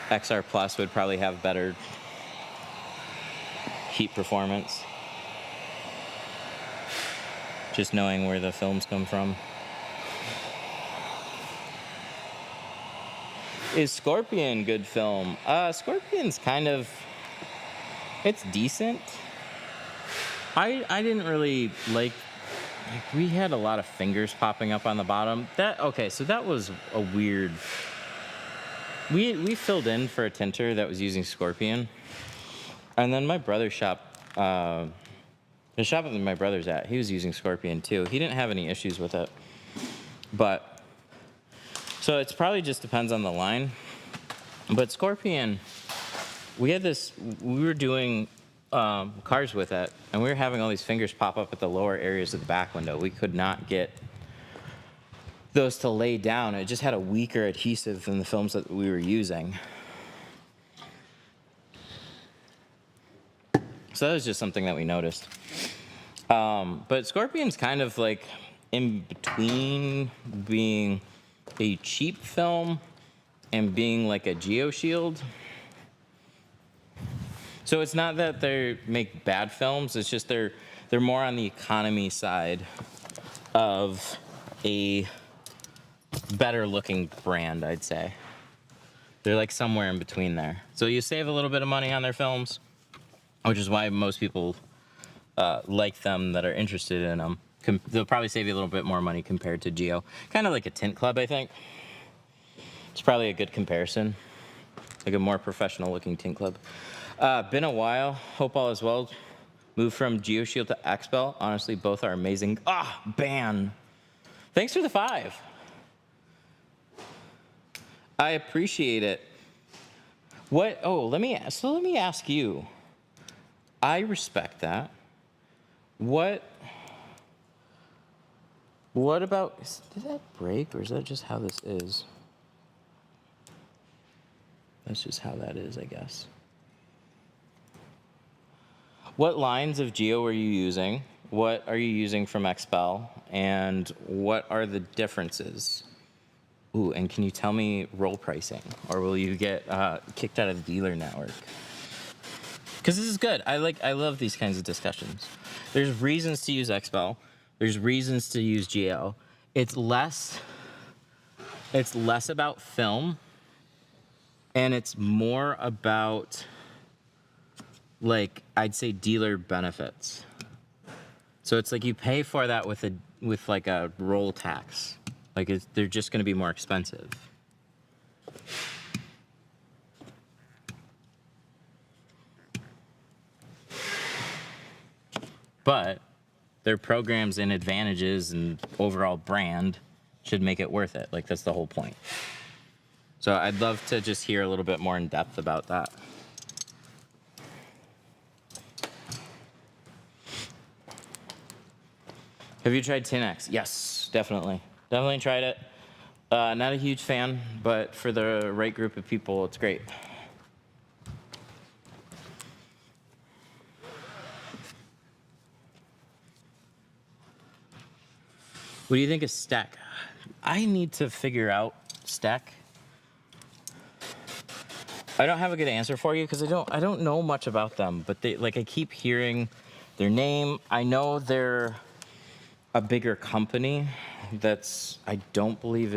XR Plus would probably have better heat performance. Just knowing where the films come from. Is Scorpion good film? Scorpion's kind of, it's decent. I didn't really like we had a lot of fingers popping up on the bottom. So that was a weird. We filled in for a tinter that was using Scorpion, and then my brother's shop, the shop that my brother's at, he was using Scorpion too. He didn't have any issues with it, but. So it's probably just depends on the line. But Scorpion, we were doing cars with it, and we were having all these fingers pop up at the lower areas of the back window. We could not get those to lay down. It just had a weaker adhesive than the films that we were using. So that was just something that we noticed. But Scorpion's kind of like in between being a cheap film and being like a Geo Shield. So it's not that they make bad films, it's just they're more on the economy side of a better looking brand, I'd say. They're like somewhere in between there. So you save a little bit of money on their films, which is why most people like them that are interested in them. They'll probably save you a little bit more money compared to Geo. Kind of like a Tint Club, I think. It's probably a good comparison. Like a more professional looking Tint Club. Been a while. Hope all is well. Moved from Geo Shield to Expel. Honestly, both are amazing. Ah, ban. Thanks for the 5. I appreciate it. What? Oh, let me ask you. I respect that. What about? Did that break, or is that just how this is? That's just how that is, I guess. What lines of Geo are you using? What are you using from Expel? And what are the differences? Ooh, and can you tell me roll pricing? Or will you get kicked out of the dealer network? Because this is good. I love these kinds of discussions. There's reasons to use Expel. There's reasons to use Geo. It's less about film, and it's more about, like, I'd say dealer benefits. So it's like you pay for that with like a roll tax. Like they're just going to be more expensive. But their programs and advantages and overall brand should make it worth it. Like that's the whole point. So I'd love to just hear a little bit more in depth about that. Have you tried Tintex? Yes, definitely. Definitely tried it. Not a huge fan, but for the right group of people, it's great. What do you think of Stack? I need to figure out Stack. I don't have a good answer for you because I don't know much about them, but I keep hearing their name. I know they're a bigger company that's I don't believe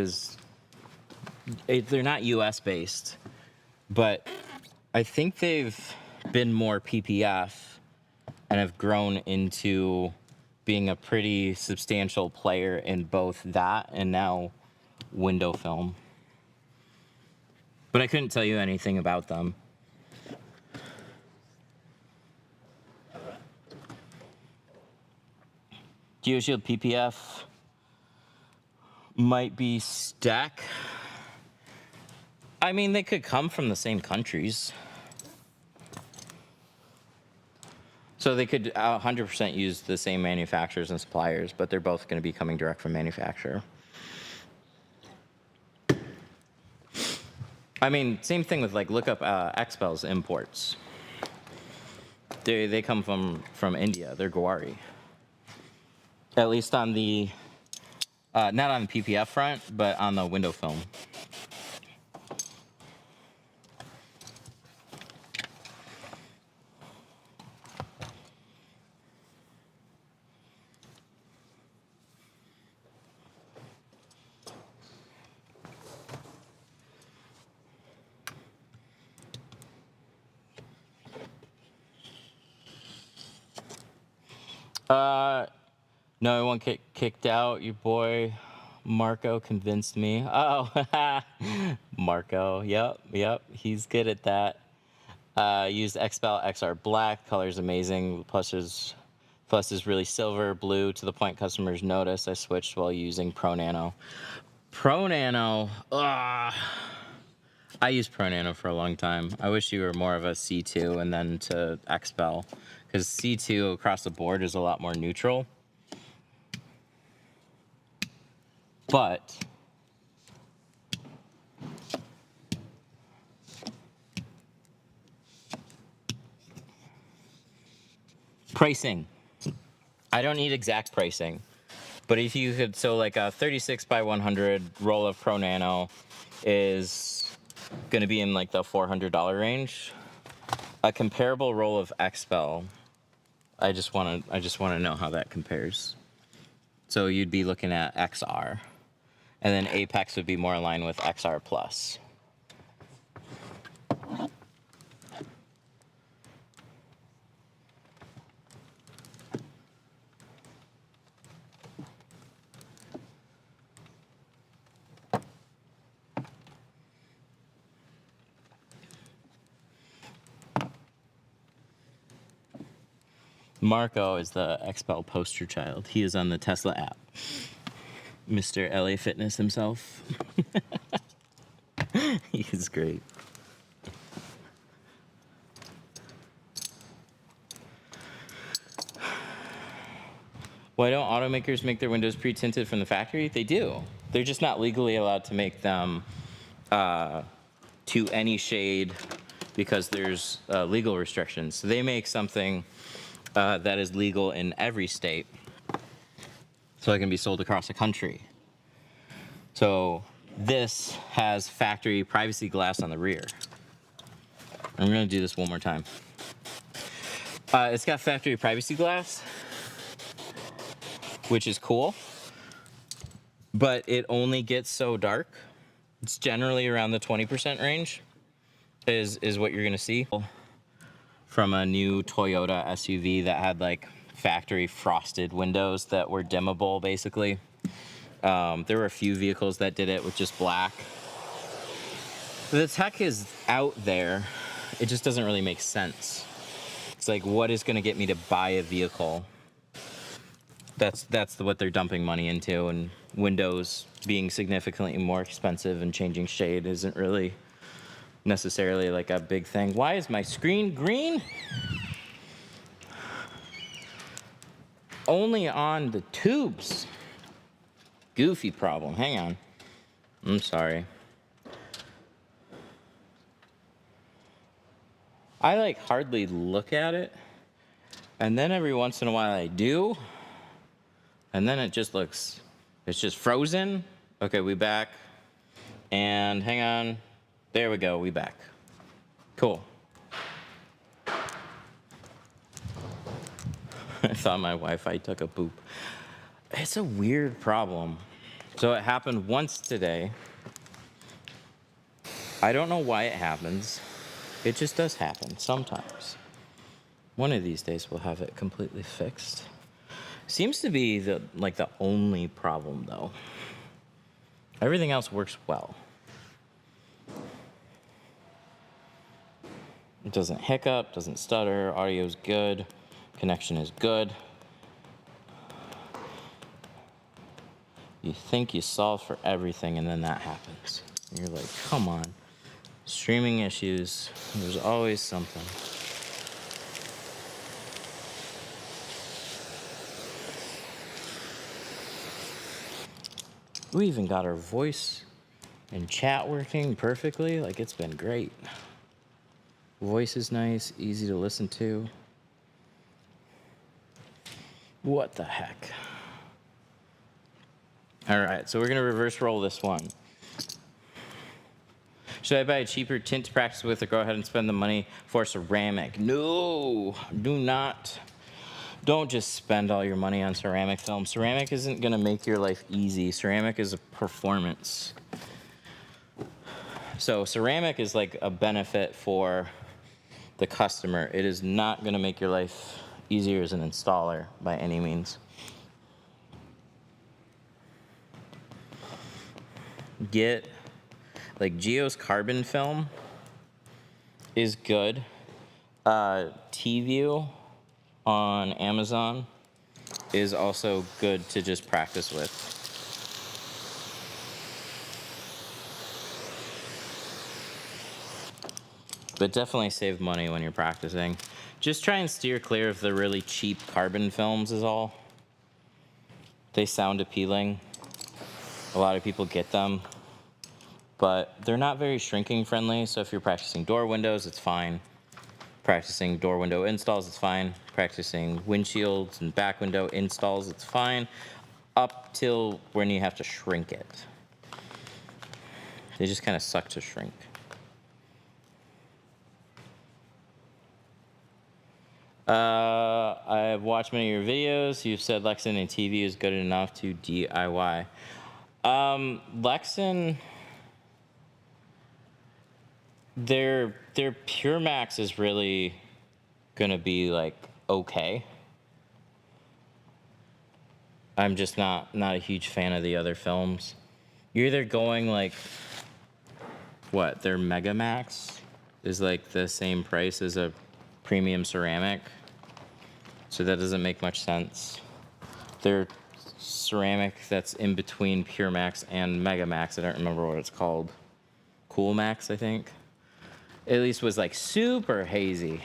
they're not US based, but I think they've been more PPF and have grown into being a pretty substantial player in both that and now window film. But I couldn't tell you anything about them. Geo Shield PPF might be Stack. I mean, they could come from the same countries. So they could 100% use the same manufacturers and suppliers, but they're both going to be coming direct from manufacturer. I mean, same thing with look up Expel's imports. They come from India. They're Guwari. At least on the, not on the PPF front, but on the window film. No, I won't get kicked out. Your boy Marco convinced me. Oh, Marco. Yep. He's good at that. Used Expel XR Black. Color's amazing. Plus is really silver, blue, to the point customers notice. I switched while using Pro Nano. Pro Nano. I used Pro Nano for a long time. I wish you were more of a C2 and then to Expel. Because C2 across the board is a lot more neutral. But pricing. I don't need exact pricing. But if you could, so like a 36 by 100 roll of Pro Nano is going to be in like the $400 range. A comparable roll of Expel, I just want to know how that compares. So you'd be looking at XR. And then Apex would be more in line with XR Plus. Marco is the Expel poster child. He is on the Tesla app. Mr. LA Fitness himself. He is great. Why don't automakers make their windows pre-tinted from the factory? They do. They're just not legally allowed to make them to any shade because there's legal restrictions. So they make something that is legal in every state so it can be sold across the country. So this has factory privacy glass on the rear. I'm gonna do this one more time. It's got factory privacy glass, which is cool, but it only gets so dark. It's generally around the 20% range is what you're gonna see from a new Toyota SUV that had like factory frosted windows that were dimmable basically. There were a few vehicles that did it with just black. The tech is out there. It just doesn't really make sense. It's like, what is gonna get me to buy a vehicle? That's what they're dumping money into, and windows being significantly more expensive and changing shade isn't really necessarily like a big thing. Why is my screen green? Only on the tubes. Goofy problem. Hang on. I'm sorry. I like hardly look at it, and then every once in a while I do, and then it just looks, it's just frozen. Okay, we back. And hang on. There we go, we back. Cool. I thought my Wi-Fi took a poop. It's a weird problem. So it happened once today. I don't know why it happens. It just does happen sometimes. One of these days we'll have it completely fixed. Seems to be the only problem though. Everything else works well. It doesn't hiccup, doesn't stutter, audio's good, connection is good. You think you solve for everything and then that happens. You're like, come on. Streaming issues, there's always something. We even got our voice and chat working perfectly. Like, it's been great. Voice is nice, easy to listen to. What the heck? All right, so we're gonna reverse roll this one. Should I buy a cheaper tint to practice with or go ahead and spend the money for ceramic? No, do not. Don't just spend all your money on ceramic film. Ceramic isn't gonna make your life easy. Ceramic is a performance. So ceramic is like a benefit for the customer. It is not gonna make your life easier as an installer by any means. Get, like, Geo's carbon film is good. T-View on Amazon is also good to just practice with. But definitely save money when you're practicing. Just try and steer clear of the really cheap carbon films is all. They sound appealing. A lot of people get them, but they're not very shrinking friendly. So if you're practicing door windows, it's fine. Practicing door window installs, it's fine. Practicing windshields and back window installs, it's fine. Up till when you have to shrink it. They just kind of suck to shrink. I've watched many of your videos. You've said Lexan and TV is good enough to DIY. Lexan, their Pure Max is really gonna be like okay. I'm just not a huge fan of the other films. You're either going like, what, their Mega Max is like the same price as a premium ceramic, So that doesn't make much sense. They're ceramic that's in between Pure Max and Mega Max. I don't remember what it's called. Cool Max, I think. At least was like super hazy.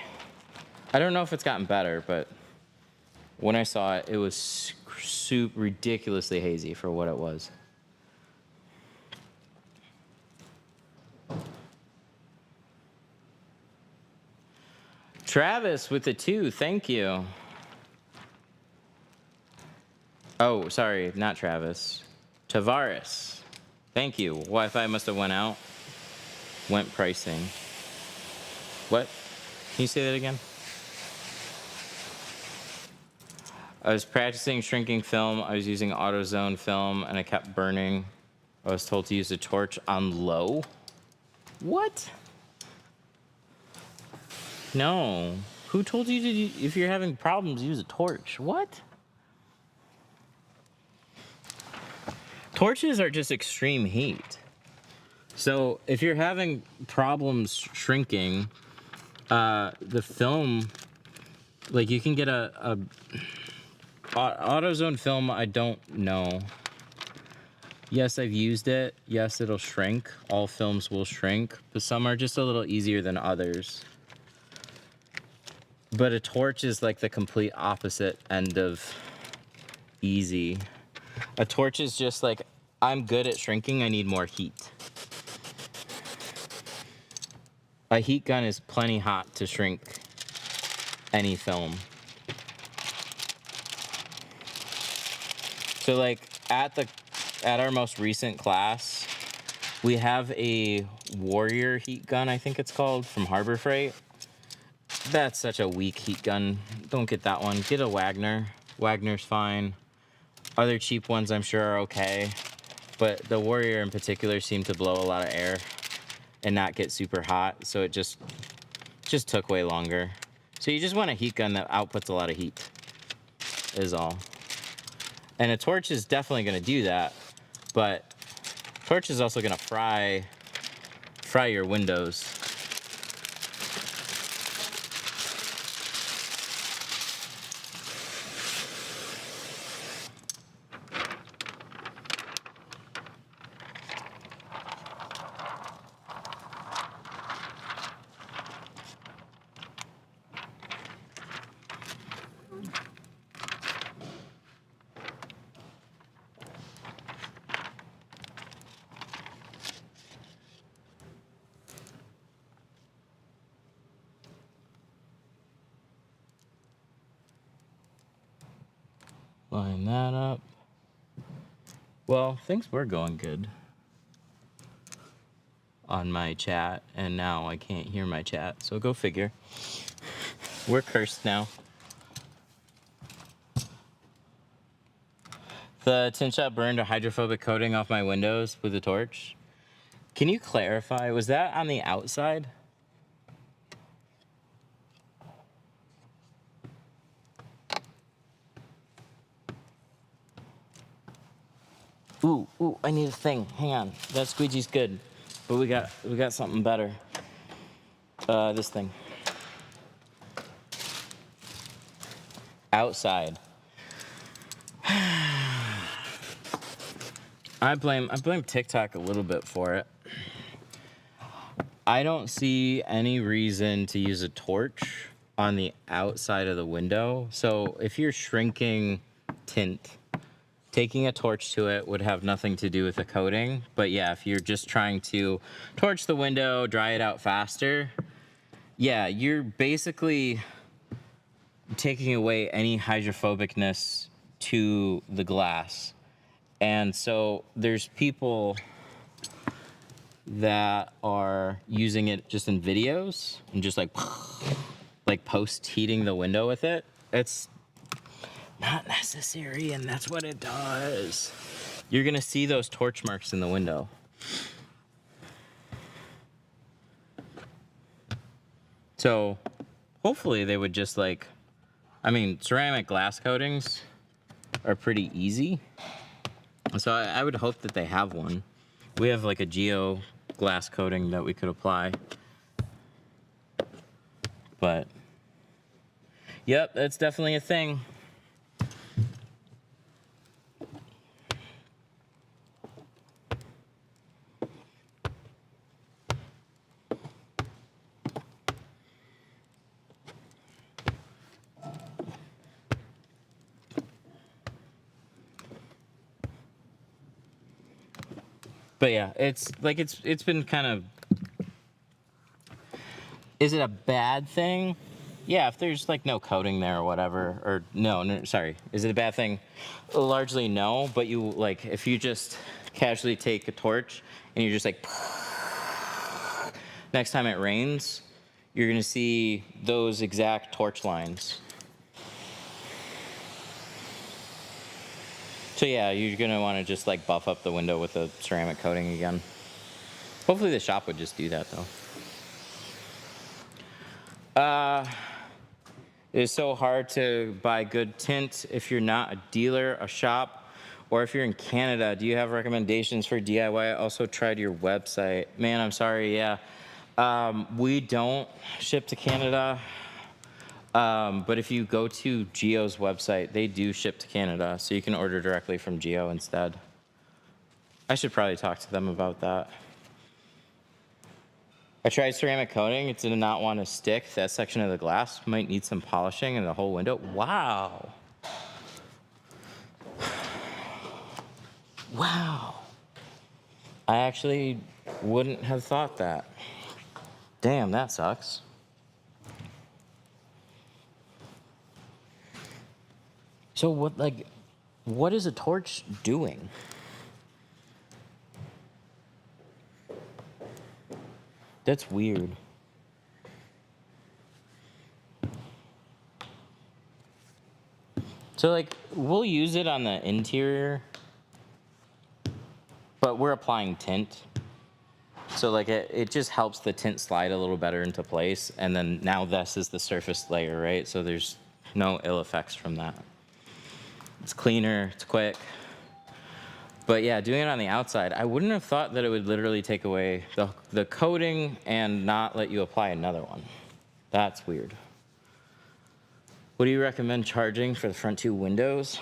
I don't know if it's gotten better, but when I saw it, it was super ridiculously hazy for what it was. Travis with the 2, thank you. Oh, sorry, not Travis. Tavares, thank you. Wi-Fi must have went out. Went pricing. What? Can you say that again? I was practicing shrinking film. I was using AutoZone film, and I kept burning. I was told to use a torch on low. What? No. Who told you to, if you're having problems, use a torch? What? Torches are just extreme heat. So if you're having problems shrinking, the film, like you can get a AutoZone film, I don't know. Yes, I've used it. Yes, it'll shrink. All films will shrink, but some are just a little easier than others. But a torch is like the complete opposite end of easy. A torch is just like, I'm good at shrinking, I need more heat. A heat gun is plenty hot to shrink any film. So like at our most recent class, we have a Warrior heat gun, I think it's called, from Harbor Freight. That's such a weak heat gun. Don't get that one. Get a Wagner. Wagner's fine. Other cheap ones I'm sure are okay. But the Warrior in particular seemed to blow a lot of air and not get super hot. So it just took way longer. So you just want a heat gun that outputs a lot of heat, is all. And a torch is definitely going to do that. But torch is also going to fry your windows. Line that up. Well, things were going good on my chat, and now I can't hear my chat, so go figure. We're cursed now. The tint shop burned a hydrophobic coating off my windows with a torch. Can you clarify, was that on the outside? Ooh, I need a thing. Hang on. That squeegee's good. But we got something better. This thing. Outside. I blame TikTok a little bit for it. I don't see any reason to use a torch on the outside of the window. So if you're shrinking tint, taking a torch to it would have nothing to do with the coating. But yeah, if you're just trying to torch the window, dry it out faster, yeah, you're basically taking away any hydrophobicness to the glass. And so there's people that are using it just in videos and just like post heating the window with it. It's not necessary, and that's what it does. You're gonna see those torch marks in the window. So hopefully they would just like, I mean, ceramic glass coatings are pretty easy. So I would hope that they have one. We have like a Geo glass coating that we could apply. But Yep, that's definitely a thing. But yeah, it's like it's been kind of. Is it a bad thing? Yeah, if there's like no coating there or whatever, or no, sorry. Is it a bad thing? Largely no, but you like if you just casually take a torch and you're just like next time it rains, you're gonna see those exact torch lines. So yeah, you're gonna want to just like buff up the window with a ceramic coating again. Hopefully the shop would just do that though. It is so hard to buy good tint if you're not a dealer, a shop, or if you're in Canada. Do you have recommendations for DIY? I also tried your website. Man, I'm sorry, yeah. We don't ship to Canada, but if you go to Geo's website, they do ship to Canada, so you can order directly from Geo instead. I should probably talk to them about that. I tried ceramic coating. It did not want to stick. That section of the glass might need some polishing and the whole window. Wow. Wow. I actually wouldn't have thought that. Damn, that sucks. So what is a torch doing? That's weird. So like we'll use it on the interior, but we're applying tint. So like it just helps the tint slide a little better into place, and then now this is the surface layer, right? So there's no ill effects from that. It's cleaner, it's quick. But yeah, doing it on the outside, I wouldn't have thought that it would literally take away the coating and not let you apply another one. That's weird. What do you recommend charging for the front two windows?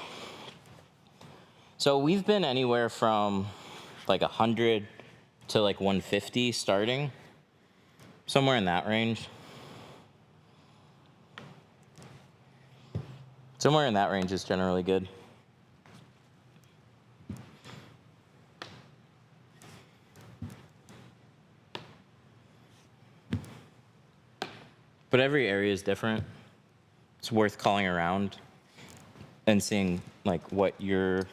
So we've been anywhere from like 100 to like 150 starting, somewhere in that range. Somewhere in that range is generally good. But every area is different. It's worth calling around and seeing like what your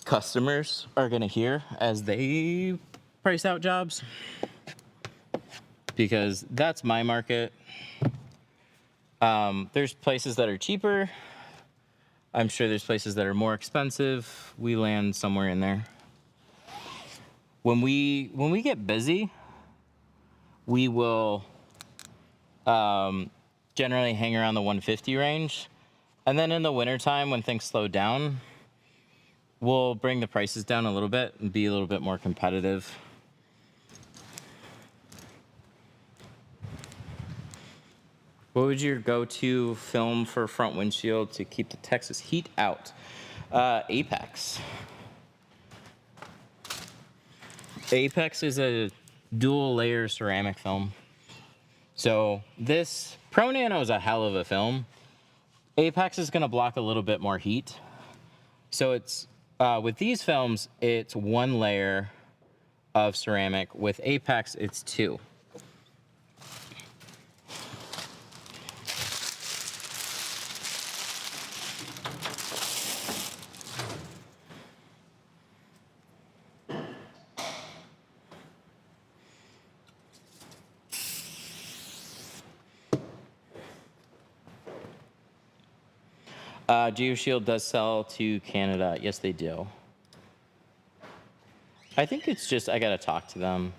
customers are gonna hear as they price out jobs. Because that's my market. There's places that are cheaper. I'm sure there's places that are more expensive. We land somewhere in there. When we get busy, we will generally hang around the 150 range. And then in the wintertime, when things slow down, we'll bring the prices down a little bit and be a little bit more competitive. What would your go-to film for front windshield to keep the Texas heat out? Apex. Apex is a dual layer ceramic film. So this Pro Nano is a hell of a film. Apex is gonna block a little bit more heat. So it's, with these films, it's one layer of ceramic. With Apex, it's two. Geo Shield does sell to Canada. Yes, they do. I think it's just, I gotta talk to them.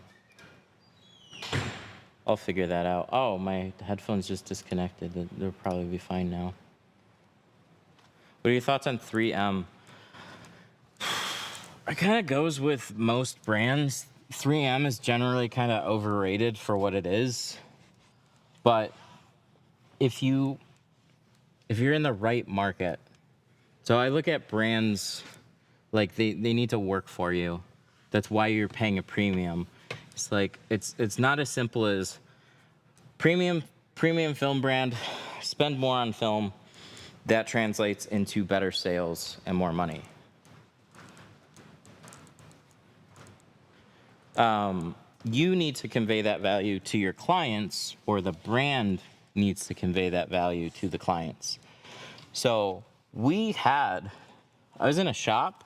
I'll figure that out. Oh, my headphones just disconnected. They'll probably be fine now. What are your thoughts on 3M? It kind of goes with most brands. 3M is generally kind of overrated for what it is. But if you if you're in the right market. So I look at brands like they need to work for you. That's why you're paying a premium. It's like it's not as simple as premium film brand, spend more on film. That translates into better sales and more money. You need to convey that value to your clients, or the brand needs to convey that value to the clients. So I was in a shop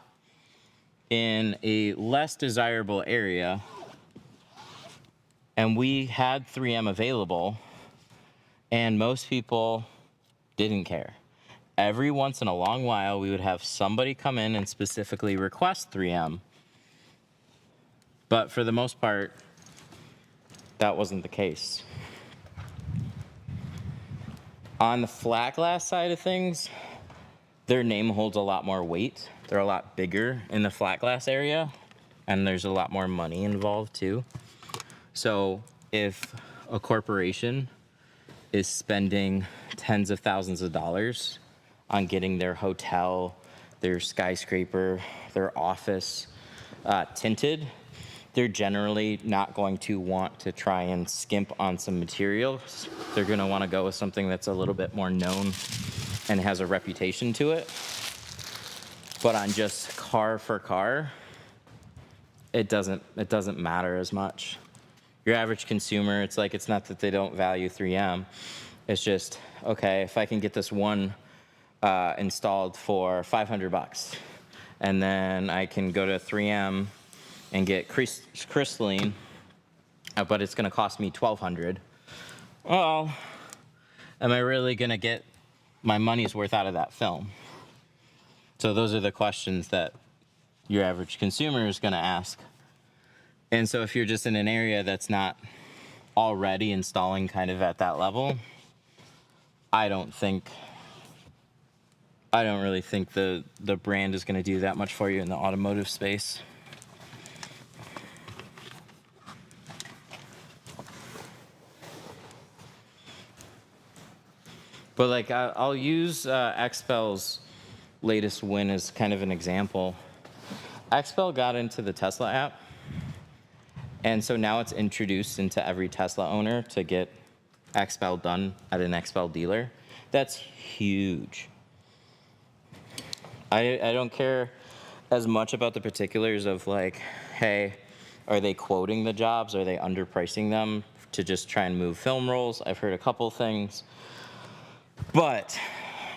in a less desirable area, and we had 3M available, and most people didn't care. Every once in a long while, we would have somebody come in and specifically request 3M. But for the most part, that wasn't the case. On the flat glass side of things, their name holds a lot more weight. They're a lot bigger in the flat glass area, and there's a lot more money involved too. So if a corporation is spending tens of thousands of dollars on getting their hotel, their skyscraper, their office tinted, they're generally not going to want to try and skimp on some materials. They're going to want to go with something that's a little bit more known and has a reputation to it. But on just car for car, it doesn't matter as much. Your average consumer, it's not that they don't value 3M. It's just, okay, if I can get this one installed for $500, and then I can go to 3M and get crystalline, but it's going to cost me $1,200. Well, am I really going to get my money's worth out of that film? So those are the questions that your average consumer is going to ask. And so if you're just in an area that's not already installing kind of at that level, I don't really think the brand is going to do that much for you in the automotive space. But like I'll use XPEL's latest win as kind of an example. XPEL got into the Tesla app, and so now it's introduced into every Tesla owner to get XPEL done at an XPEL dealer. That's huge. I don't care as much about the particulars of like, hey, are they quoting the jobs? Are they underpricing them to just try and move film rolls? I've heard a couple things. But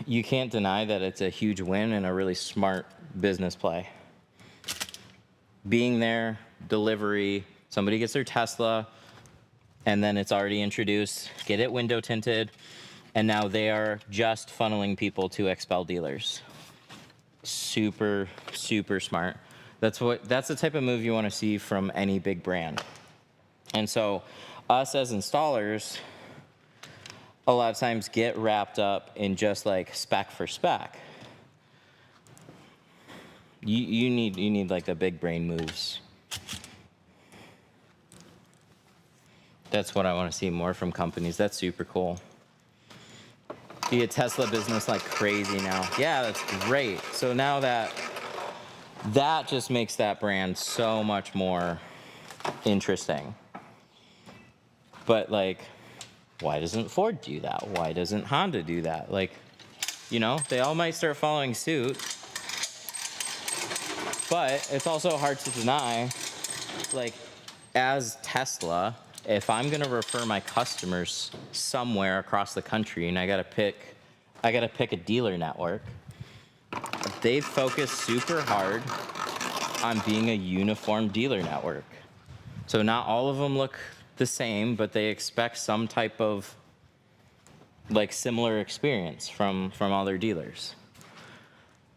you can't deny that it's a huge win and a really smart business play. Being there, delivery, somebody gets their Tesla, and then it's already introduced, get it window tinted, and now they are just funneling people to XPEL dealers. Super, super smart. That's the type of move you want to see from any big brand. And so us as installers, a lot of times get wrapped up in just like spec for spec. You need like the big brain moves. That's what I want to see more from companies. That's super cool. Be a Tesla business like crazy now. Yeah, that's great. So now that just makes that brand so much more interesting. But like, why doesn't Ford do that? Why doesn't Honda do that? Like, they all might start following suit. But it's also hard to deny, like, as Tesla, if I'm gonna refer my customers somewhere across the country and I gotta pick a dealer network, they focus super hard on being a uniform dealer network. So not all of them look the same, but they expect some type of like similar experience from all their dealers.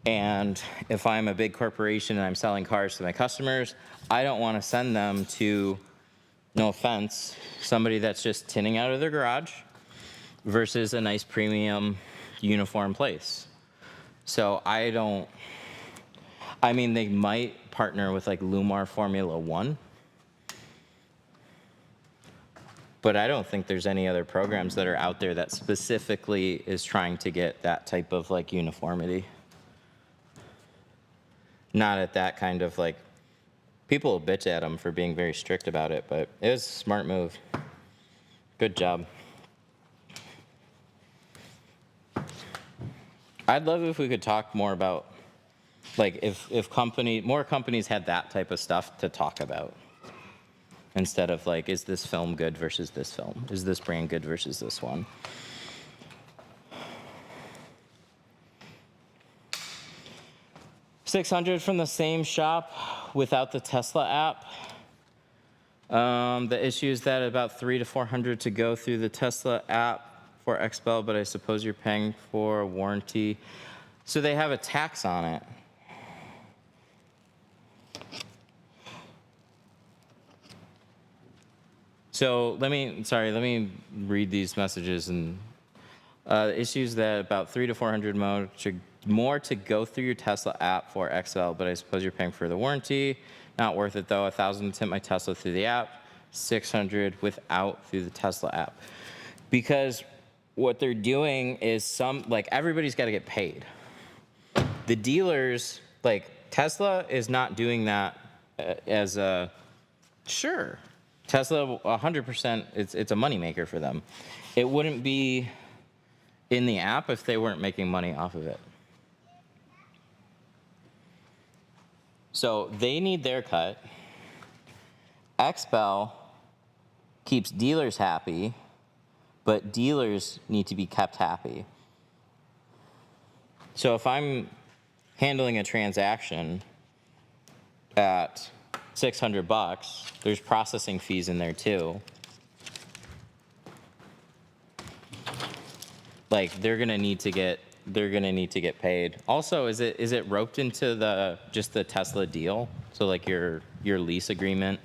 And if I'm a big corporation and I'm selling cars to my customers, I don't want to send them to, no offense, somebody that's just tinting out of their garage versus a nice premium uniform place. So they might partner with like Lumar Formula One, But I don't think there's any other programs that are out there that specifically is trying to get that type of like uniformity. Not at that kind of like, people will bitch at them for being very strict about it, but it was a smart move. Good job. I'd love if we could talk more about, like, if more companies had that type of stuff to talk about. Instead of like, is this film good versus this film? Is this brand good versus this one? $600 from the same shop without the Tesla app. The issue is that about $300 to $400 to go through the Tesla app for XPEL, but I suppose you're paying for a warranty. So they have a tax on it. So let me read these messages. And issues that about $300 to $400 more to go through your Tesla app for XL, but I suppose you're paying for the warranty. Not worth it though. $1,000 to tint my Tesla through the app, $600 without through the Tesla app. Because what they're doing is everybody's got to get paid. The dealers, like Tesla is not doing that as a, sure. Tesla, 100%, it's a moneymaker for them. It wouldn't be in the app if they weren't making money off of it. So they need their cut. XPEL keeps dealers happy, but dealers need to be kept happy. So if I'm handling a transaction at $600, there's processing fees in there too. Like they're gonna need to get paid. Also, is it roped into just the Tesla deal? So like your lease agreement?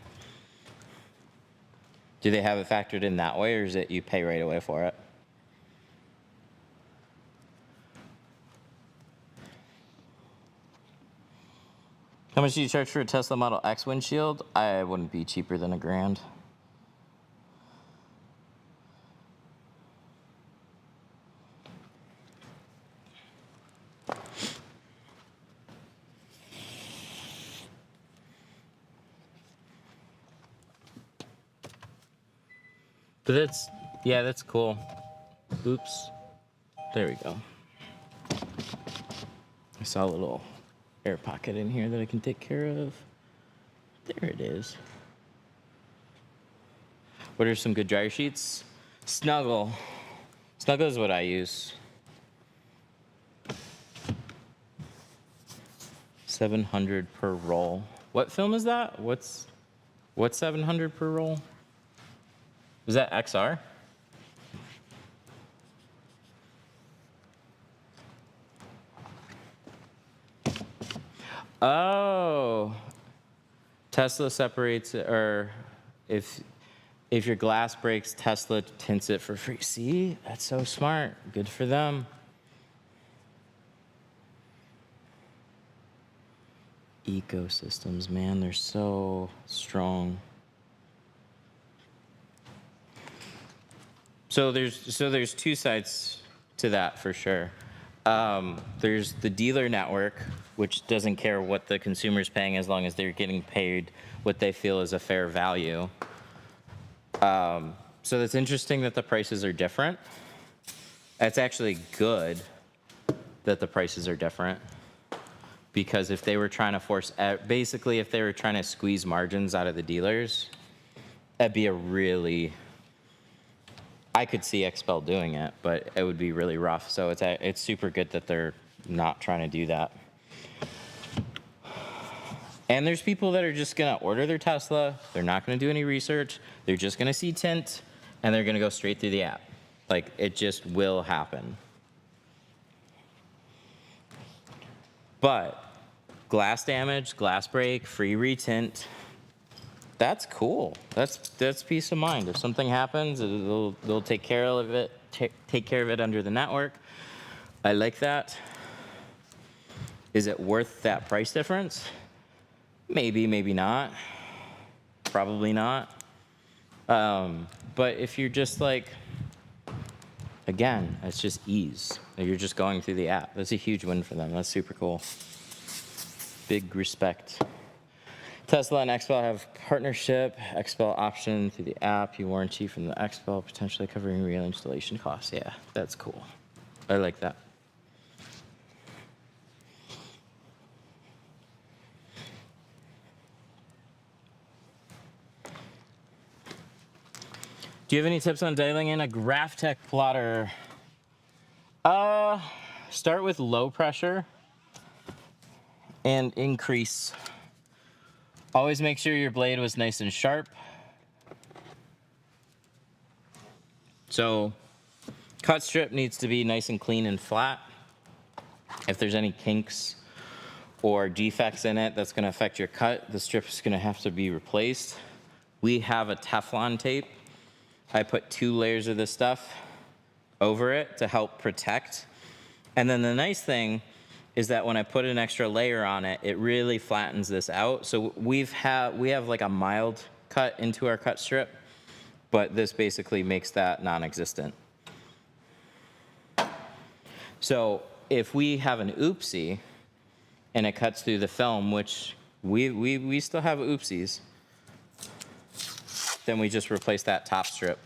Do they have it factored in that way, or is it you pay right away for it? How much do you charge for a Tesla Model X windshield? I wouldn't be cheaper than $1,000. But that's cool. Oops. There we go. I saw a little air pocket in here that I can take care of. There it is. What are some good dryer sheets? Snuggle. Snuggle is what I use. $700 per roll. What film is that? What's $700 per roll? Is that XR? Oh, Tesla separates it, or if your glass breaks, Tesla tints it for free. See, that's so smart. Good for them. Ecosystems, man, they're so strong. So there's two sides to that for sure. There's the dealer network, which doesn't care what the consumer's paying as long as they're getting paid what they feel is a fair value. So it's interesting that the prices are different. It's actually good that the prices are different, because if they were trying to basically if they were trying to squeeze margins out of the dealers, that'd be I could see XPEL doing it, but it would be really rough. So it's super good that they're not trying to do that. And there's people that are just gonna order their Tesla. They're not gonna do any research. They're just gonna see tint, and they're gonna go straight through the app. Like, it just will happen. But glass damage, glass break, free retint, that's cool. That's peace of mind. If something happens, they'll take care of it. Take care of it under the network. I like that. Is it worth that price difference? Maybe, maybe not. Probably not. But if you're just like, again, it's just ease. You're just going through the app. That's a huge win for them. That's super cool. Big respect. Tesla and XPEL have partnership. XPEL option through the app. You warranty from the XPEL, potentially covering real installation costs. Yeah, that's cool. I like that. Do you have any tips on dialing in a Graphtec plotter? Start with low pressure and increase. Always make sure your blade was nice and sharp. So cut strip needs to be nice and clean and flat. If there's any kinks or defects in it that's going to affect your cut, the strip is going to have to be replaced. We have a Teflon tape. I put 2 layers of this stuff over it to help protect. And then the nice thing is that when I put an extra layer on it, it really flattens this out. So we have like a mild cut into our cut strip, but this basically makes that non-existent. So if we have an oopsie and it cuts through the film, which we still have oopsies, then we just replace that top strip.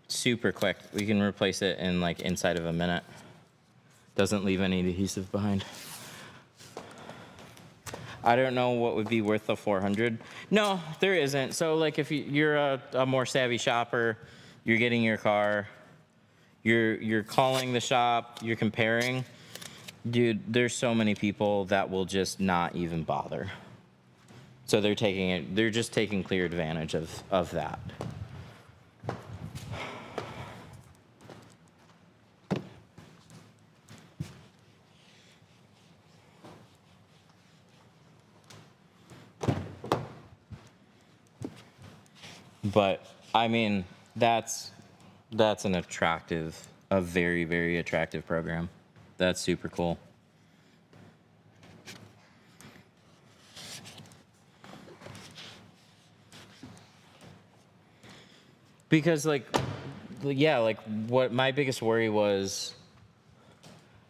Super quick. We can replace it in like inside of a minute. Doesn't leave any adhesive behind. I don't know what would be worth the 400. No, there isn't. So like if you're a more savvy shopper, you're getting your car, you're calling the shop, you're comparing, dude, there's so many people that will just not even bother. So they're just taking clear advantage of that. But I mean, that's a very, very attractive program. That's super cool. Because like what my biggest worry was,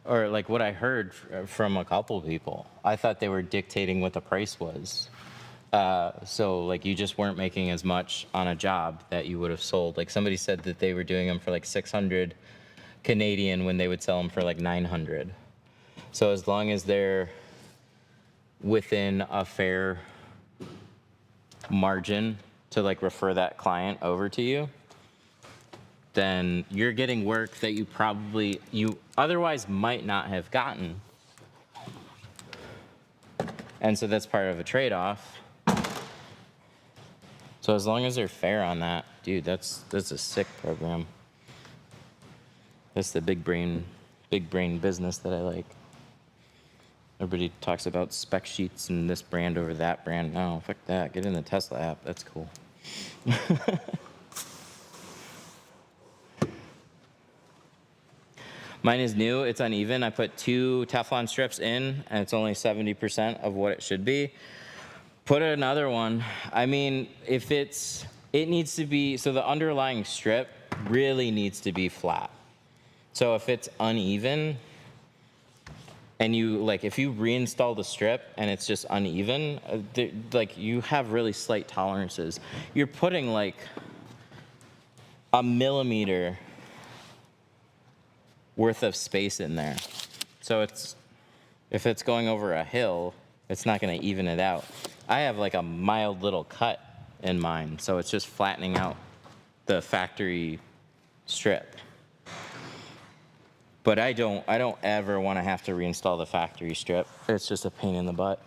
or like what I heard from a couple people, I thought they were dictating what the price was. So like you just weren't making as much on a job that you would have sold. Like somebody said that they were doing them for like 600 Canadian when they would sell them for like 900. So as long as they're within a fair margin to like refer that client over to you, then you're getting work that you otherwise might not have gotten. And so that's part of a trade-off. So as long as they're fair on that, dude, that's a sick program. That's the big brain business that I like. Everybody talks about spec sheets and this brand over that brand. No, fuck that. Get in the Tesla app. That's cool. Mine is new. It's uneven. I put 2 Teflon strips in, and it's only 70% of what it should be. Put another one. I mean, it needs to be, so the underlying strip really needs to be flat. So if it's uneven, and if you reinstall the strip and it's just uneven, like you have really slight tolerances. You're putting like a millimeter worth of space in there. So if it's going over a hill, it's not gonna even it out. I have like a mild little cut in mine, so it's just flattening out the factory strip. But I don't ever want to have to reinstall the factory strip. It's just a pain in the butt.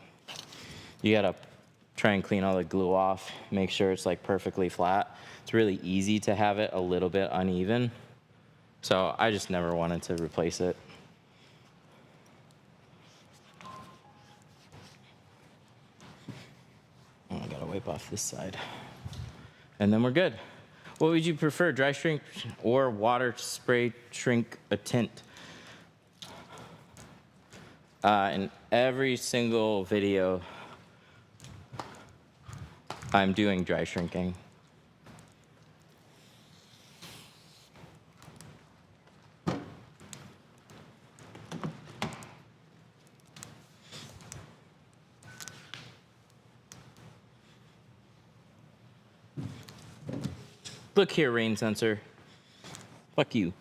You gotta try and clean all the glue off, make sure it's like perfectly flat. It's really easy to have it a little bit uneven. So I just never wanted to replace it. Oh, I gotta wipe off this side. And then we're good. What would you prefer, dry shrink or water spray shrink a tint? In every single video, I'm doing dry shrinking. Look here, rain sensor. Fuck you.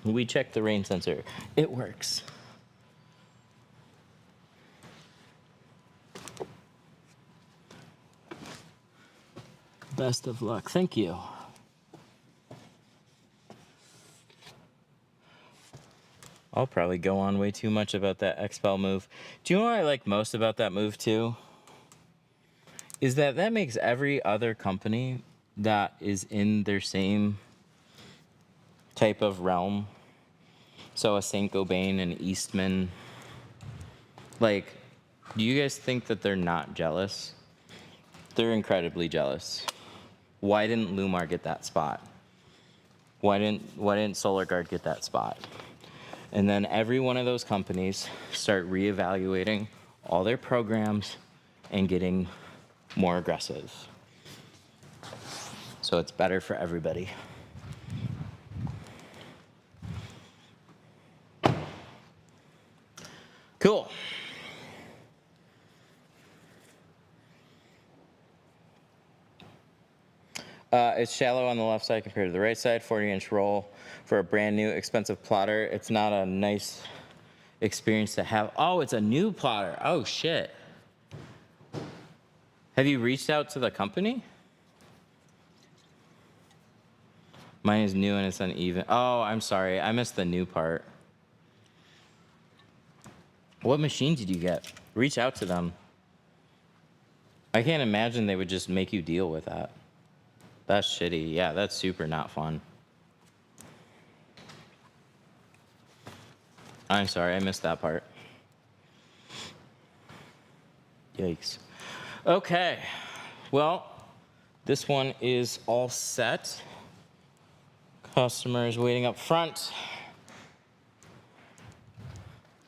We checked the rain sensor. It works. Best of luck. Thank you. I'll probably go on way too much about that expel move. Do you know what I like most about that move too? Is that makes every other company that is in their same type of realm, so a Saint Gobain and Eastman, like, do you guys think that they're not jealous? They're incredibly jealous. Why didn't Lumar get that spot? Why didn't Solar Guard get that spot? And then every one of those companies start reevaluating all their programs and getting more aggressive. So it's better for everybody. Cool. It's shallow on the left side compared to the right side. 40-inch roll for a brand new expensive plotter. It's not a nice experience to have. Oh, it's a new plotter. Oh, shit. Have you reached out to the company? Mine is new and it's uneven. Oh, I'm sorry. I missed the new part. What machine did you get? Reach out to them. I can't imagine they would just make you deal with that. That's shitty. Yeah, that's super not fun. I'm sorry, I missed that part. Yikes. Okay, well, this one is all set. Customer is waiting up front.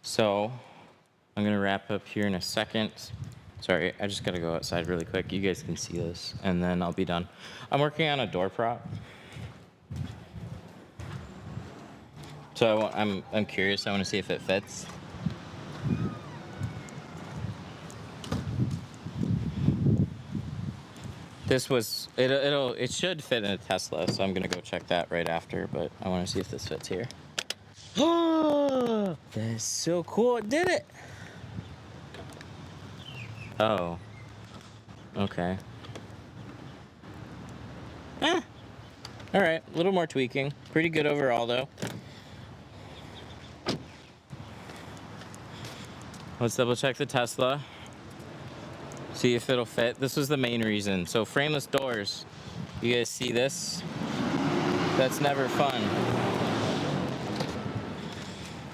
So, I'm gonna wrap up here in a second. Sorry, I just gotta go outside really quick. You guys can see this, and then I'll be done. I'm working on a door prop. So I'm curious. I want to see if it fits. This was it should fit in a Tesla, so I'm gonna go check that right after. But I want to see if this fits here. Oh, that's so cool! It did it. Oh. Okay. All right, a little more tweaking. Pretty good overall, though. Let's double check the Tesla. See if it'll fit. This was the main reason. So frameless doors. You guys see this? That's never fun.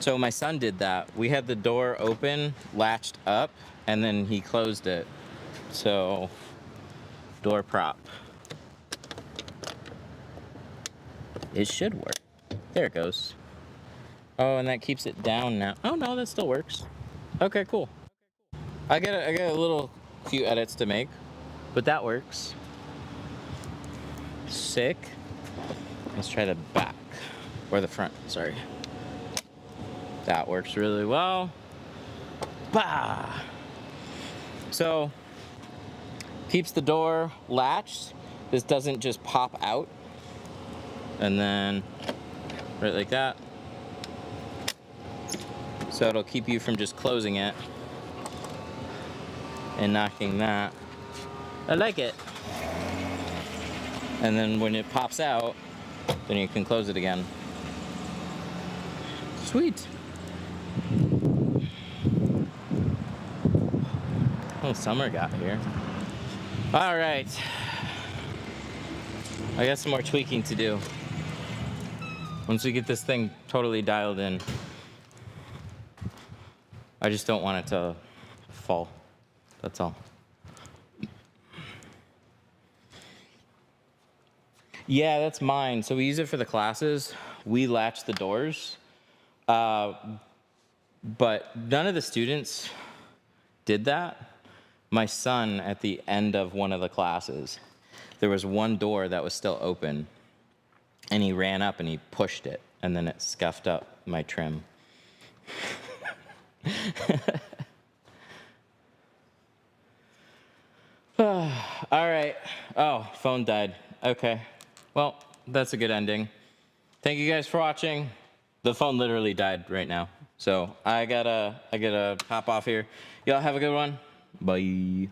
So my son did that. We had the door open, latched up, and then he closed it. So, door prop. It should work. There it goes. Oh, and that keeps it down now. Oh no, that still works. Okay, cool. I got a little few edits to make, but that works. Sick. Let's try the back or the front. Sorry. That works really well. Bah. So. Keeps the door latched. This doesn't just pop out. And then, right like that. So it'll keep you from just closing it and knocking that. I like it. And then when it pops out, then you can close it again. Sweet. Oh, summer got here. All right, I got some more tweaking to do. Once we get this thing totally dialed in, I just don't want it to fall, that's all. Yeah, that's mine. So we use it for the classes. We latch the doors, but none of the students did that. My son, at the end of one of the classes, there was one door that was still open, and he ran up and he pushed it, and then it scuffed up my trim. All right. Oh, phone died. Okay. Well, that's a good ending. Thank you guys for watching. The phone literally died right now. So I gotta hop off here. Y'all have a good one. Bye.